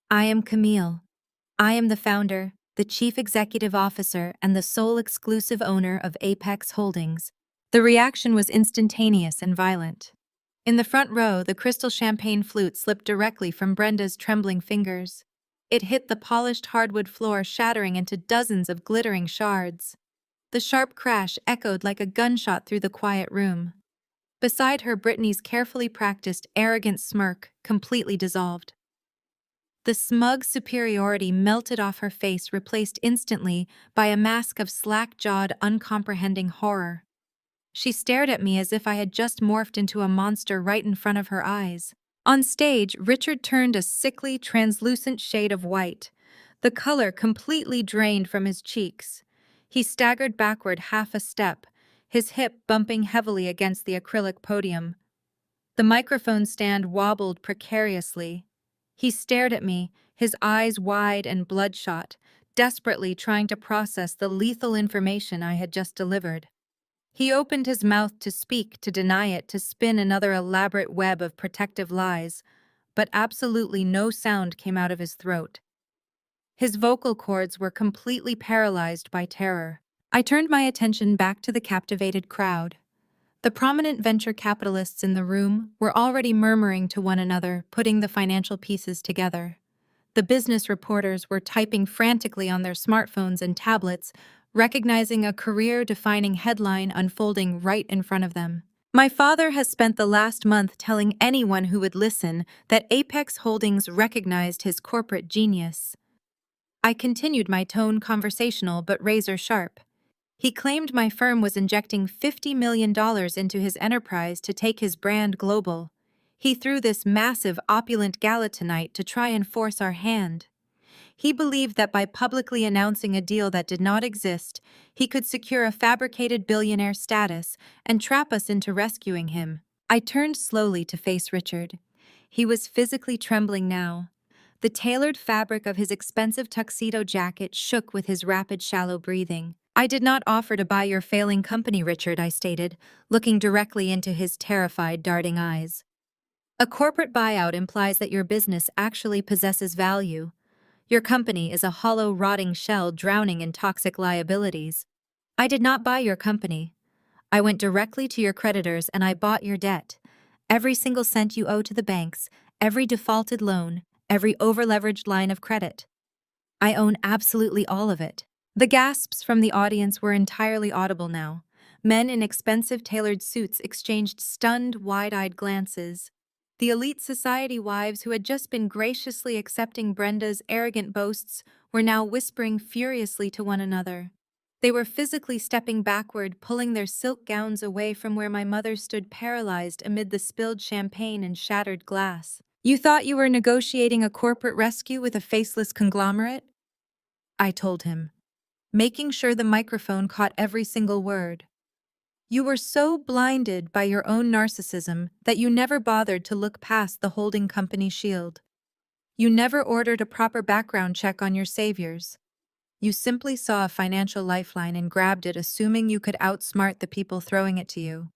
"I am Camille. I am the founder, the chief executive officer, and the sole exclusive owner of Apex Holdings." The reaction was instantaneous and violent. In the front row, the crystal champagne flute slipped directly from Brenda's trembling fingers. It hit the polished hardwood floor, shattering into dozens of glittering shards. The sharp crash echoed like a gunshot through the quiet room. Beside her, Brittany's carefully practiced, arrogant smirk completely dissolved. The smug superiority melted off her face, replaced instantly by a mask of slack-jawed, uncomprehending horror. She stared at me as if I had just morphed into a monster right in front of her eyes. On stage, Richard turned a sickly, translucent shade of white, the color completely drained from his cheeks. He staggered backward half a step, his hip bumping heavily against the acrylic podium. The microphone stand wobbled precariously. He stared at me, his eyes wide and bloodshot, desperately trying to process the lethal information I had just delivered. He opened his mouth to speak, to deny it, to spin another elaborate web of protective lies, but absolutely no sound came out of his throat. His vocal cords were completely paralyzed by terror. I turned my attention back to the captivated crowd. The prominent venture capitalists in the room were already murmuring to one another, putting the financial pieces together. The business reporters were typing frantically on their smartphones and tablets, recognizing a career-defining headline unfolding right in front of them. My father has spent the last month telling anyone who would listen that Apex Holdings recognized his corporate genius. I continued my tone conversational but razor sharp. He claimed my firm was injecting $50 million into his enterprise to take his brand global. He threw this massive, opulent gala tonight to try and force our hand. He believed that by publicly announcing a deal that did not exist, he could secure a fabricated billionaire status and trap us into rescuing him. I turned slowly to face Richard. He was physically trembling now. The tailored fabric of his expensive tuxedo jacket shook with his rapid, shallow breathing. "I did not offer to buy your failing company, Richard," I stated, looking directly into his terrified, darting eyes. "A corporate buyout implies that your business actually possesses value. Your company is a hollow, rotting shell drowning in toxic liabilities. I did not buy your company. I went directly to your creditors and I bought your debt. Every single cent you owe to the banks, every defaulted loan, every overleveraged line of credit. I own absolutely all of it." The gasps from the audience were entirely audible now. Men in expensive tailored suits exchanged stunned, wide-eyed glances. The elite society wives who had just been graciously accepting Brenda's arrogant boasts were now whispering furiously to one another. They were physically stepping backward, pulling their silk gowns away from where my mother stood paralyzed amid the spilled champagne and shattered glass. "You thought you were negotiating a corporate rescue with a faceless conglomerate?" I told him, making sure the microphone caught every single word. "You were so blinded by your own narcissism that you never bothered to look past the holding company shield. You never ordered a proper background check on your saviors. You simply saw a financial lifeline and grabbed it, assuming you could outsmart the people throwing it to you.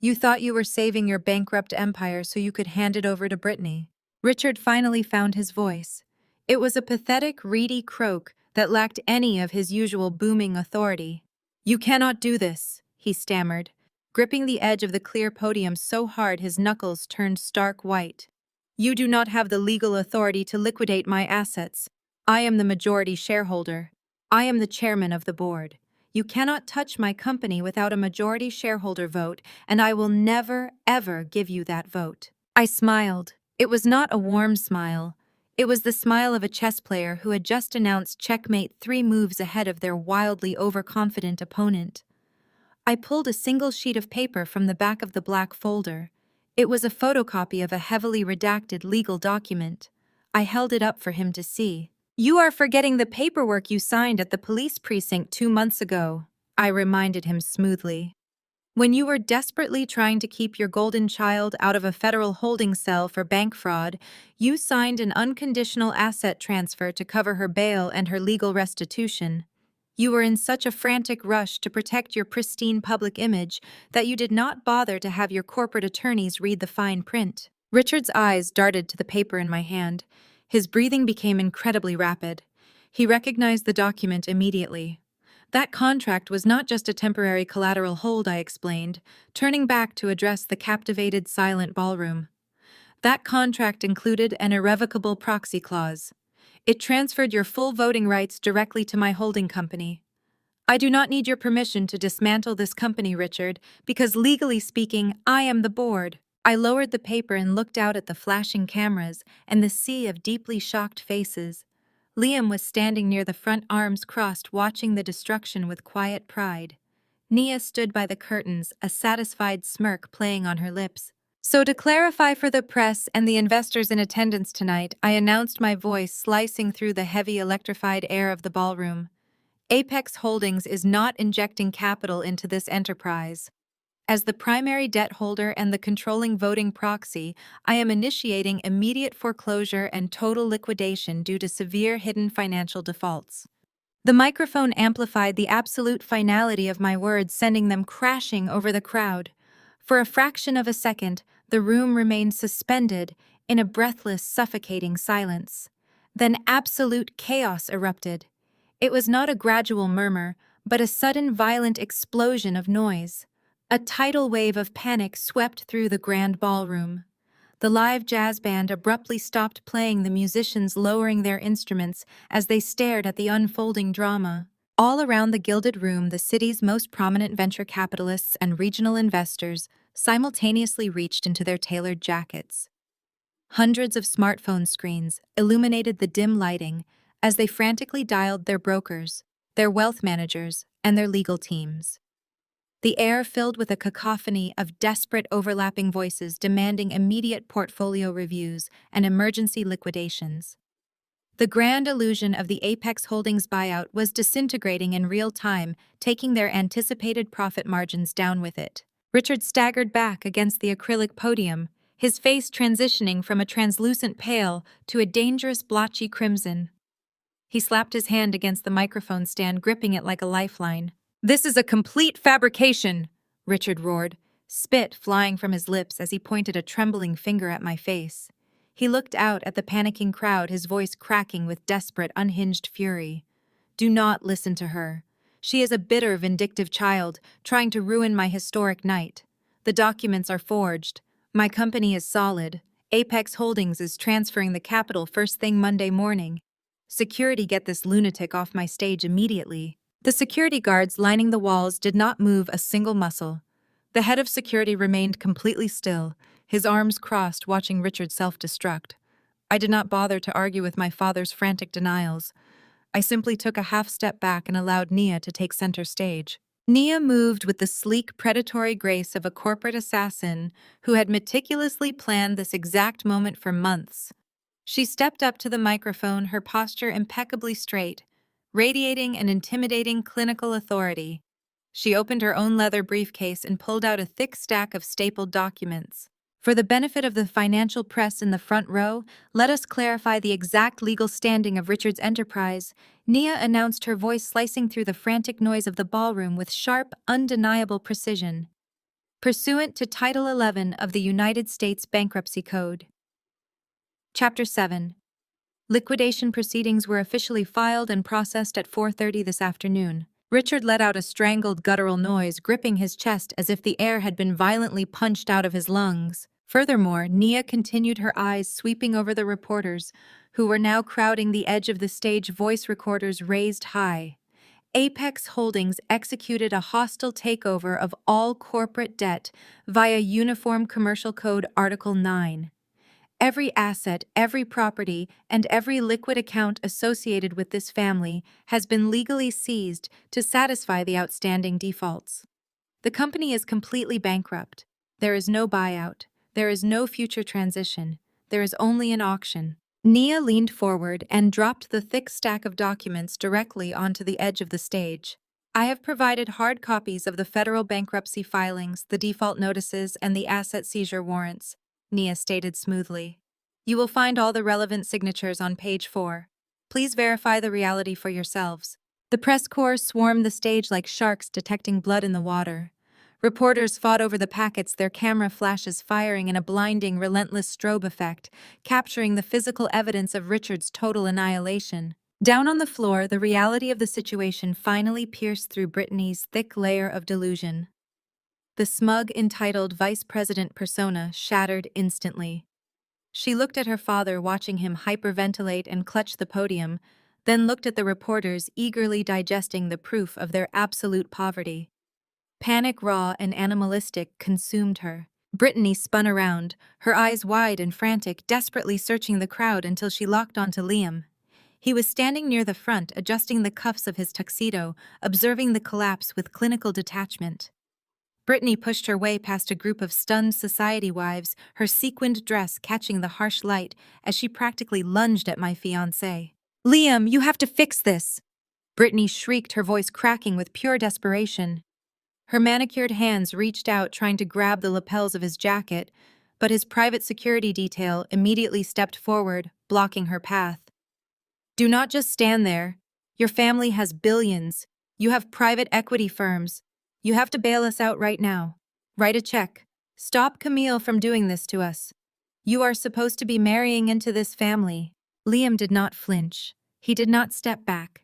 You thought you were saving your bankrupt empire so you could hand it over to Brittany." Richard finally found his voice. It was a pathetic, reedy croak that lacked any of his usual booming authority. "You cannot do this," he stammered, gripping the edge of the clear podium so hard his knuckles turned stark white. "You do not have the legal authority to liquidate my assets. I am the majority shareholder. I am the chairman of the board. You cannot touch my company without a majority shareholder vote, and I will never, ever give you that vote." I smiled. It was not a warm smile. It was the smile of a chess player who had just announced checkmate 3 moves ahead of their wildly overconfident opponent. I pulled a single sheet of paper from the back of the black folder. It was a photocopy of a heavily redacted legal document. I held it up for him to see. "You are forgetting the paperwork you signed at the police precinct 2 months ago," I reminded him smoothly. "When you were desperately trying to keep your golden child out of a federal holding cell for bank fraud, you signed an unconditional asset transfer to cover her bail and her legal restitution. You were in such a frantic rush to protect your pristine public image that you did not bother to have your corporate attorneys read the fine print." Richard's eyes darted to the paper in my hand. His breathing became incredibly rapid. He recognized the document immediately. "That contract was not just a temporary collateral hold," I explained, turning back to address the captivated, silent ballroom. "That contract included an irrevocable proxy clause. It transferred your full voting rights directly to my holding company. I do not need your permission to dismantle this company, Richard, because legally speaking, I am the board." I lowered the paper and looked out at the flashing cameras and the sea of deeply shocked faces. Liam was standing near the front, arms crossed, watching the destruction with quiet pride. Nia stood by the curtains, a satisfied smirk playing on her lips. "So to clarify for the press and the investors in attendance tonight," I announced, my voice slicing through the heavy, electrified air of the ballroom. "Apex Holdings is not injecting capital into this enterprise. As the primary debt holder and the controlling voting proxy, I am initiating immediate foreclosure and total liquidation due to severe hidden financial defaults. The microphone amplified the absolute finality of my words, sending them crashing over the crowd. For a fraction of a second, the room remained suspended in a breathless, suffocating silence. Then absolute chaos erupted. It was not a gradual murmur, but a sudden, violent explosion of noise. A tidal wave of panic swept through the grand ballroom. The live jazz band abruptly stopped playing, the musicians lowering their instruments as they stared at the unfolding drama. All around the gilded room, the city's most prominent venture capitalists and regional investors simultaneously reached into their tailored jackets. Hundreds of smartphone screens illuminated the dim lighting as they frantically dialed their brokers, their wealth managers, and their legal teams. The air filled with a cacophony of desperate overlapping voices demanding immediate portfolio reviews and emergency liquidations. The grand illusion of the Apex Holdings buyout was disintegrating in real time, taking their anticipated profit margins down with it. Richard staggered back against the acrylic podium, his face transitioning from a translucent pale to a dangerous blotchy crimson. He slapped his hand against the microphone stand, gripping it like a lifeline. "This is a complete fabrication," Richard roared, spit flying from his lips as he pointed a trembling finger at my face. He looked out at the panicking crowd, his voice cracking with desperate, unhinged fury. "Do not listen to her. She is a bitter, vindictive child, trying to ruin my historic night. The documents are forged. My company is solid. Apex Holdings is transferring the capital first thing Monday morning. Security, get this lunatic off my stage immediately." The security guards lining the walls did not move a single muscle. The head of security remained completely still, his arms crossed, watching Richard self-destruct. I did not bother to argue with my father's frantic denials. I simply took a half step back and allowed Nia to take center stage. Nia moved with the sleek, predatory grace of a corporate assassin who had meticulously planned this exact moment for months. She stepped up to the microphone, her posture impeccably straight, radiating an intimidating clinical authority. She opened her own leather briefcase and pulled out a thick stack of stapled documents. For the benefit of the financial press in the front row, let us clarify the exact legal standing of Richard's enterprise. Nia announced, her voice slicing through the frantic noise of the ballroom with sharp, undeniable precision. Pursuant to Title 11 of the United States Bankruptcy Code. Chapter 7. Liquidation proceedings were officially filed and processed at 4:30 this afternoon. Richard let out a strangled, guttural noise, gripping his chest as if the air had been violently punched out of his lungs. Furthermore, Nia continued, her eyes sweeping over the reporters, who were now crowding the edge of the stage, voice recorders raised high. Apex Holdings executed a hostile takeover of all corporate debt via Uniform Commercial Code Article 9. Every asset, every property, and every liquid account associated with this family has been legally seized to satisfy the outstanding defaults. The company is completely bankrupt. There is no buyout. There is no future transition. There is only an auction. Nia leaned forward and dropped the thick stack of documents directly onto the edge of the stage. "I have provided hard copies of the federal bankruptcy filings, the default notices, and the asset seizure warrants," Nia stated smoothly. "You will find all the relevant signatures on page 4. Please verify the reality for yourselves." The press corps swarmed the stage like sharks detecting blood in the water. Reporters fought over the packets, their camera flashes firing in a blinding, relentless strobe effect, capturing the physical evidence of Richard's total annihilation. Down on the floor, the reality of the situation finally pierced through Brittany's thick layer of delusion. The smug, entitled vice president persona shattered instantly. She looked at her father, watching him hyperventilate and clutch the podium, then looked at the reporters, eagerly digesting the proof of their absolute poverty. Panic, raw and animalistic, consumed her. Brittany spun around, her eyes wide and frantic, desperately searching the crowd until she locked onto Liam. He was standing near the front, adjusting the cuffs of his tuxedo, observing the collapse with clinical detachment. Brittany pushed her way past a group of stunned society wives, her sequined dress catching the harsh light as she practically lunged at my fiancé. "Liam, you have to fix this!" Brittany shrieked, her voice cracking with pure desperation. Her manicured hands reached out trying to grab the lapels of his jacket, but his private security detail immediately stepped forward, blocking her path. Do not just stand there. Your family has billions. You have private equity firms. You have to bail us out right now. Write a check. Stop Camille from doing this to us. You are supposed to be marrying into this family. Liam did not flinch. He did not step back.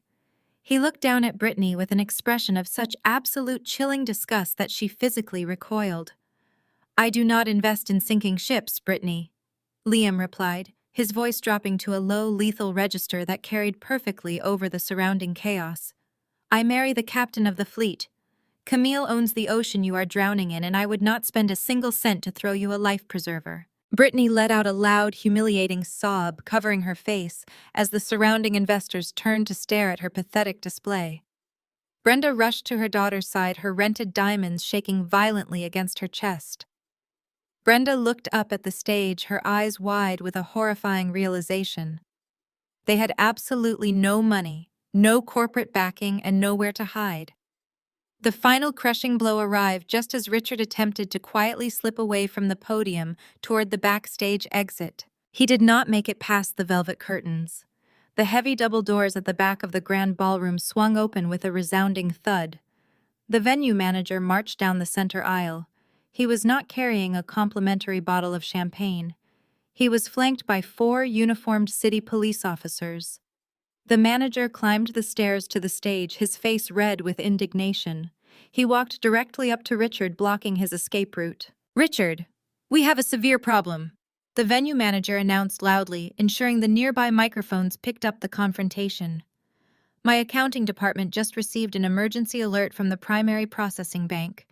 He looked down at Brittany with an expression of such absolute chilling disgust that she physically recoiled. I do not invest in sinking ships, Brittany, Liam replied, his voice dropping to a low, lethal register that carried perfectly over the surrounding chaos. I marry the captain of the fleet. Camille owns the ocean you are drowning in, and I would not spend a single cent to throw you a life preserver. Brittany let out a loud, humiliating sob, covering her face, as the surrounding investors turned to stare at her pathetic display. Brenda rushed to her daughter's side, her rented diamonds shaking violently against her chest. Brenda looked up at the stage, her eyes wide with a horrifying realization. They had absolutely no money, no corporate backing, and nowhere to hide. The final crushing blow arrived just as Richard attempted to quietly slip away from the podium toward the backstage exit. He did not make it past the velvet curtains. The heavy double doors at the back of the grand ballroom swung open with a resounding thud. The venue manager marched down the center aisle. He was not carrying a complimentary bottle of champagne. He was flanked by 4 uniformed city police officers. The manager climbed the stairs to the stage, his face red with indignation. He walked directly up to Richard, blocking his escape route. Richard, we have a severe problem, the venue manager announced loudly, ensuring the nearby microphones picked up the confrontation. My accounting department just received an emergency alert from the primary processing bank.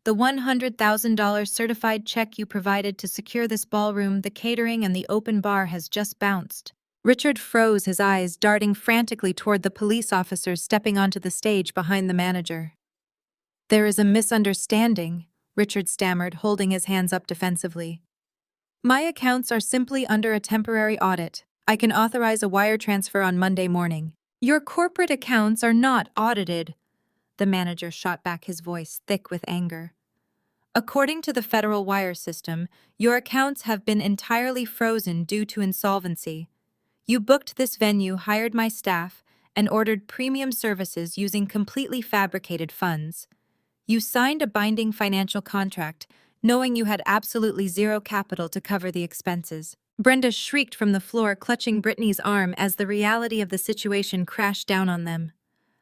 The $100,000 certified check you provided to secure this ballroom, the catering, and the open bar has just bounced. Richard froze, his eyes darting frantically toward the police officers stepping onto the stage behind the manager. There is a misunderstanding, Richard stammered, holding his hands up defensively. My accounts are simply under a temporary audit. I can authorize a wire transfer on Monday morning. Your corporate accounts are not audited, the manager shot back, his voice thick with anger. According to the federal wire system, your accounts have been entirely frozen due to insolvency. You booked this venue, hired my staff, and ordered premium services using completely fabricated funds. You signed a binding financial contract, knowing you had absolutely zero capital to cover the expenses. Brenda shrieked from the floor, clutching Brittany's arm as the reality of the situation crashed down on them.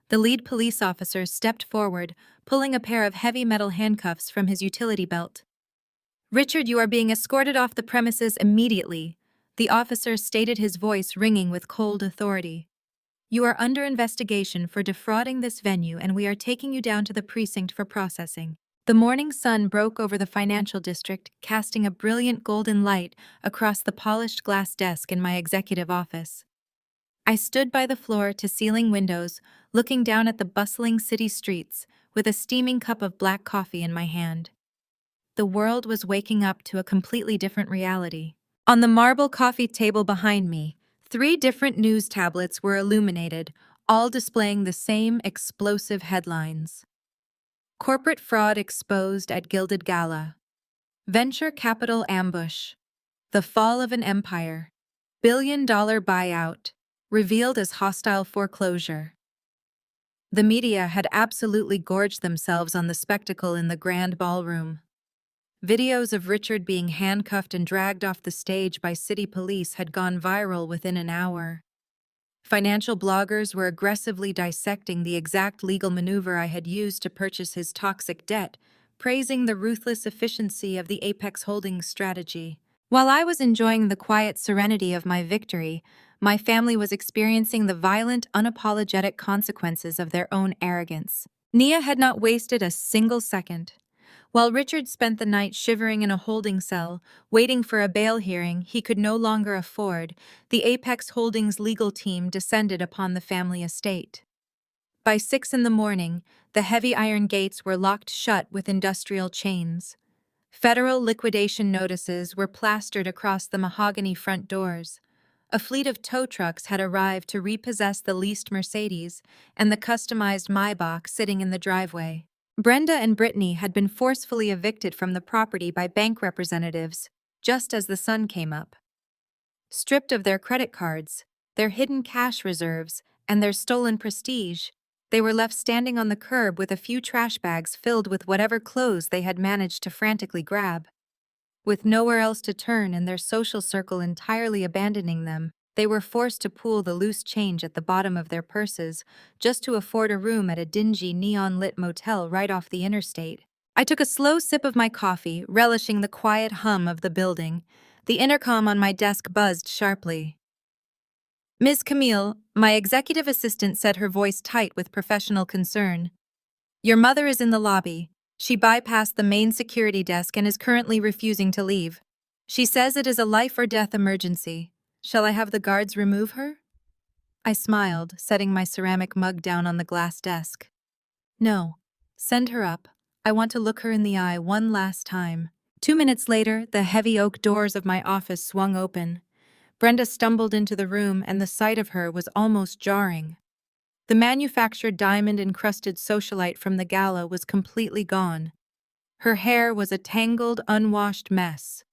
The lead police officer stepped forward, pulling a pair of heavy metal handcuffs from his utility belt. Richard, you are being escorted off the premises immediately, the officer stated, his voice ringing with cold authority. You are under investigation for defrauding this venue, and we are taking you down to the precinct for processing. The morning sun broke over the financial district, casting a brilliant golden light across the polished glass desk in my executive office. I stood by the floor-to-ceiling windows, looking down at the bustling city streets, with a steaming cup of black coffee in my hand. The world was waking up to a completely different reality. On the marble coffee table behind me, 3 different news tablets were illuminated, all displaying the same explosive headlines. Corporate fraud exposed at Gilded Gala. Venture capital ambush. The fall of an empire. $1 billion buyout. Revealed as hostile foreclosure. The media had absolutely gorged themselves on the spectacle in the grand ballroom. Videos of Richard being handcuffed and dragged off the stage by city police had gone viral within an hour. Financial bloggers were aggressively dissecting the exact legal maneuver I had used to purchase his toxic debt, praising the ruthless efficiency of the Apex Holdings strategy. While I was enjoying the quiet serenity of my victory, my family was experiencing the violent, unapologetic consequences of their own arrogance. Nia had not wasted a single second. While Richard spent the night shivering in a holding cell, waiting for a bail hearing he could no longer afford, the Apex Holdings legal team descended upon the family estate. By 6 a.m, the heavy iron gates were locked shut with industrial chains. Federal liquidation notices were plastered across the mahogany front doors. A fleet of tow trucks had arrived to repossess the leased Mercedes and the customized Maybach sitting in the driveway. Brenda and Brittany had been forcefully evicted from the property by bank representatives just as the sun came up. Stripped of their credit cards, their hidden cash reserves, and their stolen prestige, they were left standing on the curb with a few trash bags filled with whatever clothes they had managed to frantically grab. With nowhere else to turn and their social circle entirely abandoning them, they were forced to pool the loose change at the bottom of their purses just to afford a room at a dingy neon-lit motel right off the interstate. I took a slow sip of my coffee, relishing the quiet hum of the building. The intercom on my desk buzzed sharply. "Ms. Camille," my executive assistant said, her voice tight with professional concern. "Your mother is in the lobby. She bypassed the main security desk and is currently refusing to leave. She says it is a life-or-death emergency. Shall I have the guards remove her?" I smiled, setting my ceramic mug down on the glass desk. "No. Send her up. I want to look her in the eye one last time." 2 minutes later, the heavy oak doors of my office swung open. Brenda stumbled into the room, and the sight of her was almost jarring. The manufactured diamond-encrusted socialite from the gala was completely gone. Her hair was a tangled, unwashed mess.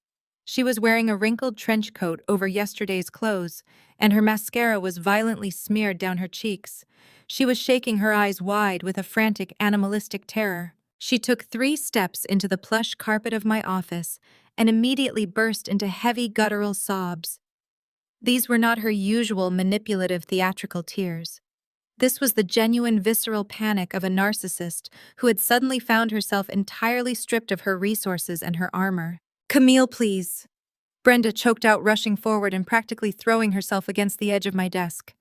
She was wearing a wrinkled trench coat over yesterday's clothes, and her mascara was violently smeared down her cheeks. She was shaking her eyes wide with a frantic, animalistic terror. She took 3 steps into the plush carpet of my office and immediately burst into heavy guttural sobs. These were not her usual manipulative theatrical tears. This was the genuine visceral panic of a narcissist who had suddenly found herself entirely stripped of her resources and her armor. "Camille, please." Brenda choked out, rushing forward and practically throwing herself against the edge of my desk.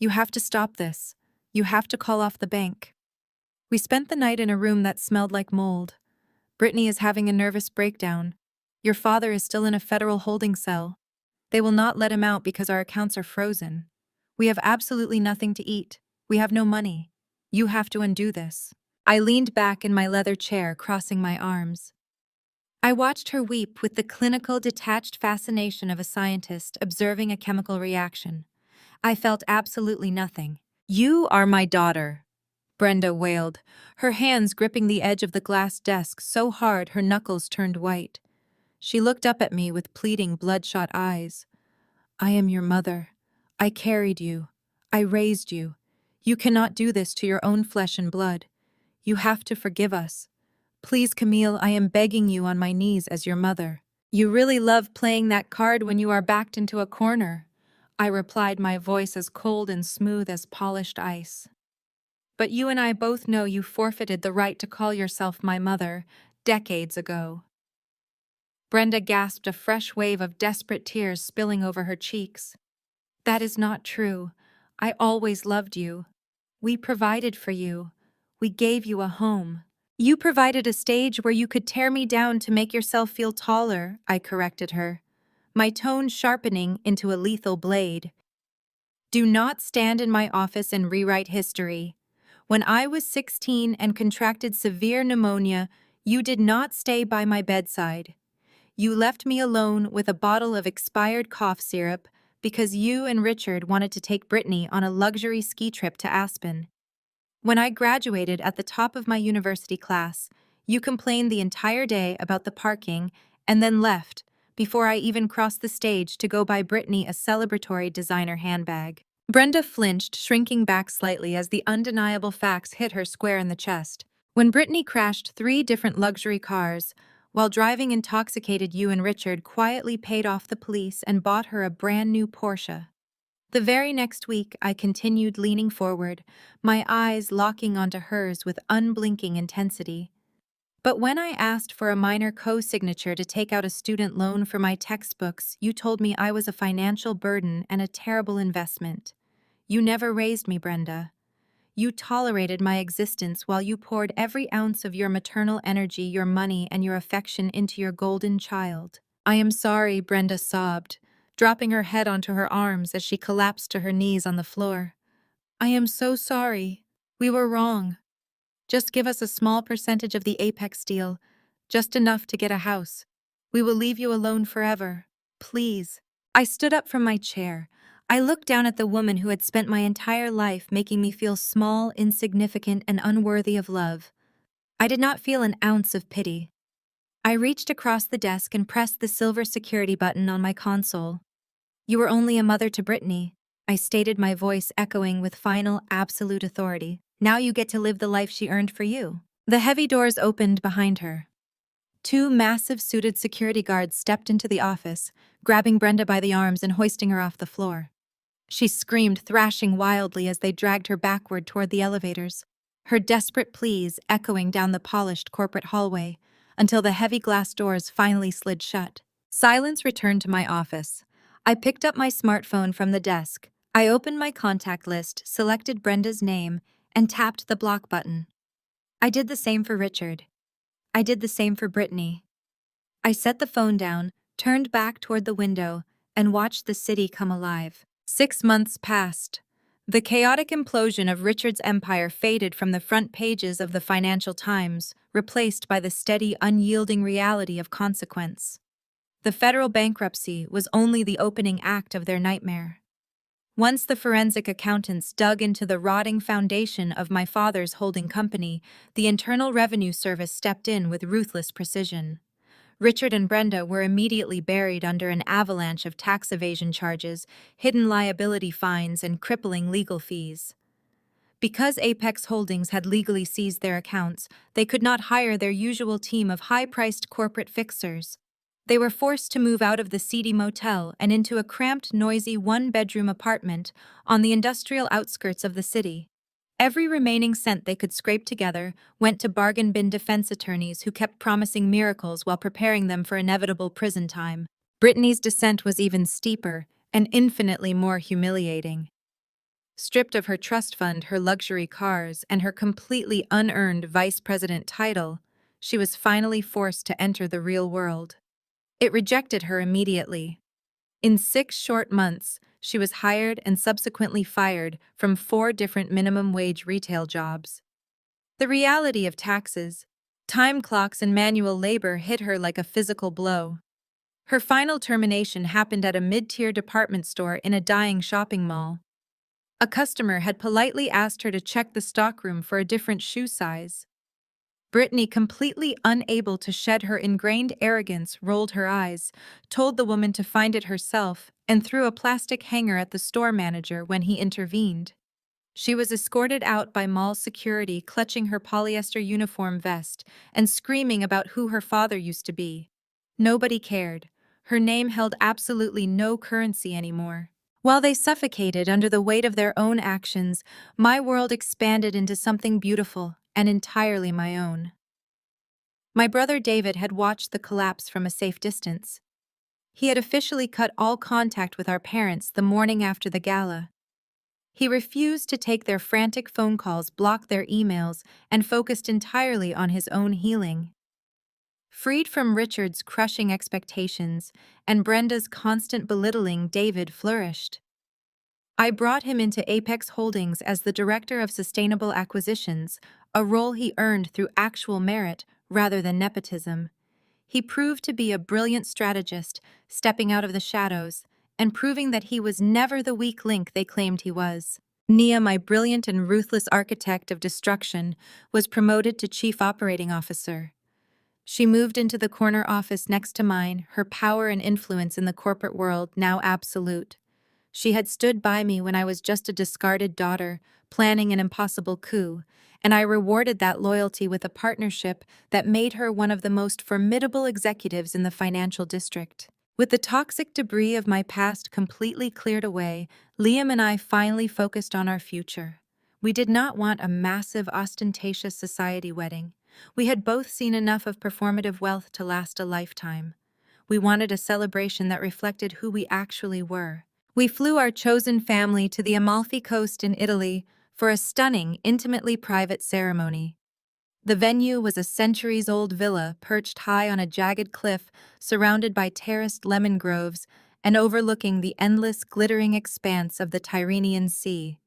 "You have to stop this. You have to call off the bank." We spent the night in a room that smelled like mold. "Brittany is having a nervous breakdown. Your father is still in a federal holding cell. They will not let him out because our accounts are frozen. We have absolutely nothing to eat. We have no money. You have to undo this." I leaned back in my leather chair, crossing my arms. I watched her weep with the clinical, detached fascination of a scientist observing a chemical reaction. I felt absolutely nothing. "You are my daughter," Brenda wailed, her hands gripping the edge of the glass desk so hard her knuckles turned white. She looked up at me with pleading, bloodshot eyes. "I am your mother. I carried you. I raised you. You cannot do this to your own flesh and blood. You have to forgive us. Please, Camille, I am begging you on my knees as your mother." "You really love playing that card when you are backed into a corner," I replied, my voice as cold and smooth as polished ice. "But you and I both know you forfeited the right to call yourself my mother decades ago." Brenda gasped, a fresh wave of desperate tears spilling over her cheeks. "That is not true. I always loved you. We provided for you. We gave you a home. You provided a stage where you could tear me down to make yourself feel taller," I corrected her, my tone sharpening into a lethal blade. "Do not stand in my office and rewrite history. When I was 16 and contracted severe pneumonia, you did not stay by my bedside. You left me alone with a bottle of expired cough syrup because you and Richard wanted to take Brittany on a luxury ski trip to Aspen. When I graduated at the top of my university class, you complained the entire day about the parking and then left before I even crossed the stage to go buy Brittany a celebratory designer handbag." Brenda flinched, shrinking back slightly as the undeniable facts hit her square in the chest. "When Brittany crashed 3 different luxury cars, while driving intoxicated, you and Richard quietly paid off the police and bought her a brand new Porsche." The very next week, I continued, leaning forward, my eyes locking onto hers with unblinking intensity. "But when I asked for a minor co-signature to take out a student loan for my textbooks, you told me I was a financial burden and a terrible investment. You never raised me, Brenda. You tolerated my existence while you poured every ounce of your maternal energy, your money, and your affection into your golden child." "I am sorry," Brenda sobbed, dropping her head onto her arms as she collapsed to her knees on the floor. "I am so sorry. We were wrong. Just give us a small percentage of the Apex deal, just enough to get a house. We will leave you alone forever. Please." I stood up from my chair. I looked down at the woman who had spent my entire life making me feel small, insignificant, and unworthy of love. I did not feel an ounce of pity. I reached across the desk and pressed the silver security button on my console. "You were only a mother to Brittany," I stated, my voice echoing with final, absolute authority. "Now you get to live the life she earned for you." The heavy doors opened behind her. Two massive suited security guards stepped into the office, grabbing Brenda by the arms and hoisting her off the floor. She screamed, thrashing wildly as they dragged her backward toward the elevators, her desperate pleas echoing down the polished corporate hallway until the heavy glass doors finally slid shut. Silence returned to my office. I picked up my smartphone from the desk. I opened my contact list, selected Brenda's name, and tapped the block button. I did the same for Richard. I did the same for Brittany. I set the phone down, turned back toward the window, and watched the city come alive. 6 months passed. The chaotic implosion of Richard's empire faded from the front pages of the Financial Times, replaced by the steady, unyielding reality of consequence. The federal bankruptcy was only the opening act of their nightmare. Once the forensic accountants dug into the rotting foundation of my father's holding company, the Internal Revenue Service stepped in with ruthless precision. Richard and Brenda were immediately buried under an avalanche of tax evasion charges, hidden liability fines, and crippling legal fees. Because Apex Holdings had legally seized their accounts, they could not hire their usual team of high-priced corporate fixers. They were forced to move out of the seedy motel and into a cramped, noisy one-bedroom apartment on the industrial outskirts of the city. Every remaining cent they could scrape together went to bargain bin defense attorneys who kept promising miracles while preparing them for inevitable prison time. Brittany's descent was even steeper and infinitely more humiliating. Stripped of her trust fund, her luxury cars, and her completely unearned vice president title, she was finally forced to enter the real world. It rejected her immediately. In 6 short months, she was hired and subsequently fired from 4 different minimum wage retail jobs. The reality of taxes, time clocks, and manual labor hit her like a physical blow. Her final termination happened at a mid-tier department store in a dying shopping mall. A customer had politely asked her to check the stockroom for a different shoe size. Brittany, completely unable to shed her ingrained arrogance, rolled her eyes, told the woman to find it herself, and threw a plastic hanger at the store manager when he intervened. She was escorted out by mall security, clutching her polyester uniform vest and screaming about who her father used to be. Nobody cared. Her name held absolutely no currency anymore. While they suffocated under the weight of their own actions, my world expanded into something beautiful and entirely my own. My brother David had watched the collapse from a safe distance. He had officially cut all contact with our parents the morning after the gala. He refused to take their frantic phone calls, blocked their emails, and focused entirely on his own healing. Freed from Richard's crushing expectations and Brenda's constant belittling, David flourished. I brought him into Apex Holdings as the Director of Sustainable Acquisitions, a role he earned through actual merit rather than nepotism. He proved to be a brilliant strategist, stepping out of the shadows and proving that he was never the weak link they claimed he was. Nia, my brilliant and ruthless architect of destruction, was promoted to Chief Operating Officer. She moved into the corner office next to mine, her power and influence in the corporate world now absolute. She had stood by me when I was just a discarded daughter, planning an impossible coup, and I rewarded that loyalty with a partnership that made her one of the most formidable executives in the financial district. With the toxic debris of my past completely cleared away, Liam and I finally focused on our future. We did not want a massive, ostentatious society wedding. We had both seen enough of performative wealth to last a lifetime. We wanted a celebration that reflected who we actually were. We flew our chosen family to the Amalfi Coast in Italy for a stunning, intimately private ceremony. The venue was a centuries-old villa perched high on a jagged cliff, surrounded by terraced lemon groves and overlooking the endless, glittering expanse of the Tyrrhenian Sea.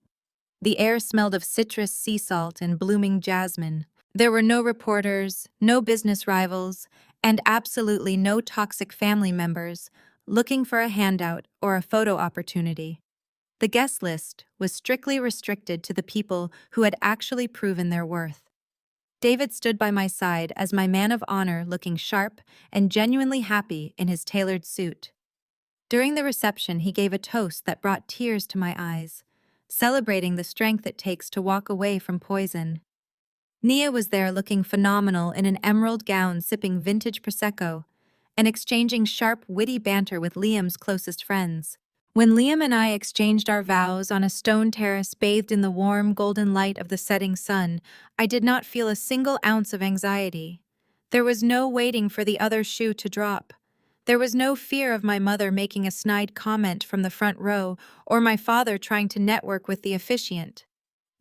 The air smelled of citrus, sea salt, and blooming jasmine. There were no reporters, no business rivals, and absolutely no toxic family members looking for a handout or a photo opportunity. The guest list was strictly restricted to the people who had actually proven their worth. David stood by my side as my man of honor, looking sharp and genuinely happy in his tailored suit. During the reception, he gave a toast that brought tears to my eyes, celebrating the strength it takes to walk away from poison. Nia was there looking phenomenal in an emerald gown, sipping vintage Prosecco and exchanging sharp, witty banter with Liam's closest friends. When Liam and I exchanged our vows on a stone terrace bathed in the warm, golden light of the setting sun, I did not feel a single ounce of anxiety. There was no waiting for the other shoe to drop. There was no fear of my mother making a snide comment from the front row or my father trying to network with the officiant.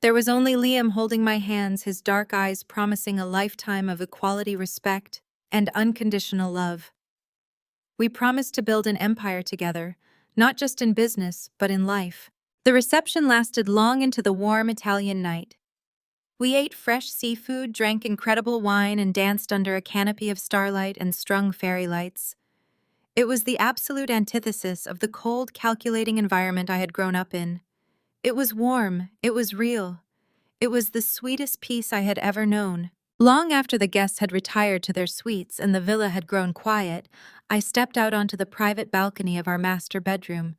There was only Liam holding my hands, his dark eyes promising a lifetime of equality, respect, and unconditional love. We promised to build an empire together, not just in business, but in life. The reception lasted long into the warm Italian night. We ate fresh seafood, drank incredible wine, and danced under a canopy of starlight and strung fairy lights. It was the absolute antithesis of the cold, calculating environment I had grown up in. It was warm, it was real. It was the sweetest peace I had ever known. Long after the guests had retired to their suites and the villa had grown quiet, I stepped out onto the private balcony of our master bedroom.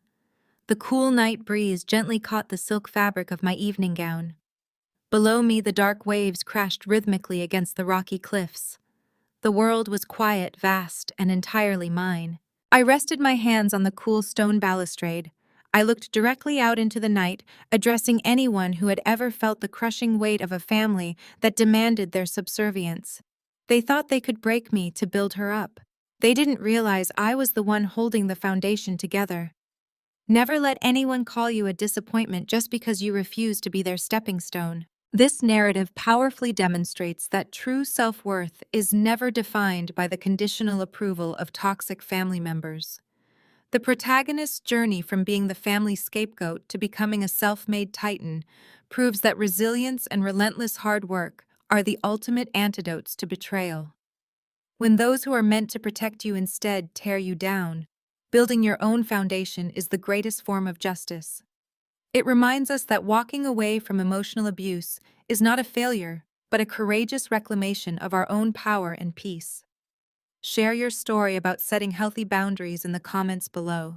The cool night breeze gently caught the silk fabric of my evening gown. Below me, the dark waves crashed rhythmically against the rocky cliffs. The world was quiet, vast, and entirely mine. I rested my hands on the cool stone balustrade. I looked directly out into the night, addressing anyone who had ever felt the crushing weight of a family that demanded their subservience. They thought they could break me to build her up. They didn't realize I was the one holding the foundation together. Never let anyone call you a disappointment just because you refuse to be their stepping stone. This narrative powerfully demonstrates that true self-worth is never defined by the conditional approval of toxic family members. The protagonist's journey from being the family scapegoat to becoming a self-made titan proves that resilience and relentless hard work are the ultimate antidotes to betrayal. When those who are meant to protect you instead tear you down, building your own foundation is the greatest form of justice. It reminds us that walking away from emotional abuse is not a failure, but a courageous reclamation of our own power and peace. Share your story about setting healthy boundaries in the comments below.